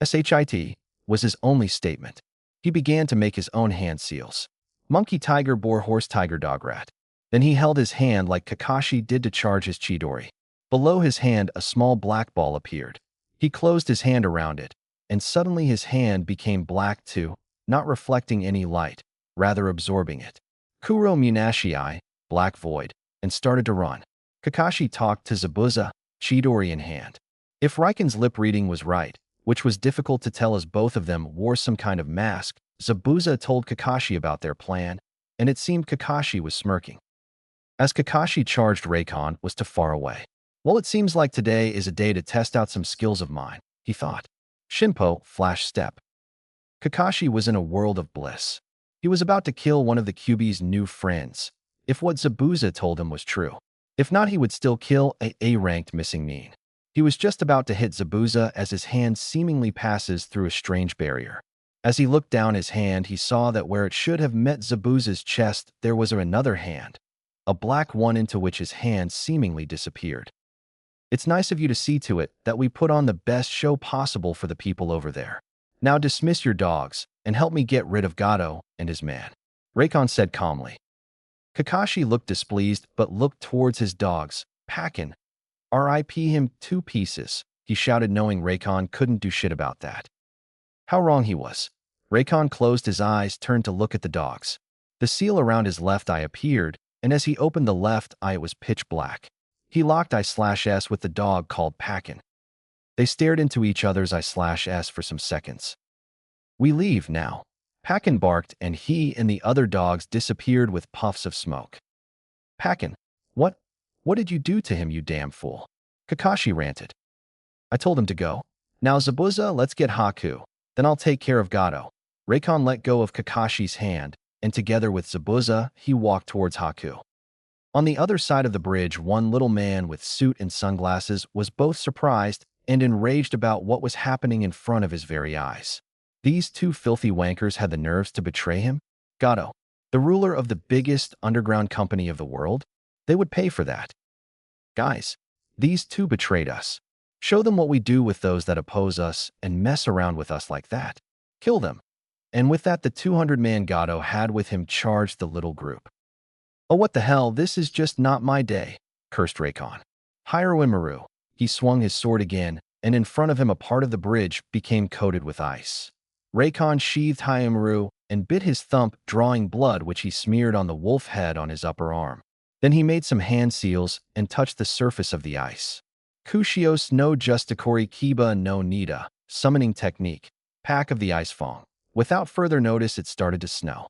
SHIT was his only statement. He began to make his own hand seals. Monkey tiger boar horse tiger dog rat. Then he held his hand like Kakashi did to charge his Chidori. Below his hand a small black ball appeared. He closed his hand around it, and suddenly his hand became black too, not reflecting any light, rather absorbing it. Kuro Munashii, black void, and started to run. Kakashi talked to Zabuza, Chidori in hand. If Raiken's lip reading was right, which was difficult to tell as both of them wore some kind of mask, Zabuza told Kakashi about their plan, and it seemed Kakashi was smirking. As Kakashi charged, Raikon was too far away. Well, it seems like today is a day to test out some skills of mine, he thought. Shinpo, flash step. Kakashi was in a world of bliss. He was about to kill one of the Kyuubi's new friends, if what Zabuza told him was true. If not, he would still kill a A-ranked missing Nin. He was just about to hit Zabuza as his hand seemingly passes through a strange barrier. As he looked down his hand, he saw that where it should have met Zabuza's chest, there was another hand, a black one into which his hand seemingly disappeared. It's nice of you to see to it that we put on the best show possible for the people over there. Now dismiss your dogs and help me get rid of Gato and his man, Raikon said calmly. Kakashi looked displeased but looked towards his dogs. Pakin. RIP him 2 pieces, he shouted, knowing Raikon couldn't do shit about that. How wrong he was. Raikon closed his eyes, turned to look at the dogs. The seal around his left eye appeared, and as he opened the left eye, it was pitch black. He locked I/S with the dog called Pakin. They stared into each other's I/S for some seconds. We leave now. Pakin barked, and he and the other dogs disappeared with puffs of smoke. Pakin, what did you do to him, you damn fool? Kakashi ranted. I told him to go. Now Zabuza, let's get Haku. Then I'll take care of Gato. Raikon let go of Kakashi's hand, and together with Zabuza, he walked towards Haku. On the other side of the bridge, one little man with suit and sunglasses was both surprised and enraged about what was happening in front of his very eyes. These 2 filthy wankers had the nerves to betray him? Gato, the ruler of the biggest underground company of the world, they would pay for that. Guys, these two betrayed us. Show them what we do with those that oppose us and mess around with us like that. Kill them. And with that, the 200-man Gato had with him charged the little group. Oh, what the hell, this is just not my day, cursed Raikon. Hiroimaru. He swung his sword again, and in front of him a part of the bridge became coated with ice. Raikon sheathed Hiroimaru and bit his thumb, drawing blood which he smeared on the wolf head on his upper arm. Then he made some hand seals and touched the surface of the ice. Kushios no Justikori Kiba no Nida, summoning technique, pack of the ice fong. Without further notice, it started to snow.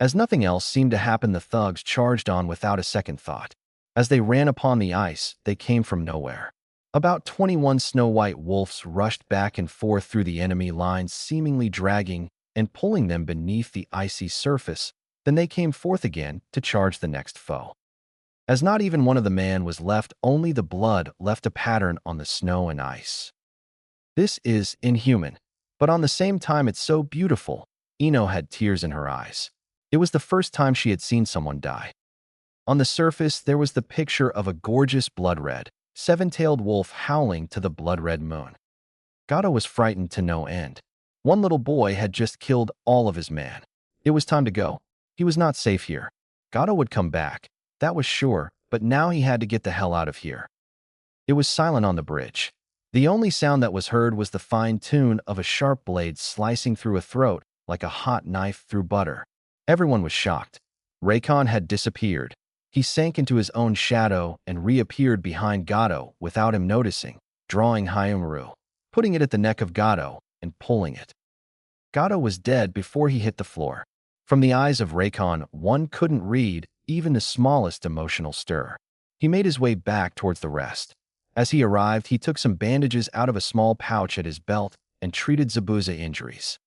As nothing else seemed to happen, the thugs charged on without a second thought. As they ran upon the ice, they came from nowhere. About 21 snow-white wolves rushed back and forth through the enemy lines, seemingly dragging and pulling them beneath the icy surface. Then they came forth again to charge the next foe. As not even one of the men was left, only the blood left a pattern on the snow and ice. This is inhuman, but on the same time it's so beautiful. Ino had tears in her eyes. It was the first time she had seen someone die. On the surface, there was the picture of a gorgeous blood-red, seven-tailed wolf howling to the blood-red moon. Gato was frightened to no end. One little boy had just killed all of his men. It was time to go. He was not safe here. Gato would come back, that was sure, but now he had to get the hell out of here. It was silent on the bridge. The only sound that was heard was the fine tune of a sharp blade slicing through a throat like a hot knife through butter. Everyone was shocked. Raikon had disappeared. He sank into his own shadow and reappeared behind Gato without him noticing, drawing Hiroimaru, putting it at the neck of Gato, and pulling it. Gato was dead before he hit the floor. From the eyes of Raikon, one couldn't read even the smallest emotional stir. He made his way back towards the rest. As he arrived, he took some bandages out of a small pouch at his belt and treated Zabuza injuries.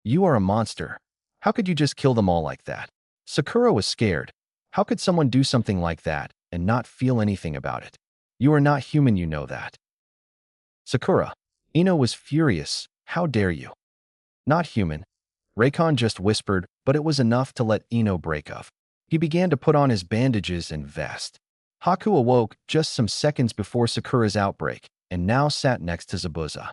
You are a monster. How could you just kill them all like that? Sakura was scared. How could someone do something like that and not feel anything about it? You are not human, you know that. Sakura. Ino was furious. How dare you? Not human. Raikon just whispered, but it was enough to let Ino break up. He began to put on his bandages and vest. Haku awoke just some seconds before Sakura's outbreak and now sat next to Zabuza.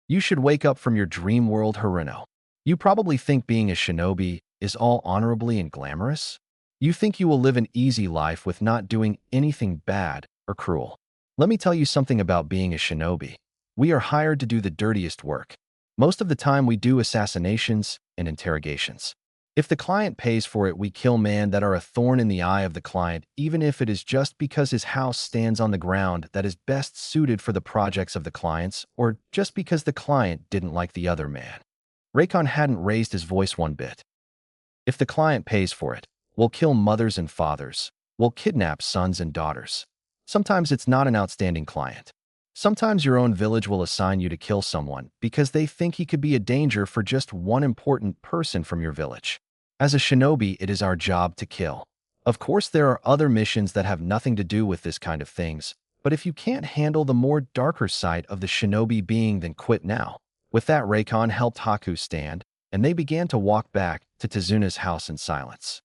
You should wake up from your dream world, Haruno. You probably think being a shinobi is all honorably and glamorous? You think you will live an easy life with not doing anything bad or cruel. Let me tell you something about being a shinobi. We are hired to do the dirtiest work. Most of the time we do assassinations and interrogations. If the client pays for it, we kill men that are a thorn in the eye of the client, even if it is just because his house stands on the ground that is best suited for the projects of the clients, or just because the client didn't like the other man. Raikon hadn't raised his voice one bit. If the client pays for it, we'll kill mothers and fathers. We'll kidnap sons and daughters. Sometimes it's not an outstanding client. Sometimes your own village will assign you to kill someone because they think he could be a danger for just one important person from your village. As a shinobi, it is our job to kill. Of course, there are other missions that have nothing to do with this kind of things, but if you can't handle the more darker side of the shinobi being, then quit now. With that, Raikon helped Haku stand, and they began to walk back to Tezuna's house in silence.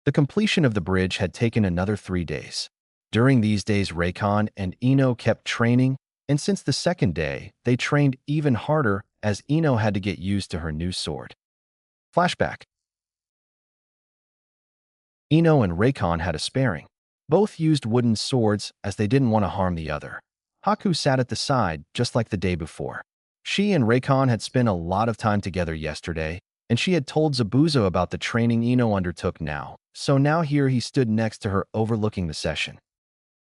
The completion of the bridge had taken another 3 days. During these days, Raikon and Ino kept training, and since the second day, they trained even harder as Ino had to get used to her new sword. Flashback. Ino and Raikon had a sparring. Both used wooden swords as they didn't want to harm the other. Haku sat at the side, just like the day before. She and Raikon had spent a lot of time together yesterday, and she had told Zabuza about the training Ino undertook now, so now here he stood next to her overlooking the session.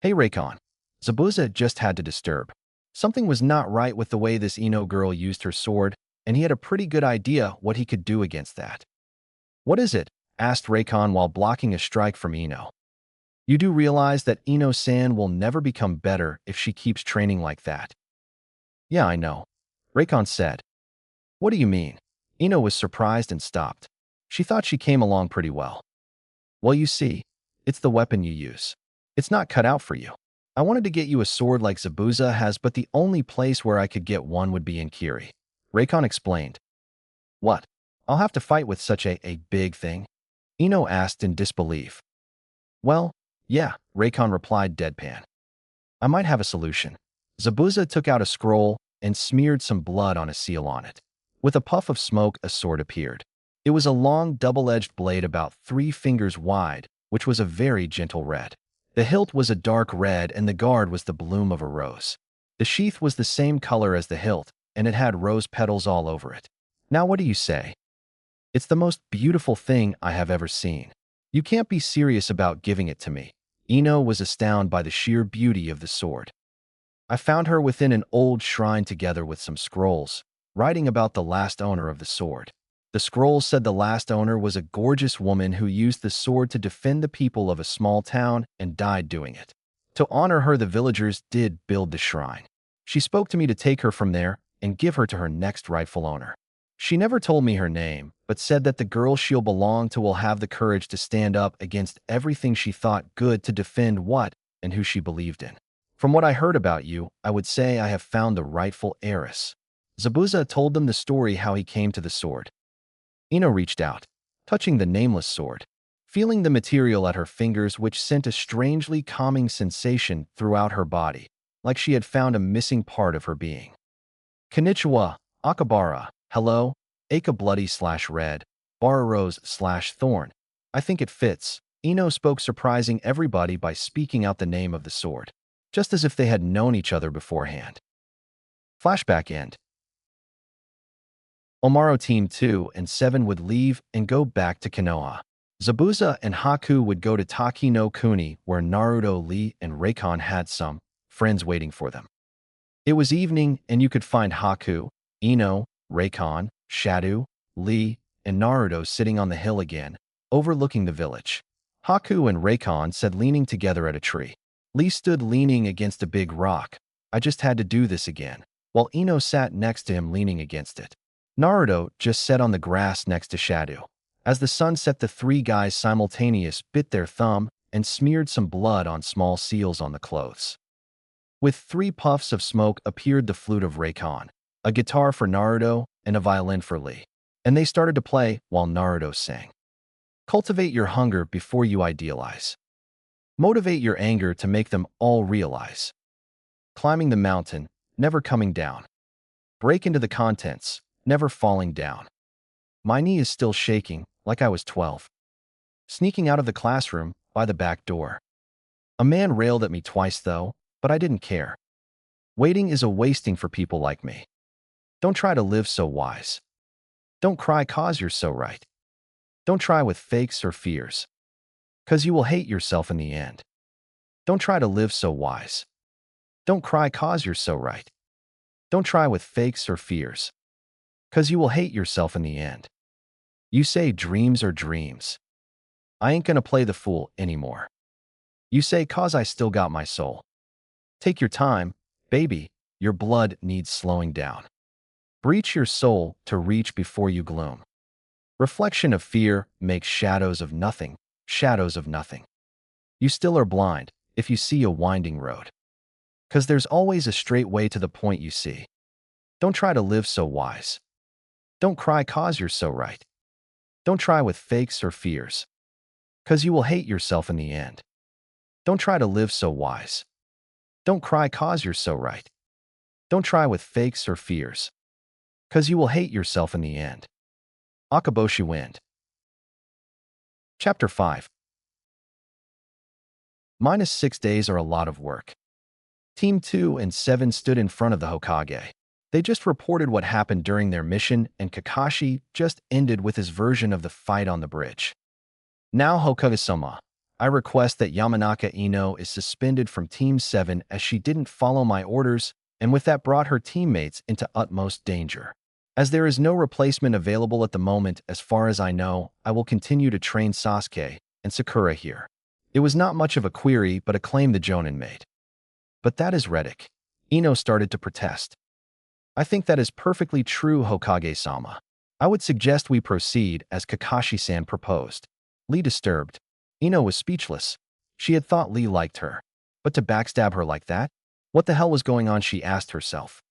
Hey Raikon. Zabuza just had to disturb. Something was not right with the way this Ino girl used her sword, and he had a pretty good idea what he could do against that. What is it? Asked Raikon while blocking a strike from Ino. You do realize that Ino-san will never become better if she keeps training like that. Yeah, I know. Raikon said. What do you mean? Ino was surprised and stopped. She thought she came along pretty well. Well, you see, it's the weapon you use. It's not cut out for you. I wanted to get you a sword like Zabuza has, but the only place where I could get one would be in Kiri. Raikon explained. What? I'll have to fight with such a big thing? Ino asked in disbelief. Well, yeah, Raycon replied deadpan. I might have a solution. Zabuza took out a scroll and smeared some blood on a seal on it. With a puff of smoke, a sword appeared. It was a long, double-edged blade about 3 fingers wide, which was a very gentle red. The hilt was a dark red and the guard was the bloom of a rose. The sheath was the same color as the hilt, and it had rose petals all over it. Now what do you say? It's the most beautiful thing I have ever seen. You can't be serious about giving it to me. Ino was astounded by the sheer beauty of the sword. I found her within an old shrine together with some scrolls, writing about the last owner of the sword. The scrolls said the last owner was a gorgeous woman who used the sword to defend the people of a small town and died doing it. To honor her, the villagers did build the shrine. She spoke to me to take her from there and give her to her next rightful owner. She never told me her name, but said that the girl she'll belong to will have the courage to stand up against everything she thought good to defend what and who she believed in. From what I heard about you, I would say I have found the rightful heiress. Zabuza told them the story how he came to the sword. Ino reached out, touching the nameless sword, feeling the material at her fingers which sent a strangely calming sensation throughout her body, like she had found a missing part of her being. Konnichiwa, Akabara. Hello, Aka bloody/red, Bara rose/thorn. I think it fits. Ino spoke, surprising everybody by speaking out the name of the sword, just as if they had known each other beforehand. Flashback end. Omaro Team 2 and 7 would leave and go back to Konoha. Zabuza and Haku would go to Taki no Kuni, where Naruto, Lee, and Raycon had some friends waiting for them. It was evening, and you could find Haku, Ino, Raycon, Shadow, Lee, and Naruto sitting on the hill again, overlooking the village. Haku and Raycon sat leaning together at a tree. Lee stood leaning against a big rock. I just had to do this again, while Ino sat next to him leaning against it. Naruto just sat on the grass next to Shadow. As the sun set, the 3 guys simultaneous bit their thumb and smeared some blood on small seals on the clothes. With 3 puffs of smoke appeared the flute of Raycon, a guitar for Naruto, and a violin for Lee. And they started to play while Naruto sang. Cultivate your hunger before you idealize. Motivate your anger to make them all realize. Climbing the mountain, never coming down. Break into the contents, never falling down. My knee is still shaking, like I was 12. Sneaking out of the classroom by the back door. A man railed at me twice though, but I didn't care. Waiting is a wasting for people like me. Don't try to live so wise. Don't cry 'cause you're so right. Don't try with fakes or fears, 'cause you will hate yourself in the end. Don't try to live so wise. Don't cry 'cause you're so right. Don't try with fakes or fears, 'cause you will hate yourself in the end. You say dreams are dreams. I ain't gonna play the fool anymore. You say 'cause I still got my soul. Take your time, baby, your blood needs slowing down. Breach your soul to reach before you gloom. Reflection of fear makes shadows of nothing, shadows of nothing. You still are blind if you see a winding road, 'cause there's always a straight way to the point you see. Don't try to live so wise. Don't cry 'cause you're so right. Don't try with fakes or fears, 'cause you will hate yourself in the end. Don't try to live so wise. Don't cry 'cause you're so right. Don't try with fakes or fears, 'cause you will hate yourself in the end. Akaboshi Wind. Chapter 5. -6 days are a lot of work. Team 2 and 7 stood in front of the Hokage. They just reported what happened during their mission, and Kakashi just ended with his version of the fight on the bridge. Now, Hokage-sama, I request that Yamanaka Ino is suspended from Team 7 as she didn't follow my orders and with that brought her teammates into utmost danger. As there is no replacement available at the moment, as far as I know, I will continue to train Sasuke and Sakura here. It was not much of a query, but a claim the Jonin made. But that is Reddick. Ino started to protest. I think that is perfectly true, Hokage-sama. I would suggest we proceed as Kakashi-san proposed. Lee disturbed. Ino was speechless. She had thought Lee liked her. But to backstab her like that? What the hell was going on, she asked herself.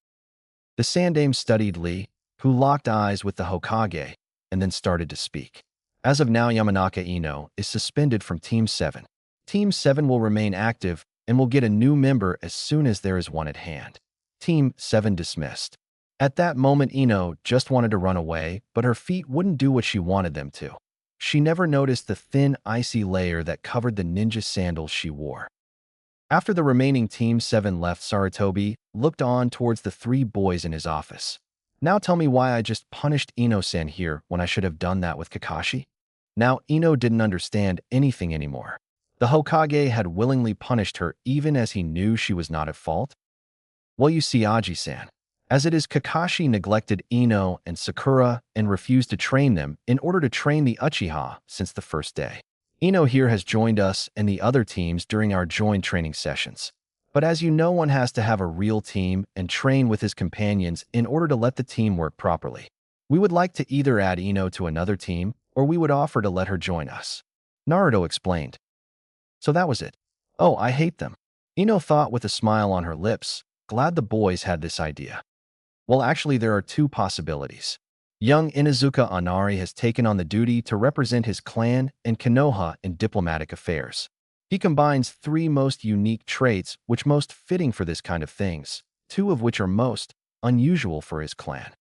The Sandame studied Lee, who locked eyes with the Hokage, and then started to speak. As of now, Yamanaka Ino is suspended from Team 7. Team 7 will remain active and will get a new member as soon as there is one at hand. Team 7 dismissed. At that moment, Ino just wanted to run away, but her feet wouldn't do what she wanted them to. She never noticed the thin, icy layer that covered the ninja sandals she wore. After the remaining Team 7 left, Sarutobi looked on towards the three boys in his office. Now tell me why I just punished Ino-san here when I should have done that with Kakashi? Now Ino didn't understand anything anymore. The Hokage had willingly punished her even as he knew she was not at fault. Well, you see, Aji-san, as it is, Kakashi neglected Ino and Sakura and refused to train them in order to train the Uchiha since the first day. Ino here has joined us and the other teams during our joint training sessions. But as you know, one has to have a real team and train with his companions in order to let the team work properly. We would like to either add Ino to another team, or we would offer to let her join us. Naruto explained. So that was it. Oh, I hate them. Ino thought with a smile on her lips, glad the boys had this idea. Well, actually, there are two possibilities. Young Inuzuka Anari has taken on the duty to represent his clan and Konoha in diplomatic affairs. He combines three most unique traits which most fitting for this kind of things, two of which are most unusual for his clan.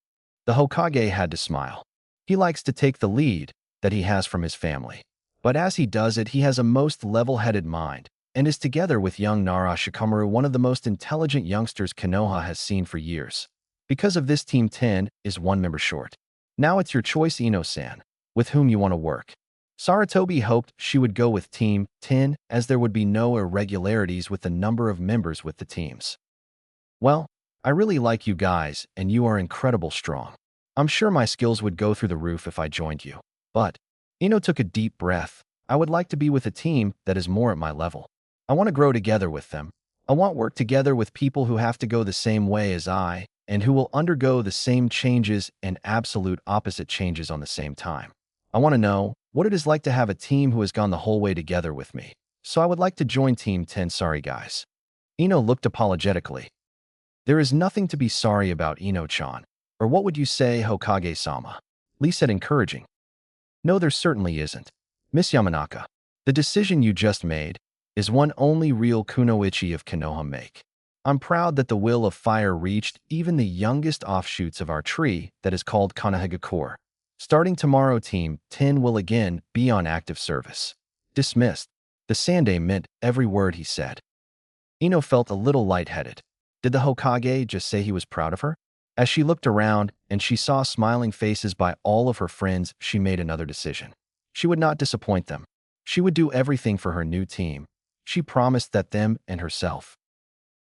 The Hokage had to smile. He likes to take the lead that he has from his family. But as he does it, he has a most level-headed mind and is together with young Nara Shikamaru, one of the most intelligent youngsters Konoha has seen for years. Because of this, Team 10 is one member short. Now it's your choice, Ino-san, with whom you want to work. Sarutobi hoped she would go with Team 10 as there would be no irregularities with the number of members with the teams. Well, I really like you guys and you are incredible strong. I'm sure my skills would go through the roof if I joined you. But, Ino took a deep breath, I would like to be with a team that is more at my level. I want to grow together with them. I want work together with people who have to go the same way as I and who will undergo the same changes and absolute opposite changes on the same time. I want to know what it is like to have a team who has gone the whole way together with me. So I would like to join Team 10. Sorry, guys. Ino looked apologetically. There is nothing to be sorry about, Ino-chan. Or what would you say, Hokage-sama? Lee said, encouraging. No, there certainly isn't. Miss Yamanaka, the decision you just made is one only real kunoichi of Konoha make. I'm proud that the will of fire reached even the youngest offshoots of our tree that is called Konohagakure. Starting tomorrow, Team 10 will again be on active service. Dismissed. The Sandai meant every word he said. Ino felt a little lightheaded. Did the Hokage just say he was proud of her? As she looked around and she saw smiling faces by all of her friends, she made another decision. She would not disappoint them. She would do everything for her new team. She promised that them and herself.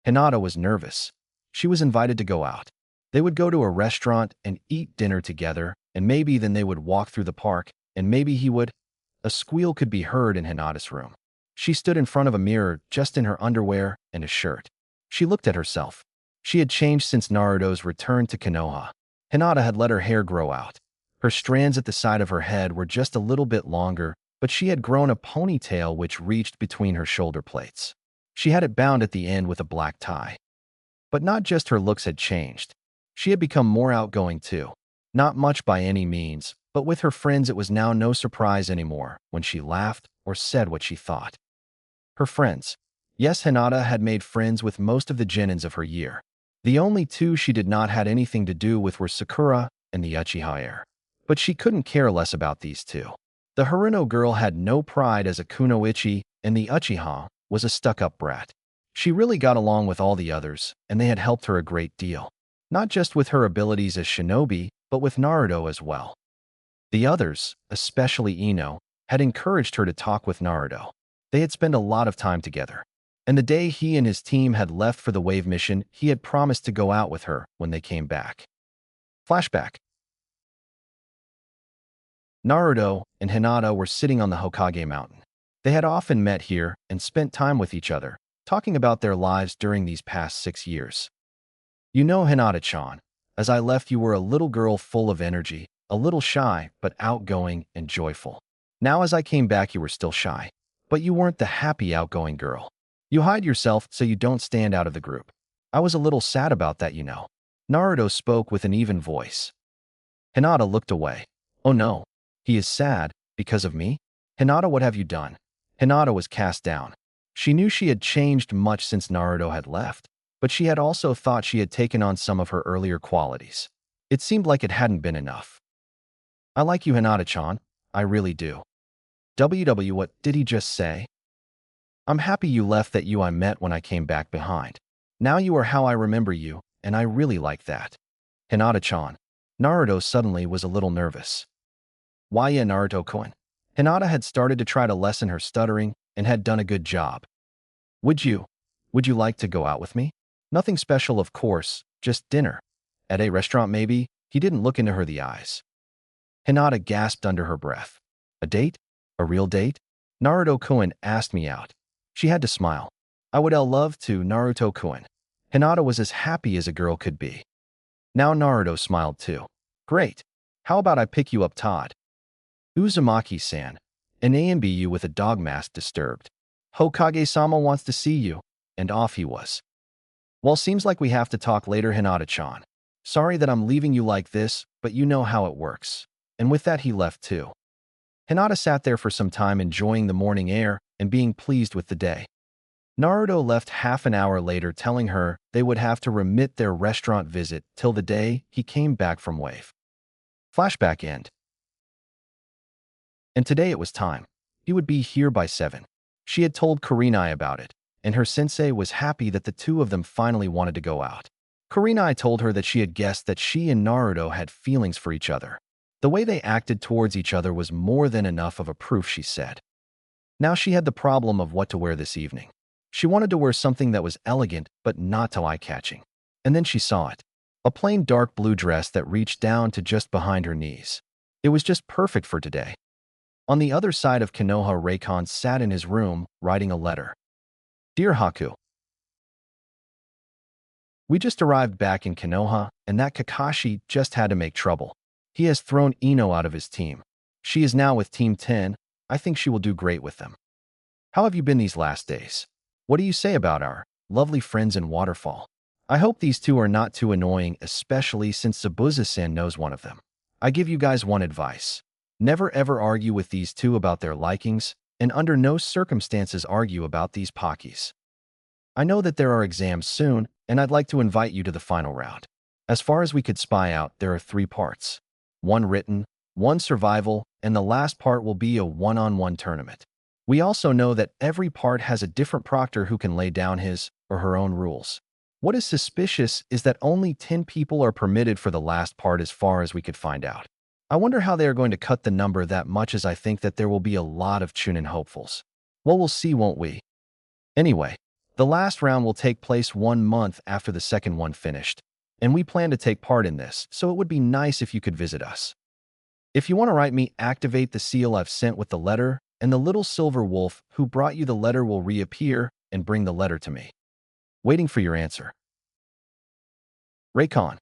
Hinata was nervous. She was invited to go out. They would go to a restaurant and eat dinner together, and maybe then they would walk through the park, and maybe he would. A squeal could be heard in Hinata's room. She stood in front of a mirror just in her underwear and a shirt. She looked at herself. She had changed since Naruto's return to Konoha. Hinata had let her hair grow out. Her strands at the side of her head were just a little bit longer, but she had grown a ponytail which reached between her shoulder plates. She had it bound at the end with a black tie. But not just her looks had changed. She had become more outgoing too. Not much by any means, but with her friends it was now no surprise anymore when she laughed or said what she thought. Her friends. Yes, Hinata had made friends with most of the genins of her year. The only two she did not had anything to do with were Sakura and the Uchiha heir. But she couldn't care less about these two. The Haruno girl had no pride as a kunoichi, and the Uchiha was a stuck-up brat. She really got along with all the others, and they had helped her a great deal. Not just with her abilities as shinobi, but with Naruto as well. The others, especially Ino, had encouraged her to talk with Naruto. They had spent a lot of time together. And the day he and his team had left for the wave mission, he had promised to go out with her when they came back. Flashback. Naruto and Hinata were sitting on the Hokage Mountain. They had often met here and spent time with each other, talking about their lives during these past 6 years. You know, Hinata-chan, as I left you were a little girl full of energy, a little shy, but outgoing and joyful. Now as I came back you were still shy, but you weren't the happy outgoing girl. You hide yourself so you don't stand out of the group. I was a little sad about that, you know. Naruto spoke with an even voice. Hinata looked away. Oh no, he is sad, because of me? Hinata, what have you done? Hinata was cast down. She knew she had changed much since Naruto had left, but she had also thought she had taken on some of her earlier qualities. It seemed like it hadn't been enough. I like you, Hinata-chan. I really do. WW, what did he just say? I'm happy you left that you I met when I came back behind. Now you are how I remember you, and I really like that. Hinata-chan. Naruto suddenly was a little nervous. Why, yeah, Naruto-kun? Hinata had started to try to lessen her stuttering and had done a good job. Would you? Would you like to go out with me? Nothing special, of course, just dinner. At a restaurant, maybe? He didn't look into her the eyes. Hinata gasped under her breath. A date? A real date? Naruto-kun asked me out. She had to smile. I would love to, Naruto-kun. Hinata was as happy as a girl could be. Now Naruto smiled too. Great. How about I pick you up, Todd? Uzumaki-san. An AMBU with a dog mask disturbed. Hokage-sama wants to see you. And off he was. Well, seems like we have to talk later, Hinata-chan. Sorry that I'm leaving you like this, but you know how it works. And with that he left too. Hinata sat there for some time enjoying the morning air and being pleased with the day. Naruto left half an hour later telling her they would have to remit their restaurant visit till the day he came back from Wave. Flashback end. And today it was time. He would be here by 7. She had told Kurenai about it, and her sensei was happy that the two of them finally wanted to go out. Kurenai told her that she had guessed that she and Naruto had feelings for each other. The way they acted towards each other was more than enough of a proof, she said. Now she had the problem of what to wear this evening. She wanted to wear something that was elegant but not too eye-catching. And then she saw it. A plain dark blue dress that reached down to just behind her knees. It was just perfect for today. On the other side of Konoha, Reikon sat in his room, writing a letter. Dear Haku, we just arrived back in Konoha, and that Kakashi just had to make trouble. He has thrown Ino out of his team. She is now with Team 10. I think she will do great with them. How have you been these last days? What do you say about our lovely friends in Waterfall? I hope these two are not too annoying, especially since Zabuza-san knows one of them. I give you guys one advice. Never ever argue with these two about their likings, and under no circumstances argue about these Pockies. I know that there are exams soon, and I'd like to invite you to the final round. As far as we could spy out, there are 3 parts. 1 written, 1 survival, and the last part will be a one-on-one tournament. We also know that every part has a different proctor who can lay down his or her own rules. What is suspicious is that only 10 people are permitted for the last part as far as we could find out. I wonder how they are going to cut the number that much, as I think that there will be a lot of Chunin hopefuls. Well, we'll see, won't we? Anyway, the last round will take place 1 month after the second one finished, and we plan to take part in this, so it would be nice if you could visit us. If you want to write me, activate the seal I've sent with the letter, and the little silver wolf who brought you the letter will reappear and bring the letter to me. Waiting for your answer. Reikon.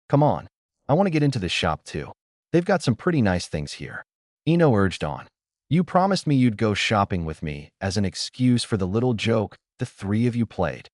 Come on, I want to get into this shop too. They've got some pretty nice things here. Ino urged on. You promised me you'd go shopping with me as an excuse for the little joke the 3 of you played.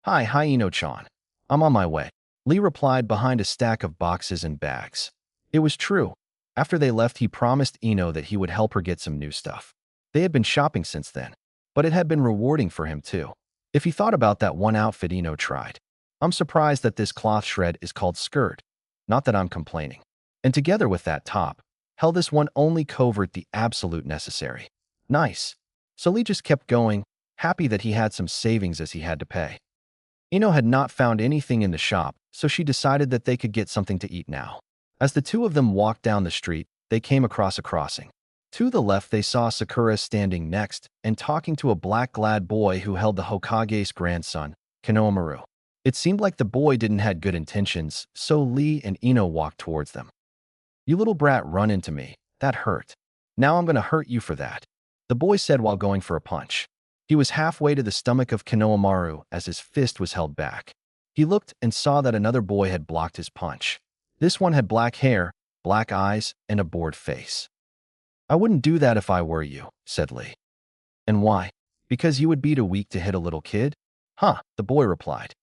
Hi Ino-chan. I'm on my way. Lee replied behind a stack of boxes and bags. It was true. After they left, he promised Ino that he would help her get some new stuff. They had been shopping since then, but it had been rewarding for him too. If he thought about that one outfit Ino tried. I'm surprised that this cloth shred is called skirt. Not that I'm complaining. And together with that top, hell, this one only covered the absolute necessary. Nice. So Lee just kept going, happy that he had some savings as he had to pay. Ino had not found anything in the shop, so she decided that they could get something to eat now. As the two of them walked down the street, they came across a crossing. To the left, they saw Sakura standing next and talking to a black-clad boy who held the Hokage's grandson, Konohamaru. It seemed like the boy didn't have good intentions, so Lee and Ino walked towards them. You little brat, run into me. That hurt. Now I'm going to hurt you for that, the boy said while going for a punch. He was halfway to the stomach of Konohamaru as his fist was held back. He looked and saw that another boy had blocked his punch. This one had black hair, black eyes, and a bored face. I wouldn't do that if I were you, said Lee. And why? Because you would be too weak to hit a little kid? Huh, the boy replied.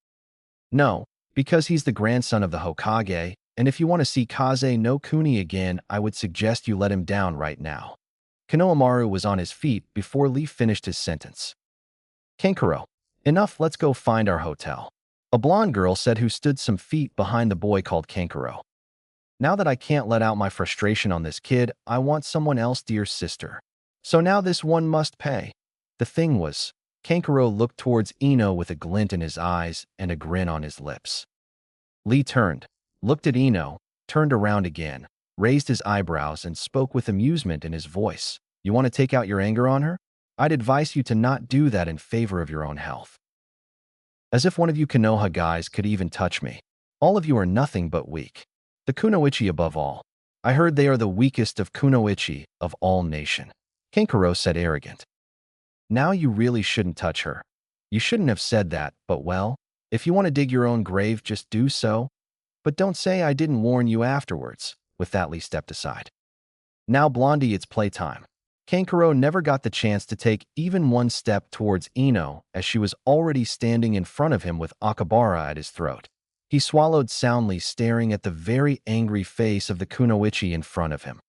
No, because he's the grandson of the Hokage, And if you want to see Kaze no Kuni again, I would suggest you let him down right now. Konohamaru was on his feet before Lee finished his sentence. Kankuro, enough, let's go find our hotel. A blonde girl said who stood some feet behind the boy called Kankuro. Now that I can't let out my frustration on this kid, I want someone else, dear sister. So now this one must pay. The thing was, Kankuro looked towards Ino with a glint in his eyes and a grin on his lips. Lee turned, looked at Ino, turned around again, raised his eyebrows and spoke with amusement in his voice. You want to take out your anger on her? I'd advise you to not do that in favor of your own health. As if one of you Konoha guys could even touch me. All of you are nothing but weak. The Kunoichi above all. I heard they are the weakest of Kunoichi of all nation. Kankuro said arrogant. Now you really shouldn't touch her. You shouldn't have said that, but well, if you want to dig your own grave, just do so. But don't say I didn't warn you afterwards. With that, Lee stepped aside. Now, Blondie, it's playtime. Kankuro never got the chance to take even one step towards Ino as she was already standing in front of him with Akabara at his throat. He swallowed soundly, staring at the very angry face of the Kunoichi in front of him.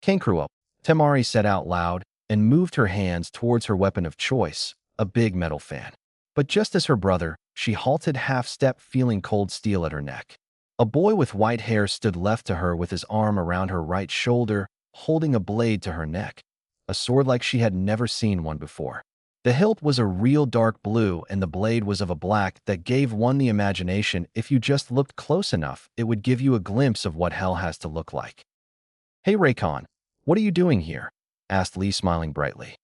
Kankuro, Temari said out loud, and moved her hands towards her weapon of choice, a big metal fan. But just as her brother, she halted half-step, feeling cold steel at her neck. A boy with white hair stood left to her with his arm around her right shoulder, holding a blade to her neck, a sword like she had never seen one before. The hilt was a real dark blue and the blade was of a black that gave one the imagination. If you just looked close enough, it would give you a glimpse of what hell has to look like. Hey Raikon, what are you doing here? Asked Lee, smiling brightly.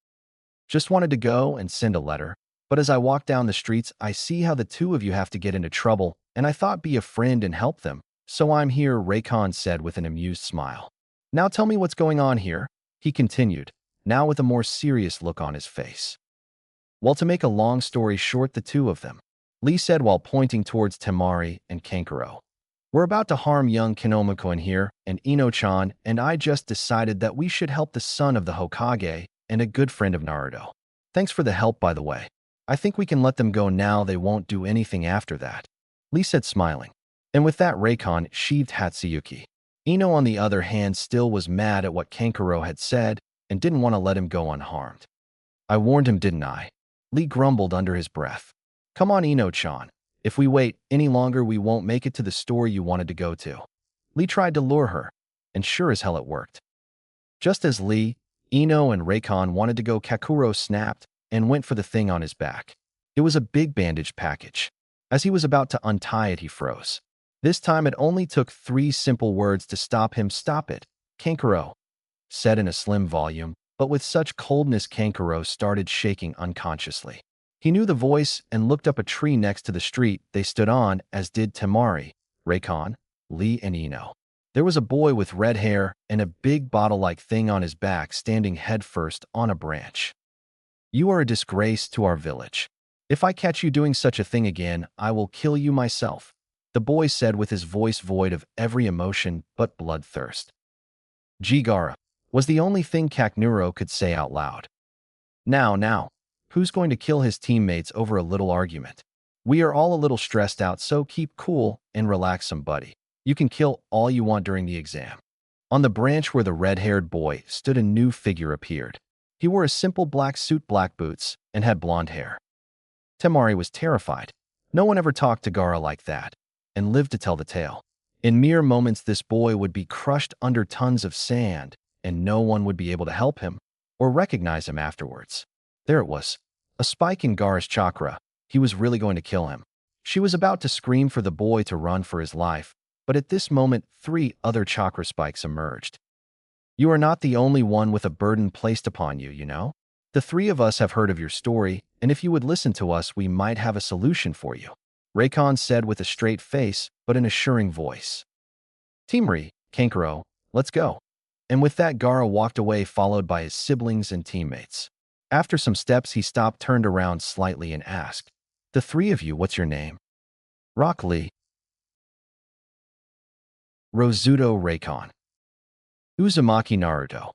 Just wanted to go and send a letter, but as I walk down the streets, I see how the two of you have to get into trouble, and I thought be a friend and help them. So I'm here, Raikon said with an amused smile. Now tell me what's going on here, he continued, now with a more serious look on his face. Well, to make a long story short, the two of them, Lee said while pointing towards Temari and Kankuro. We're about to harm young Kinomiko in here, and Ino-chan and I just decided that we should help the son of the Hokage and a good friend of Naruto. Thanks for the help, by the way. I think we can let them go now, they won't do anything after that, Lee said, smiling. And with that, Raikon sheathed Hatsuyuki. Ino, on the other hand, still was mad at what Kankuro had said and didn't want to let him go unharmed. I warned him, didn't I? Lee grumbled under his breath. Come on, Ino-chan. If we wait any longer, we won't make it to the store you wanted to go to. Lee tried to lure her, and sure as hell it worked. Just as Lee, Ino, and Raikon wanted to go, Kakuro snapped and went for the thing on his back. It was a big bandage package. As he was about to untie it, he froze. This time it only took 3 simple words to stop him. Stop it, Kankuro, said in a slim volume, but with such coldness Kankuro started shaking unconsciously. He knew the voice and looked up a tree next to the street they stood on, as did Temari, Raikon, Lee, and Ino. There was a boy with red hair and a big bottle-like thing on his back standing headfirst on a branch. You are a disgrace to our village. If I catch you doing such a thing again, I will kill you myself, the boy said with his voice void of every emotion but bloodthirst. Jigara was the only thing Kaknuro could say out loud. Now, who's going to kill his teammates over a little argument? We are all a little stressed out, so keep cool and relax some, buddy. You can kill all you want during the exam. On the branch where the red-haired boy stood, a new figure appeared. He wore a simple black suit, black boots, and had blonde hair. Temari was terrified. No one ever talked to Gaara like that, and lived to tell the tale. In mere moments, this boy would be crushed under tons of sand, and no one would be able to help him or recognize him afterwards. There it was, a spike in Gaara's chakra. He was really going to kill him. She was about to scream for the boy to run for his life, but at this moment, 3 other chakra spikes emerged. You are not the only one with a burden placed upon you, you know? The 3 of us have heard of your story, and if you would listen to us, we might have a solution for you, Raikon said with a straight face but an assuring voice. Temari, Kankuro, let's go. And with that, Gaara walked away, followed by his siblings and teammates. After some steps, he stopped, turned around slightly, and asked, The 3 of you, what's your name? Rock Lee. Rosuto Raikon. Uzumaki Naruto.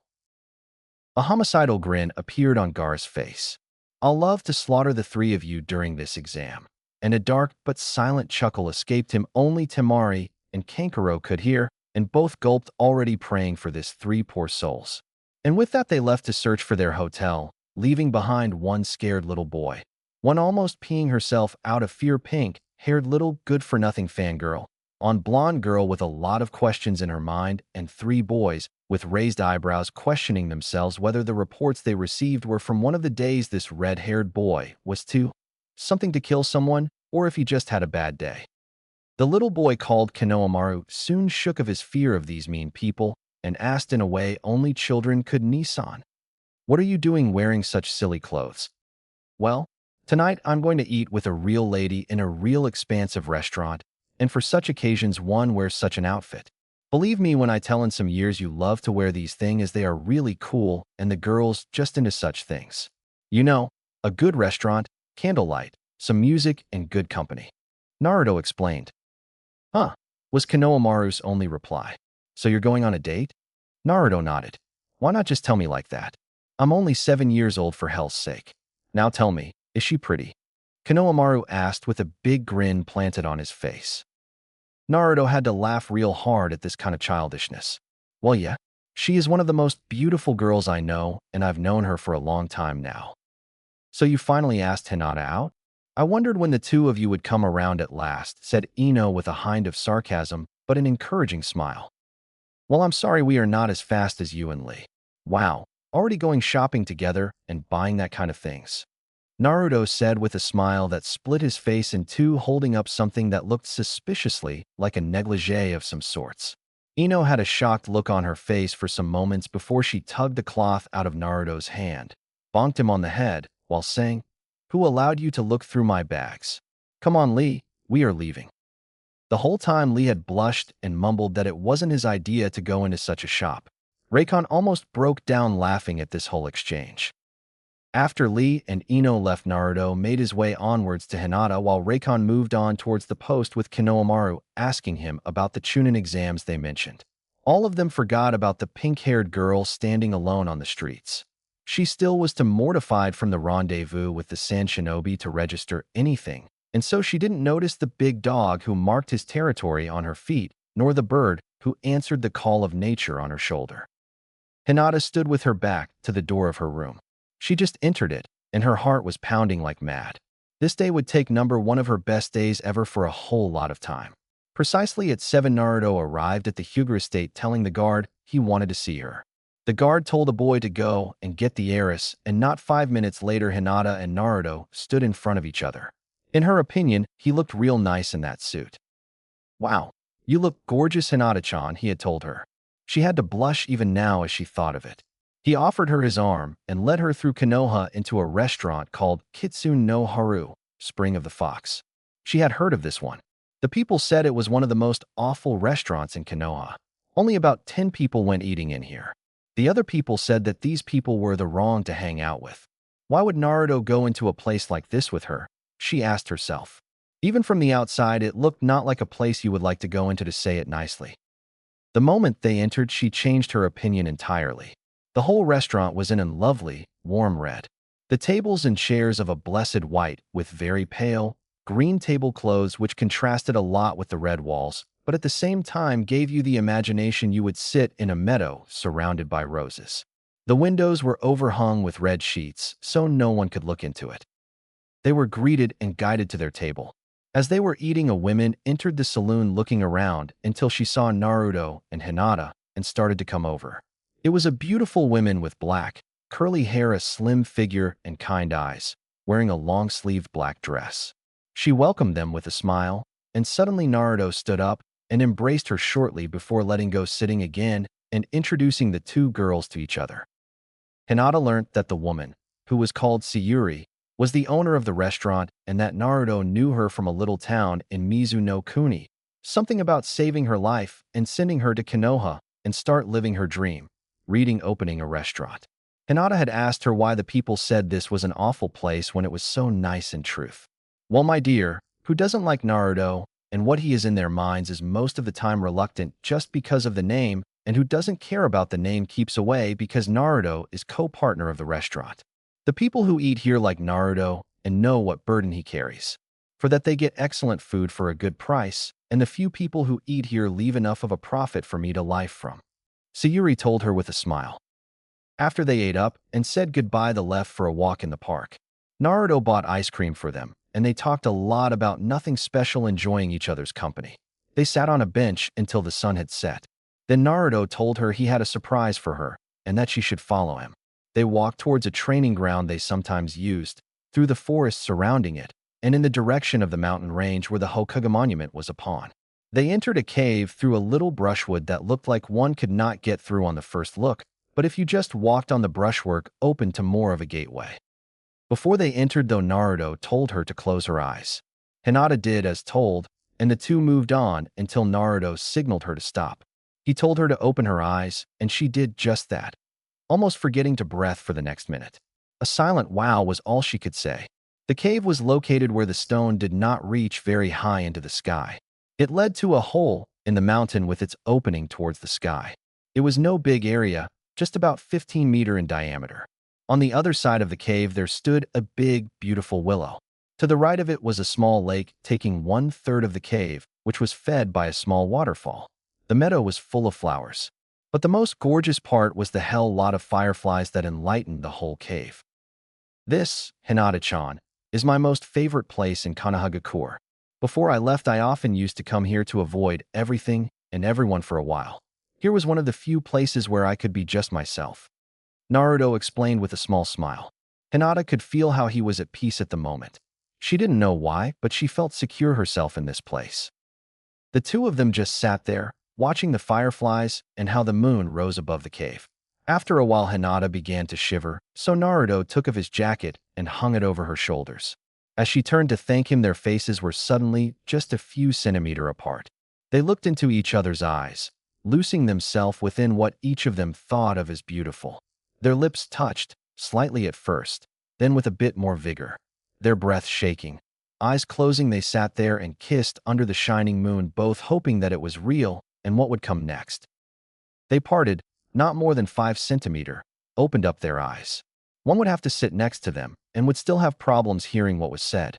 A homicidal grin appeared on Gaara's face. I'll love to slaughter the 3 of you during this exam. And a dark but silent chuckle escaped him. Only Temari and Kankuro could hear, and both gulped, already praying for this three poor souls. And with that they left to search for their hotel, leaving behind one scared little boy. One almost peeing herself out of fear, pink-haired little good-for-nothing fangirl, on blonde girl with a lot of questions in her mind, and three boys with raised eyebrows questioning themselves whether the reports they received were from one of the days this red-haired boy was to something to kill someone, or if he just had a bad day. The little boy called Kanoamaru soon shook of his fear of these mean people and asked in a way only children could, "Nissan, what are you doing wearing such silly clothes?" "Well, tonight I'm going to eat with a real lady in a real expansive restaurant, and for such occasions one wears such an outfit. Believe me when I tell, in some years you love to wear these things as they are really cool and the girls just into such things. You know, a good restaurant, candlelight, some music, and good company." Naruto explained. "Huh," was Konohamaru's only reply. "So you're going on a date?" Naruto nodded. "Why not just tell me like that? I'm only 7 years old, for hell's sake. Now tell me, is she pretty?" Konohamaru asked with a big grin planted on his face. Naruto had to laugh real hard at this kind of childishness. "Well, yeah, she is one of the most beautiful girls I know, and I've known her for a long time now." "So you finally asked Hinata out? I wondered when the two of you would come around at last," said Ino with a hint of sarcasm, but an encouraging smile. "Well, I'm sorry we are not as fast as you and Lee. Wow, already going shopping together and buying that kind of things," Naruto said with a smile that split his face in two, holding up something that looked suspiciously like a negligee of some sorts. Ino had a shocked look on her face for some moments before she tugged the cloth out of Naruto's hand, bonked him on the head, while saying, "Who allowed you to look through my bags? Come on, Lee, we are leaving." The whole time Lee had blushed and mumbled that it wasn't his idea to go into such a shop. Reikon almost broke down laughing at this whole exchange. After Lee and Ino left, Naruto made his way onwards to Hinata while Reikon moved on towards the post with Konohamaru asking him about the Chunin exams they mentioned. All of them forgot about the pink-haired girl standing alone on the streets. She still was too mortified from the rendezvous with the Sand Shinobi to register anything, and so she didn't notice the big dog who marked his territory on her feet, nor the bird who answered the call of nature on her shoulder. Hinata stood with her back to the door of her room. She just entered it, and her heart was pounding like mad. This day would take number one of her best days ever for a whole lot of time. Precisely at 7, Naruto arrived at the Hyuga estate telling the guard he wanted to see her. The guard told the boy to go and get the heiress, and not 5 minutes later Hinata and Naruto stood in front of each other. In her opinion, he looked real nice in that suit. "Wow, you look gorgeous, Hinata-chan," he had told her. She had to blush even now as she thought of it. He offered her his arm and led her through Konoha into a restaurant called Kitsune no Haru, Spring of the Fox. She had heard of this one. The people said it was one of the most awful restaurants in Konoha. Only about 10 people went eating in here. The other people said that these people were the wrong to hang out with. Why would Naruto go into a place like this with her? She asked herself. Even from the outside, it looked not like a place you would like to go into, to say it nicely. The moment they entered, she changed her opinion entirely. The whole restaurant was in a lovely, warm red. The tables and chairs of a blessed white with very pale, green tablecloths which contrasted a lot with the red walls, but at the same time gave you the imagination you would sit in a meadow surrounded by roses. The windows were overhung with red sheets, so no one could look into it. They were greeted and guided to their table. As they were eating, a woman entered the saloon looking around until she saw Naruto and Hinata and started to come over. It was a beautiful woman with black, curly hair, a slim figure, and kind eyes, wearing a long-sleeved black dress. She welcomed them with a smile, and suddenly Naruto stood up and embraced her shortly before letting go, sitting again and introducing the two girls to each other. Hinata learnt that the woman, who was called Sayuri, was the owner of the restaurant and that Naruto knew her from a little town in Mizuno-kuni, something about saving her life and sending her to Konoha and start living her dream, opening a restaurant. Hinata had asked her why the people said this was an awful place when it was so nice in truth. "Well, my dear, who doesn't like Naruto, and what he is in their minds is most of the time reluctant just because of the name, and who doesn't care about the name keeps away because Naruto is co-partner of the restaurant. The people who eat here like Naruto and know what burden he carries, for that they get excellent food for a good price, and the few people who eat here leave enough of a profit for me to live from. Sayuri told her with a smile. After they ate up and said goodbye, they left for a walk in the park. Naruto bought ice cream for them, and they talked a lot about nothing special, enjoying each other's company. They sat on a bench until the sun had set. Then Naruto told her he had a surprise for her, and that she should follow him. They walked towards a training ground they sometimes used, through the forest surrounding it, and in the direction of the mountain range where the Hokage monument was upon. They entered a cave through a little brushwood that looked like one could not get through on the first look, but if you just walked on the brushwork, opened to more of a gateway. Before they entered, though, Naruto told her to close her eyes. Hinata did as told, and the two moved on until Naruto signaled her to stop. He told her to open her eyes, and she did just that, almost forgetting to breathe for the next minute. A silent wow was all she could say. The cave was located where the stone did not reach very high into the sky. It led to a hole in the mountain with its opening towards the sky. It was no big area, just about 15 meters in diameter. On the other side of the cave there stood a big, beautiful willow. To the right of it was a small lake taking 1/3 of the cave, which was fed by a small waterfall. The meadow was full of flowers. But the most gorgeous part was the hell lot of fireflies that enlightened the whole cave. This, Hinata-chan, is my most favorite place in Konohagakure. Before I left, I often used to come here to avoid everything and everyone for a while. Here was one of the few places where I could be just myself. Naruto explained with a small smile. Hinata could feel how he was at peace at the moment. She didn't know why, but she felt secure herself in this place. The two of them just sat there, watching the fireflies and how the moon rose above the cave. After a while, Hinata began to shiver, so Naruto took off his jacket and hung it over her shoulders. As she turned to thank him, their faces were suddenly just a few centimeters apart. They looked into each other's eyes, losing themselves within what each of them thought of as beautiful. Their lips touched, slightly at first, then with a bit more vigor. Their breath shaking. Eyes closing, they sat there and kissed under the shining moon, both hoping that it was real and what would come next. They parted, not more than 5 centimeters, opened up their eyes. One would have to sit next to them and would still have problems hearing what was said.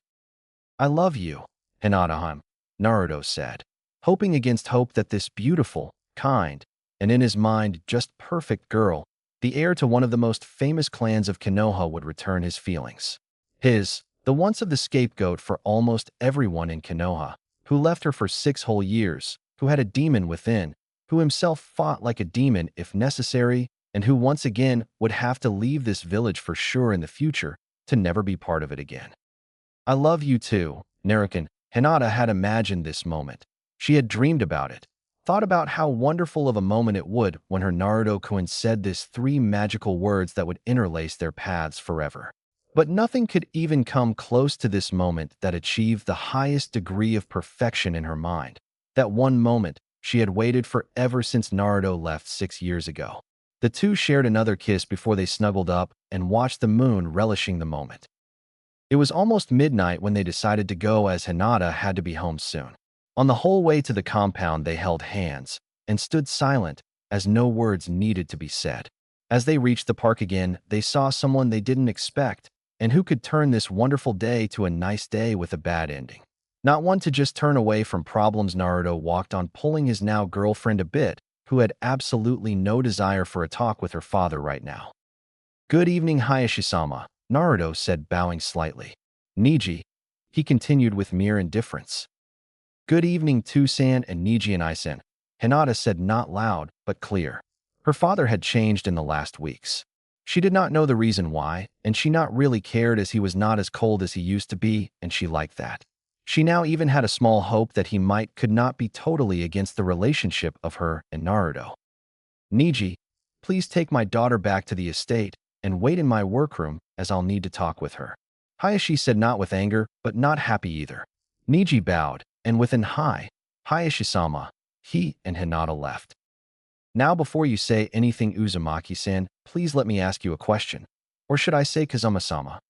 "I love you, Hinata-han," Naruto said, hoping against hope that this beautiful, kind, and in his mind just perfect girl, the heir to one of the most famous clans of Konoha, would return his feelings. The once of the scapegoat for almost everyone in Konoha, who left her for 6 whole years, who had a demon within, who himself fought like a demon if necessary, and who once again would have to leave this village for sure in the future to never be part of it again. "I love you too, Narukin." Hinata had imagined this moment. She had dreamed about it, thought about how wonderful of a moment it would when her Naruto-kun said these 3 magical words that would interlace their paths forever. But nothing could even come close to this moment that achieved the highest degree of perfection in her mind. That one moment she had waited for ever since Naruto left 6 years ago. The two shared another kiss before they snuggled up and watched the moon, relishing the moment. It was almost midnight when they decided to go, as Hinata had to be home soon. On the whole way to the compound, they held hands and stood silent, as no words needed to be said. As they reached the park again, they saw someone they didn't expect, and who could turn this wonderful day to a nice day with a bad ending. Not one to just turn away from problems, Naruto walked on, pulling his now girlfriend a bit, who had absolutely no desire for a talk with her father right now. "Good evening, Hayashi-sama," Naruto said, bowing slightly. "Niji," he continued with mere indifference. "Good evening, Tusan and Niji and Isen," Hinata said, not loud, but clear. Her father had changed in the last weeks. She did not know the reason why, and she not really cared, as he was not as cold as he used to be, and she liked that. She now even had a small hope that he could not be totally against the relationship of her and Naruto. "Niji, please take my daughter back to the estate and wait in my workroom, as I'll need to talk with her," Hayashi said, not with anger, but not happy either. Niji bowed, and with an "Hi, Hayashi-sama," he and Hinata left. "Now, before you say anything, Uzumaki-san, please let me ask you a question. Or should I say Kazuma-sama?"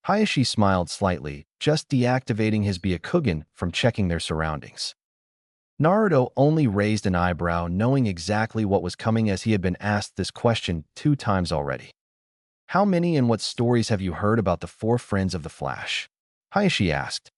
Hayashi smiled slightly, just deactivating his Byakugan from checking their surroundings. Naruto only raised an eyebrow, knowing exactly what was coming, as he had been asked this question 2 times already. "How many and what stories have you heard about the 4 friends of the Flash?" Hayashi asked.